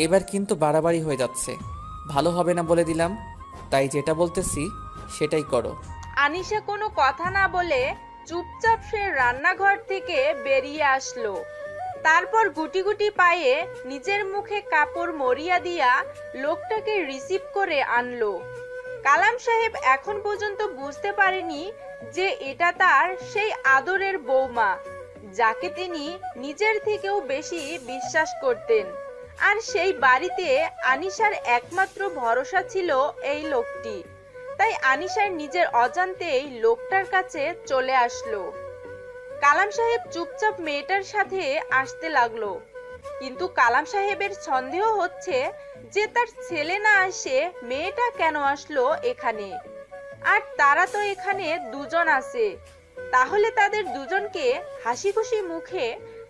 এবার কিন্তু বাড়াবাড়ি হয়ে যাচ্ছে, ভালো হবে না বলে দিলাম। তাই যেটা বলতেছি সেটাই করো। আনিশা কোনো কথা না বলে চুপচাপ সে রান্নাঘর থেকে বেরিয়ে আসলো। তারপর গুটি গুটি পায়ে নিজের মুখে কাপড় মরিয়া দিয়া লোকটাকে রিসিভ করে আনলো। কালাম সাহেব এখন পর্যন্ত বুঝতে পারেনি যে এটা তার সেই আদরের বৌমা, যাকে তিনি নিজের থেকেও বেশি বিশ্বাস করতেন। আর সেই বাড়িতে আনিশার একমাত্র ভরসা ছিল এই লোকটি। তাই আনিশার নিজের অজান্তেই লোকটার কাছে চলে আসলো। কালাম সাহেব চুপচাপ মেয়েটার সাথে আসতে লাগলো, কিন্তু কালাম সাহেবের সন্দেহ হচ্ছে যে তার ছেলে না আসে মেয়েটা কেন আসলো এখানে। আর তারা তো এখানে দুজন আছে, তাহলে তাদের দুজনকে হাসি খুশি মুখে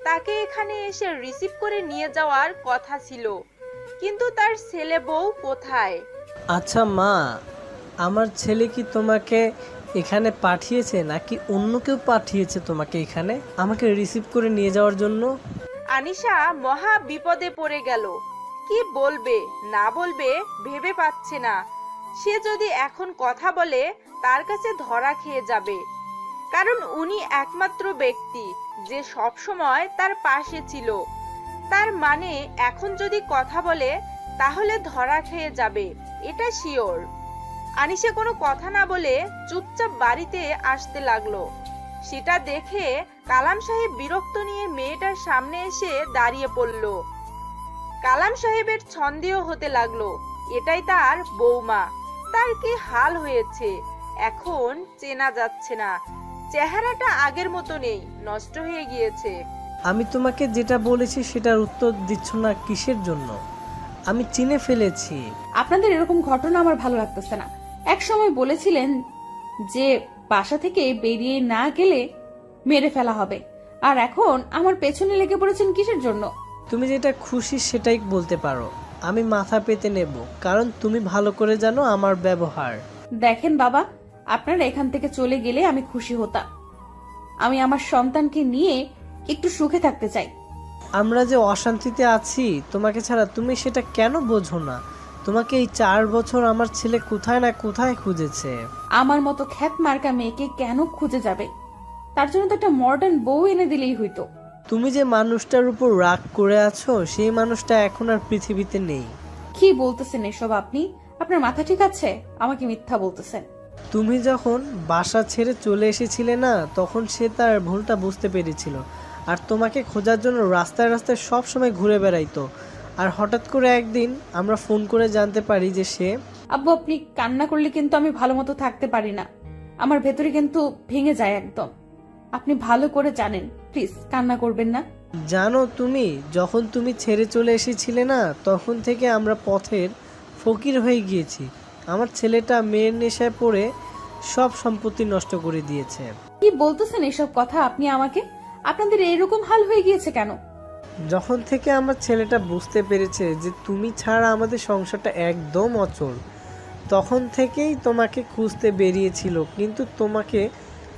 তাকে এখানে এসে রিসিভ করে নিয়ে যাওয়ার কথা ছিল। কিন্তু তার ছেলে বউ কোথায়? আচ্ছা মা, আমার ছেলে কি তোমাকে এখানে পাঠিয়েছে নাকি অন্য কেউ পাঠিয়েছে তোমাকে এখানে আমাকে রিসিভ করে নিয়ে যাওয়ার জন্য? আনিশা মহা বিপদে পড়ে গেল। কি বলবে না বলবে ভেবে পাচ্ছে না। সে যদি এখন কথা বলে তার কাছে ধরা খেয়ে যাবে, কারণ উনি একমাত্র ব্যক্তি যে সব সময় তার পাশে ছিল। তার মানে এখন যদি কথা বলে তাহলে ধরা খেয়ে যাবে, এটা শিওর। আনিশা কোনো কথা না বলে চুপচাপ বাড়িতে আসতে লাগলো। সেটা দেখে কালাম সাহেব বিরক্ত নিয়ে মেয়েটার সামনে এসে দাঁড়িয়ে পড়ল। কালাম সাহেবের সন্দেহ হতে লাগলো এটাই তার বৌমা। তার কি হাল হয়েছে এখন চেনা যাচ্ছে না, চেহারাটা আগের মতো নেই, নষ্ট হয়ে গিয়েছে। আমি তোমাকে যেটা বলেছি সেটার উত্তর দিচ্ছ না কিসের জন্য? আমি চিনে ফেলেছি। আপনাদের এরকম ঘটনা আমার ভালো লাগতেছে না। এক সময় বলেছিলেন যে বাসা থেকে বেরিয়ে না গেলে মেরে ফেলা হবে, আর এখন আমার পেছনে লেগে পড়েছেন কিসের জন্য? তুমি যেটা খুশি সেটাই বলতে পারো, আমি মাথা পেতে নেব, কারণ তুমি ভালো করে জানো আমার ব্যবহার। দেখেন বাবা, আপনারা এখান থেকে চলে গেলে আমি খুশি হতাম। আমি আমার সন্তানকে নিয়ে একটু সুখে থাকতে চাই। আমরা যে অশান্তিতে আছি তোমাকে ছাড়া, তুমি সেটা কেন বোঝো না? তোমাকে এই 4 বছর আমার ছেলে কোথায় না কোথায় খুঁজেছে। আমার মতো খ্যাত মার্কা মেয়েকে কেন খুঁজে যাবে? তার জন্য তো একটা মডার্ন বউ এনে দিলেই হইতো। তুমি যে মানুষটার উপর রাগ করে আছো সেই মানুষটা এখন আর পৃথিবীতে নেই। কি বলতেছেন এসব আপনি? আপনার মাথা ঠিক আছে? আমাকে মিথ্যা বলতেছেন। তুমি যখন বাসা ছেড়ে চলে এসেছিলে না, তখন সে তার ভুলটা বুঝতে পেরেছিল, আর তোমাকে খোঁজার জন্য রাস্তায় রাস্তায় সব সময় ঘুরে বেড়াইতো। আর হঠাৎ করে একদিন আমরা ফোন করে জানতে পারি যে সে... আব্বু, আপনি কান্না করলে কিন্তু আমি ভালো মতো থাকতে পারি না। আমার ভেতরে কিন্তু ভেঙে যায় একদম। আপনি ভালো করে জানেন, প্লিজ কান্না করবেন না। জানো তুমি, যখন তুমি ছেড়ে চলে এসেছিলে না, তখন থেকে আমরা পথের ফকির হয়ে গিয়েছি। আমার ছেলেটা মেয়ের নেশায় পড়ে সব সম্পত্তি নষ্ট করে দিয়েছে। কি বলতেছেন এসব কথা আপনি আমাকে? আপনাদের এরকম হাল হয়ে গিয়েছে কেন? যখন থেকে আমার ছেলেটা বুঝতে পেরেছে যে তুমি ছাড়া আমাদের সংসারটা একদম অচল, তখন থেকেই তোমাকে খুঁজতে বেরিয়েছিল, কিন্তু তোমাকে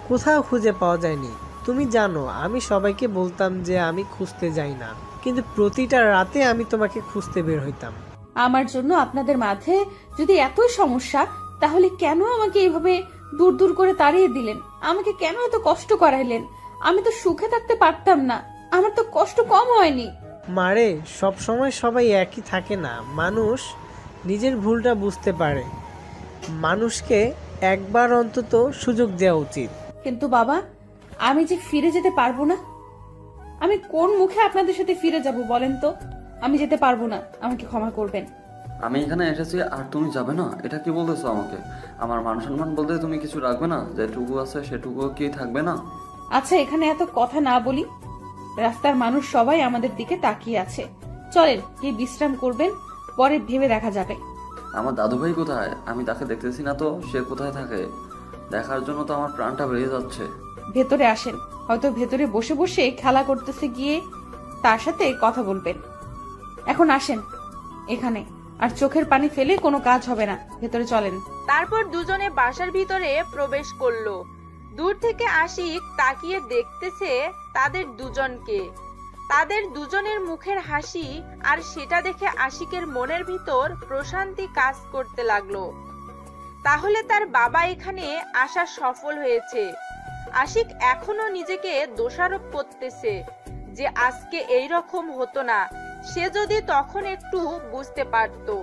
কোথাও খুঁজে পাওয়া যায়নি। তুমি জানো আমি সবাইকে বলতাম যে আমি খুঁজতে যাই না, কিন্তু প্রতিটা রাতে আমি তোমাকে খুঁজতে বের হইতাম। আমার জন্য আপনাদের মাঝে যদি এতই সমস্যা, তাহলে কেন আমাকে এইভাবে দূর দূর করে তাড়িয়ে দিলেন? আমাকে কেন এত কষ্ট করাইলেন? আমি তো সুখে থাকতে পারতাম না, আমার তো কষ্ট কম হয়নি। মারে, সব সময় সবাই একই থাকে না। মানুষ নিজের ভুলটা বুঝতে পারে। মানুষকে একবার অন্তত সুযোগ দেওয়া উচিত। কিন্তু বাবা, আমি যে ফিরে যেতে পারবো না। আমি কোন মুখে আপনাদের সাথে ফিরে যাব বলেন তো? আমি যেতে পারবো না, আমাকে ক্ষমা করবেন। আমি এখানে এসেছি আর তুমি যাবে না, এটা কি বলতেছো আমাকে? আমার মান সম্মান বলতে তুমি কিছু রাখবে না? যেটুকু আছে সেটুকু কি থাকবে না? আচ্ছা, এখানে এত কথা না বলি। রাস্তার মানুষ সবাই আমাদের দিকে তাকিয়ে আছে, চলেন গিয়ে বিশ্রাম করবেন, পরে ভেবে দেখা যাবে। আমার দাদু ভাই কোথায়? আমি তাকে দেখতেছি না তো, সে কোথায় থাকে? দেখার জন্য তো আমার প্রাণটা বেরিয়ে যাচ্ছে। ভেতরে আসেন, হয়তো ভেতরে বসে বসে খেলা করতেছে, গিয়ে তার সাথে কথা বলবেন। এখন আসেন এখানে, আর চোখের পানি ফেলে কোনো কাজ হবে না, ভেতরে চলেন। তারপর দুজনে বাসার ভিতরে প্রবেশ করলো। দূর থেকে আশিক তাকিয়ে দেখতেছে তাদের দুজনকে, তাদের দুজনের মুখের হাসি, আর সেটা দেখে আশিকের মনের ভিতর প্রশান্তি কাজ করতে লাগলো। তাহলে তার বাবা এখানে আসা সফল হয়েছে। আশিক এখনো নিজেকে দোষারোপ করতেছে যে আজকে এই রকম হতো না, সে যদি তখন একটু বুঝতে পারতো,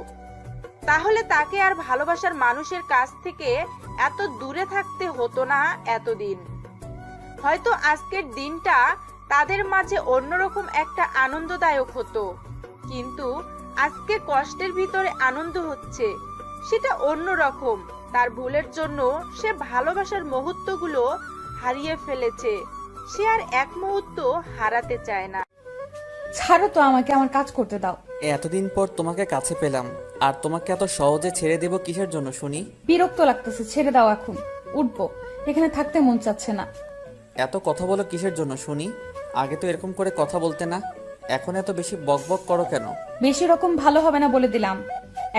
তাহলে তাকে আর ভালোবাসার মানুষের কাছ থেকে এত দূরে থাকতে হতো না এতদিন। হয়তো আজকের দিনটা তাদের মাঝে অন্যরকম একটা আনন্দদায়ক হতো, কিন্তু আজকে কষ্টের ভিতরে আনন্দ হচ্ছে, সেটা অন্যরকম। তার ভুলের জন্য সে ভালোবাসার মুহূর্তগুলো হারিয়ে ফেলেছে, সে আর এক মুহূর্ত হারাতে চায় না। ছাড়ো তো আমাকে, আমার কাজ করতে দাও। এতদিন পর তোমাকে কাছে পেলাম, আর তোমাকে এত সহজে ছেড়ে দেব কিসের জন্য শুনি? বিরক্ত লাগতেছে, ছেড়ে দাও। এখন উঠবো, এখানে থাকতে মন চাচ্ছে না। এত কথা বলো কিসের জন্য শুনি? আগে তো এরকম করে কথা বলতে না, এখন এত বেশি বকবক করো কেন? বেশি রকম ভালো হবে না বলে দিলাম।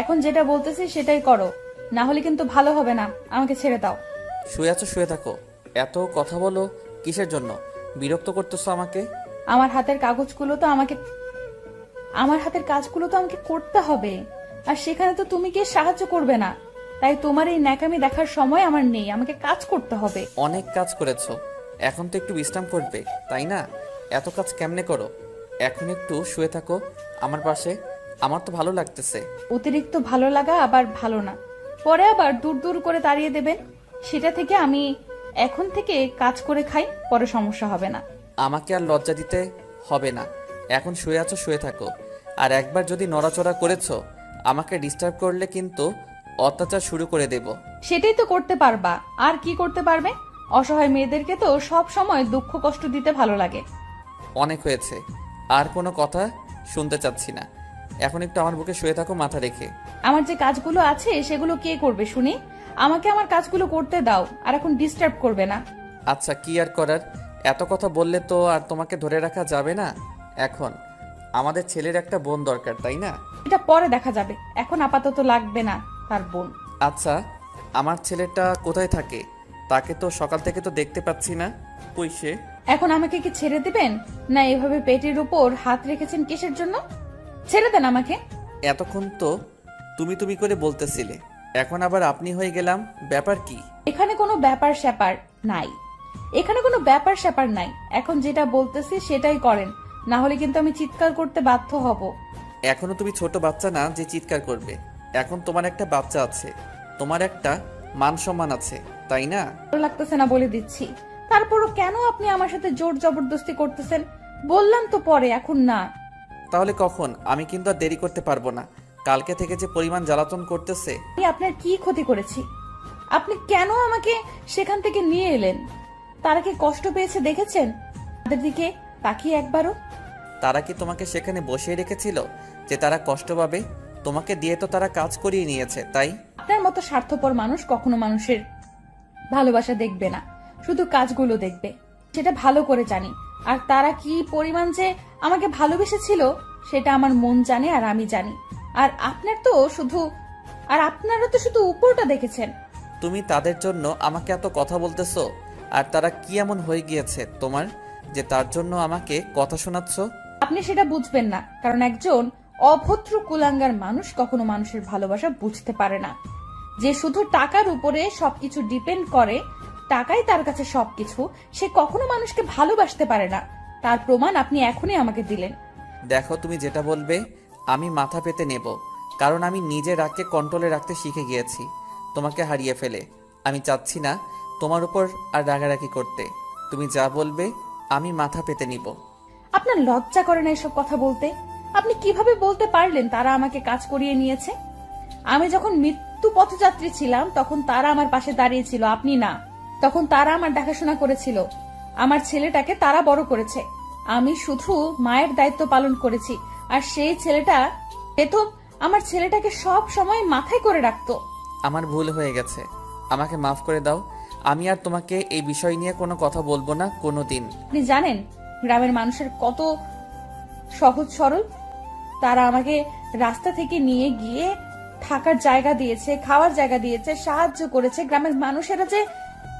এখন যেটা বলতেছি সেটাই করো, না হলে কিন্তু ভালো হবে না। আমাকে ছেড়ে দাও। শুয়ে আছো, শুয়ে থাকো। এত কথা বলো কিসের জন্য? বিরক্ত করতেছো আমাকে। আমার হাতের কাজগুলো তো আমাকে করতে হবে, আর সেখানে তো তুমি কি সাহায্য করবে না। তাই তোমার এই ন্যাকামি দেখার সময় আমার নেই, আমাকে কাজ করতে হবে। অনেক কাজ করেছো, এখন তো একটু বিশ্রাম করবে, তাই না? এত কাজ কেমনে করো? এখন একটু শুয়ে থাকো আমার পাশে, আমার তো ভালো লাগতেছে। অতিরিক্ত ভালো লাগা আবার ভালো না, পরে আবার দূর দূর করে তাড়িয়ে দেবেন। সেটা থেকে আমি এখন থেকে কাজ করে খাই, পরে সমস্যা হবে না। আমাকে আর লজ্জা দিতে হবে না, এখন শুয়ে আছো, শুয়ে থাকো। আর একবার যদি নড়াচড়া করেছো, আমাকে ডিস্টার্ব করলে কিন্তু অত্যাচার শুরু করে দেব। সেটাই তো করতে পারবা, আর কি করতে পারবে? অসহায় মেয়েদেরকে তো সব সময় দুঃখ কষ্ট দিতে ভালো লাগে। অনেক হয়েছে, আর কোনো কথা শুনতে চাচ্ছি না। এখন একটু আমার বুকে শুয়ে থাকো মাথা রেখে। আমার যে কাজগুলো আছে সেগুলো কে করবে শুনি? আমাকে আমার কাজগুলো করতে দাও, আর এখন ডিস্টার্ব করবে না। আচ্ছা, কি আর করার, এত কথা বললে তো আর তোমাকে ধরে রাখা যাবে না। এখন আমাদের ছেলের একটা বোন দরকার, তাই না? এটা পরে দেখা যাবে, এখন আপাতত লাগবে না তার বোন। আচ্ছা, আমার ছেলেটা কোথায় থাকে? তাকে তো সকাল থেকে তো দেখতে পাচ্ছি না, কই সে? এখন আমাকে কি ছেড়ে দিবেন? না এভাবে পেটের উপর হাত রেখেছেন কিসের জন্য? ছেড়ে দেন আমাকে। এতক্ষণ তো তুমি তুমি করে বলতেছিলে, এখন আবার আপনি হয়ে গেলাম, ব্যাপার কি? এখানে কোনো ব্যাপার স্যাপার নাই, এখানে কোনো ব্যাপার স্যাপার নাই। এখন যেটা বলতেছি সেটাই করেন, না হলে কিন্তু আমি চিৎকার করতে বাধ্য হব। এখনো তুমি ছোট বাচ্চা না যে চিৎকার করবে। এখন তোমার একটা বাচ্চা আছে, তোমার একটা মান সম্মান আছে, তাই না? ভালো লাগতেছে না বলে দিচ্ছি, তারপরও কেন আপনি আমার সাথে জোর জবরদস্তি করতেছেন? বললাম তো পরে, এখন না। তাহলে কখন? আমি কিন্তু আর দেরি করতে পারবো না। কালকে থেকে যে পরিমাণ জ্বালাতন করতেছে। আমি আপনার কি ক্ষতি করেছি? আপনি কেন আমাকে সেখান থেকে নিয়ে এলেন? তারা কি কষ্ট পেয়েছে দেখেছেন? তাদের দিকে তাকিয়ে একবারও। তারা কি তোমাকে সেখানে বসিয়ে রেখেছিল যে তারা কষ্ট পাবে? তোমাকে দিয়ে তো তারা কাজ করিয়ে নিয়েছে, তাই? আপনার মতো স্বার্থপর মানুষ কখনো মানুষের ভালোবাসা দেখবে না, শুধু কাজগুলো দেখবে। সেটা ভালো করে জানি। আর তারা কি পরিমাণ যে আমাকে ভালোবেসেছিল সেটা আমার মন জানে, আর আমি জানি। আর আপনারা তো শুধু উপরটা দেখেছেন। তুমি তাদের জন্য আমাকে এত কথা বলতেছো, আর তারা কি এমন হয়ে গিয়েছে তোমার যে তার জন্য আমাকে কথা শোনাচ্ছ? আপনি সেটা বুঝবেন না, কারণ একজন অভদ্র কুলাঙ্গার মানুষ কখনো মানুষের ভালোবাসা বুঝতে পারে না। যে শুধু টাকার উপরে সবকিছু ডিপেন্ড করে, টাকাই তার কাছে সবকিছু, সে কখনো মানুষকে ভালোবাসতে পারে না। তার প্রমাণ আপনি এখনই আমাকে দিলেন। দেখো, তুমি যেটা বলবে আমি মাথা পেতে নেব, কারণ আমি নিজের রাগকে কন্ট্রোলে রাখতে শিখে গিয়েছি তোমাকে হারিয়ে ফেলে। আমি চাচ্ছি না তোমার উপর আর রাগারাগি করতে। তুমি যা বলবে আমি মাথা পেতে নিব। আপনার লজ্জা করে না এসব কথা বলতে? আপনি কিভাবে বলতে পারলেন তারা আমাকে কাজ করিয়ে নিয়েছে? আমি যখন মৃত্যু পথযাত্রী ছিলাম তখন তারা আমার পাশে দাঁড়িয়েছিল, আপনি না। তখন তারা আমার দেখাশোনা করেছিল, আমার ছেলেটাকে তারা বড় করেছে। আমি শুধু মায়ের দায়িত্ব পালন করেছি, আর সেই ছেলেটা প্রথম আমার ছেলেটাকে সব সময় মাথায় করে রাখতো। আমার ভুল হয়ে গেছে, আমাকে মাফ করে দাও। আমি আর তোমাকে এই বিষয় নিয়ে কোনো কথা বলবো না কোনো দিন। আপনি জানেন গ্রামের মানুষের কত সহজ সরল? তারা আমাকে রাস্তা থেকে নিয়ে গিয়ে থাকার জায়গা দিয়েছে, খাওয়ার জায়গা দিয়েছে, সাহায্য করেছে। গ্রামের মানুষেরা যে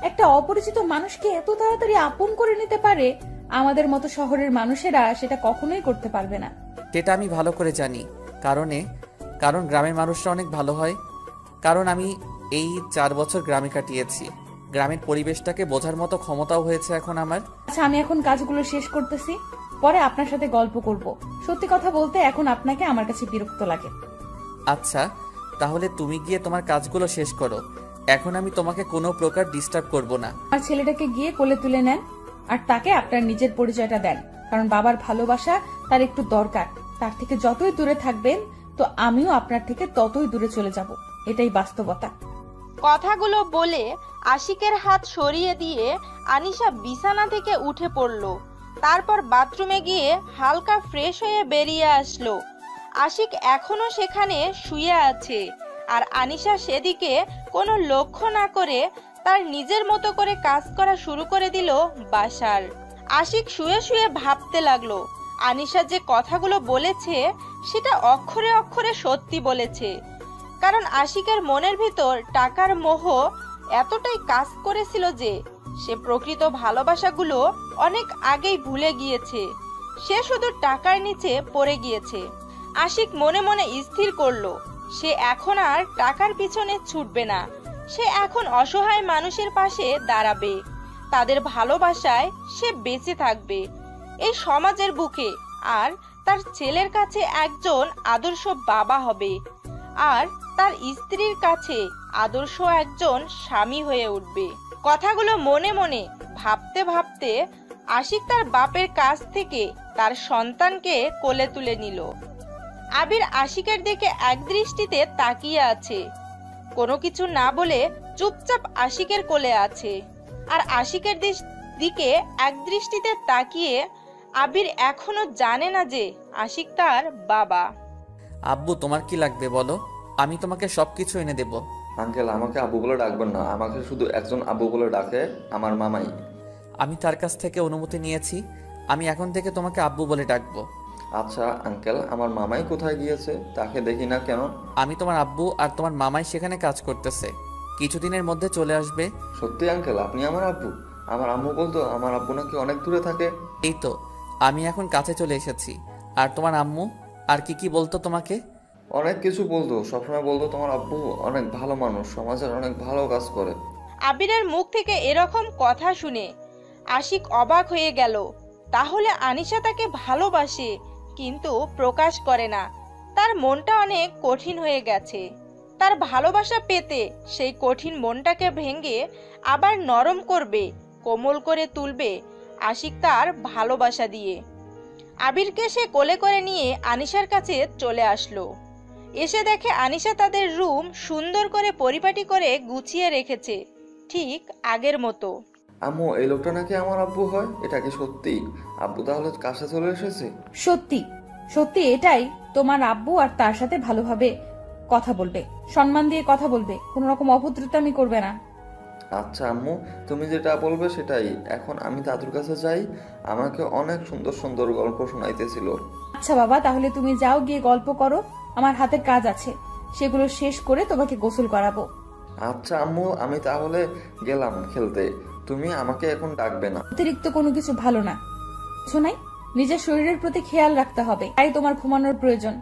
একটা অপরিচিত মানুষকে এত তাড়াতাড়ি আপন করে নিতে পারে, আমাদের মতো শহরের মানুষেরা সেটা কখনোই করতে পারবে না। সেটা আমি ভালো করে জানি, কারণ গ্রামের মানুষরা অনেক ভালো হয়। কারণ আমি এই 4 বছর গ্রামে কাটিয়েছি, গ্রামের পরিবেশটাকে বোঝার মতো ক্ষমতাও হয়েছে এখন আমার। আচ্ছা, আমি এখন কাজগুলো শেষ করতেছি, পরে আপনার সাথে গল্প করব। সত্যি কথা বলতে এখন আপনাকে আমার কাছে বিরক্ত লাগে। আচ্ছা, তাহলে তুমি গিয়ে তোমার কাজগুলো শেষ করো, এখন আমি তোমাকে কোনো প্রকার ডিস্টার্ব করব না। আমার ছেলেটাকে গিয়ে কোলে তুলে নেন, আর তাকে আপনার নিজের পরিচয়টা দেন, কারণ বাবার ভালোবাসা তার একটু দরকার। তার থেকে যতই দূরে থাকবেন তো আমিও আপনার থেকে ততই দূরে চলে যাব, এটাই বাস্তবতা। কথাগুলো বলে আশিকের হাত সরিয়ে দিয়ে আনিশা বিছানা থেকে উঠে পড়ল। তারপর বাথরুমে গিয়ে হালকা ফ্রেশ হয়ে বেরিয়ে আসলো। আশিক এখনো সেখানে শুয়ে আছে, আর আনিশা সেদিকে কোনো লক্ষ্য না করে তার নিজের মতো করে কাজ করা শুরু করে দিল বাসার। আশিক শুয়ে শুয়ে ভাবতে লাগলো, আনিশা যে কথাগুলো বলেছে সেটা অক্ষরে অক্ষরে সত্যি বলেছে। কারণ আশিকের মনের ভিতর টাকার মোহ এতটাই কাজ করেছিল যে সে প্রকৃত ভালোবাসাগুলো অনেক আগেই ভুলে গিয়েছে। সে শুধু টাকার নিচে পড়ে গিয়েছে। আশিক মনে মনে স্থির করলো, সে এখন আর টাকার পিছনে ছুটবে না। সে এখন অসহায় মানুষের পাশে দাঁড়াবে, তাদের ভালোবাসায় সে বেঁচে থাকবে এই সমাজের বুকে, আর তার ছেলের কাছে একজন আদর্শ বাবা হবে, আর তার স্ত্রীর কাছে আদর্শ একজন স্বামী হয়ে উঠবে। কথাগুলো মনে মনে ভাবতে ভাবতে আশিক তার বাপের কাছ থেকে তার সন্তানকে কোলে তুলে নিল। আবির আশিকের দিকে এক দৃষ্টিতে তাকিয়ে আছে, কোনো কিছু না বলে চুপচাপ আশিকের কোলে আছে। আর আশিকের দিকে এক দৃষ্টিতে তাকিয়ে আবির এখনো জানে না যে আশিক তার বাবা। আব্বু, তোমার কি লাগবে বলো, আমি তোমাকে সবকিছু এনে দেব। আঙ্কেল, আমাকে আব্বু বলে ডাকবেন না, আমাকে শুধু একজন আব্বু বলে ডাকে, আমার মামাই। আমি তার কাছ থেকে অনুমতি নিয়েছি, আমি এখন থেকে তোমাকে আব্বু বলে ডাকবো। আচ্ছা আঙ্কেল, আমার মামাই কোথায় গিয়েছে? তাকে দেখি না কেন? আমি তোমার আব্বু আর তোমার মামাই সেখানে কাজ করতেছে, কিছুদিনের মধ্যে চলে আসবে। সত্যি আঙ্কেল, আপনি আমার আব্বু? আমার আম্মু বলতো আমার আব্বু নাকি অনেক দূরে থাকে। এই তো আমি এখন কাছে চলে এসেছি। আর তোমার আম্মু আর কি বলতো তোমাকে? অনেক কিছু বলতো, সবসময় বলতো তোমার আব্বু অনেক ভালো মানুষ, সমাজের অনেক ভালো কাজ করে। আবিরের মুখ থেকে এরকম কথা শুনে আশিক অবাক হয়ে গেল। তাহলে আনিশা তাকে ভালোবাসে কিন্তু প্রকাশ করে না। তার মনটা অনেক কঠিন হয়ে গেছে। তার ভালোবাসা পেতে সেই কঠিন মনটাকে ভেঙে আবার নরম করবে, কোমল করে তুলবে আশিক তার ভালোবাসা দিয়ে। আবিরকে সে কোলে করে নিয়ে আনিশার কাছে চলে আসলো। এসে দেখে আনিশা তাদের রুম সুন্দর করে পরিপাটি করে গুছিয়ে রেখেছে, ঠিক আগের মতো। আম্মু, এই লোকটা নাকি আমার আব্বু হয়? এটা কি সত্যি? আব্বু তাহলে কাছে চলে এসেছে? সত্যি সত্যি এটাই তোমার আব্বু, আর তার সাথে ভালোভাবে কথা বলবে, সম্মান দিয়ে কথা বলবে, কোনো রকম অভদ্রতামি করবে না। আচ্ছা আম্মু, তুমি যেটা বলবে সেটাই। এখন আমি দাদুর কাছে যাই, আমাকে অনেক সুন্দর সুন্দর গল্প শোনাইতেছিল। আচ্ছা বাবা, তাহলে তুমি যাও, গিয়ে গল্প করো, আমার হাতে কাজ আছে, সেগুলো শেষ করে তোমাকে গোসল করাবো। আচ্ছা আম্মু, আমি তাহলে গেলাম খেলতে, তুমি আমাকে এখন ডাকবে না। অতিরিক্ত কোনো কিছু ভালো না, কিছু নাই, নিজের শরীরের প্রতি খেয়াল রাখতে হবে, তাই তোমার ঘুমানোর প্রয়োজন।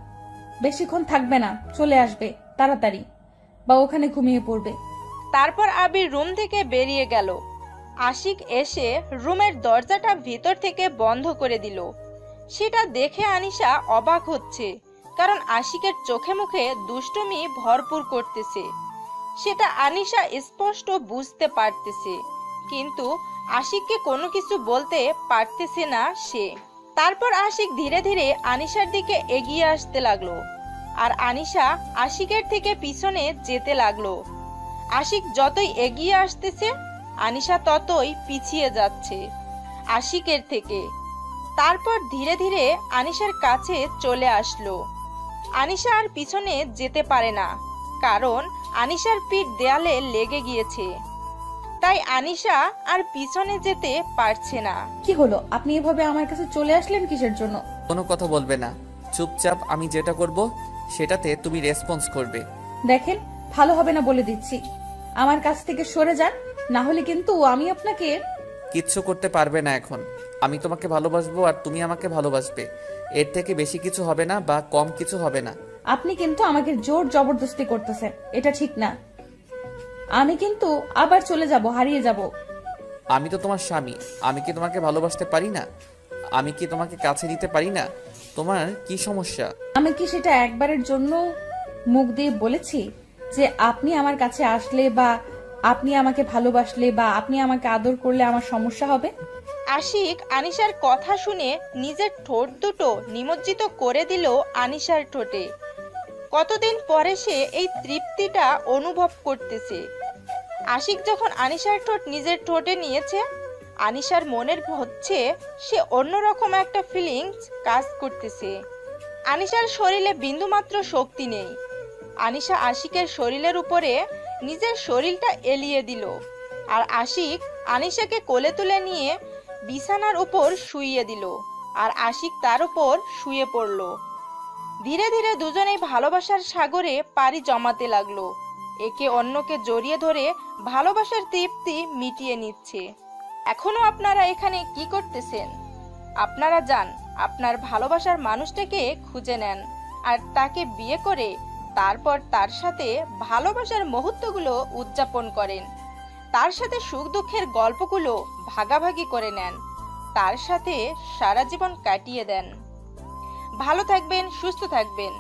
বেশিক্ষণ থাকবে না, চলে আসবে তাড়াতাড়ি। বা ওখানে ঘুমিয়ে পড়বে। তারপর আবির রুম থেকে বেরিয়ে গেল। আশিক এসে রুমের দরজাটা ভিতর থেকে বন্ধ করে দিল। সেটা দেখে আনিশা অবাক হচ্ছে, কারণ আশিকের চোখে মুখে দুষ্টুমি ভরপুর করতেছে। সেটা আনিশা স্পষ্ট বুঝতে পারতেছে, কিন্তু আশিককে কোনো কিছু বলতে পারতেছে না সে। তারপর আশিক ধীরে ধীরে আনিশার দিকে এগিয়ে আসতে লাগলো, আর আনিশা আশিকের থেকে পিছনে যেতে লাগলো। আশিক যতই এগিয়ে আসতেছে, আনিশা ততই পিছিয়ে যাচ্ছে আশিকের থেকে। তারপর ধীরে ধীরে আনিশার কাছে চলে আসলো। আনিশা আর পিছনে যেতে পারে না, কারণ আনিশার পিঠ দেয়ালে লেগে গিয়েছে। তাই আনিশা আর পিছনে যেতে পারছে না। কি হলো, আপনি এভাবে আমার কাছে চলে আসলেন কিসের জন্য? কোনো কথা বলবে না, চুপচাপ আমি যেটা করব সেটাতে তুমি রেসপন্স করবে। দেখেন, ভালো হবে না বলে দিচ্ছি। আমার কাছ থেকে সরে যান, না হলে কিন্তু আমি আপনাকে। কিচ্ছু করতে পারবে না এখন। আমি তোমাকে ভালোবাসবো আর তুমি আমাকে ভালোবাসবে, এর থেকে বেশি কিছু হবে না বা কম কিছু হবে না। আপনি কিন্তু আমাকে জোর জবরদস্তি করতেছেন, এটা ঠিক না। আমি কিন্তু আবার চলে যাব, হারিয়ে যাব। আমি তো তোমার স্বামী, আমি কি তোমাকে ভালোবাসতে পারি না? আমি কি তোমাকে কাছে নিতে পারি না? তোমার কি সমস্যা? আমি কি সেটা একবারের জন্য মুখ দিয়ে বলেছি যে আপনি আমার কাছে আসলে বা আপনি আমাকে ভালোবাসলে বা আপনি আমাকে আদর করলে আমার সমস্যা হবে? আশিক আনিশার কথা শুনে নিজের ঠোঁট দুটো নিমজ্জিত করে দিল আনিশার ঠোঁটে। কতদিন পরে সে এই তৃপ্তিটা অনুভব করতেছে। আশিক যখন আনিশার ঠোঁট নিজের ঠোঁটে নিয়েছে, আনিশার মনের হচ্ছে সে অন্যরকম একটা ফিলিংস কাজ করতেছে। আনিশার শরীরে বিন্দুমাত্র শক্তি নেই। আনিশা আশিকের শরীরের উপরে নিজের শরীরটা এলিয়ে দিল, আর আশিক আনিশাকে কোলে তুলে নিয়ে বিছানার উপর শুইয়ে দিল, আর আশিক তার উপর শুয়ে পড়ল। ধীরে ধীরে দুজনেই ভালোবাসার সাগরে পাড়ি জমাতে লাগলো, একে অন্যকে জড়িয়ে ধরে ভালোবাসার তৃপ্তি মিটিয়ে নিচ্ছে। এখনো আপনারা এখানে কি করতেছেন? আপনারা যান, আপনার ভালোবাসার মানুষটাকে খুঁজে নেন, আর তাকে বিয়ে করে তারপর তার সাথে ভালোবাসার মুহূর্তগুলো উদযাপন করেন। তার সাথে সুখ দুঃখের গল্পগুলো ভাগাভাগি করে নেন, তার সাথে সারা জীবন কাটিয়ে দেন। ভালো থাকবেন, সুস্থ থাকবেন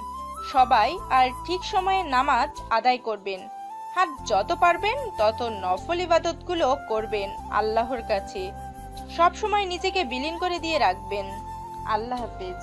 সবাই, আর ঠিক সময়ে নামাজ আদায় করবেন। আর যত পারবেন তত নফল ইবাদতগুলো করবেন আল্লাহর কাছে। সব সময় নিজেকে বিলীন করে দিয়ে রাখবেন। আল্লাহ হাফেজ।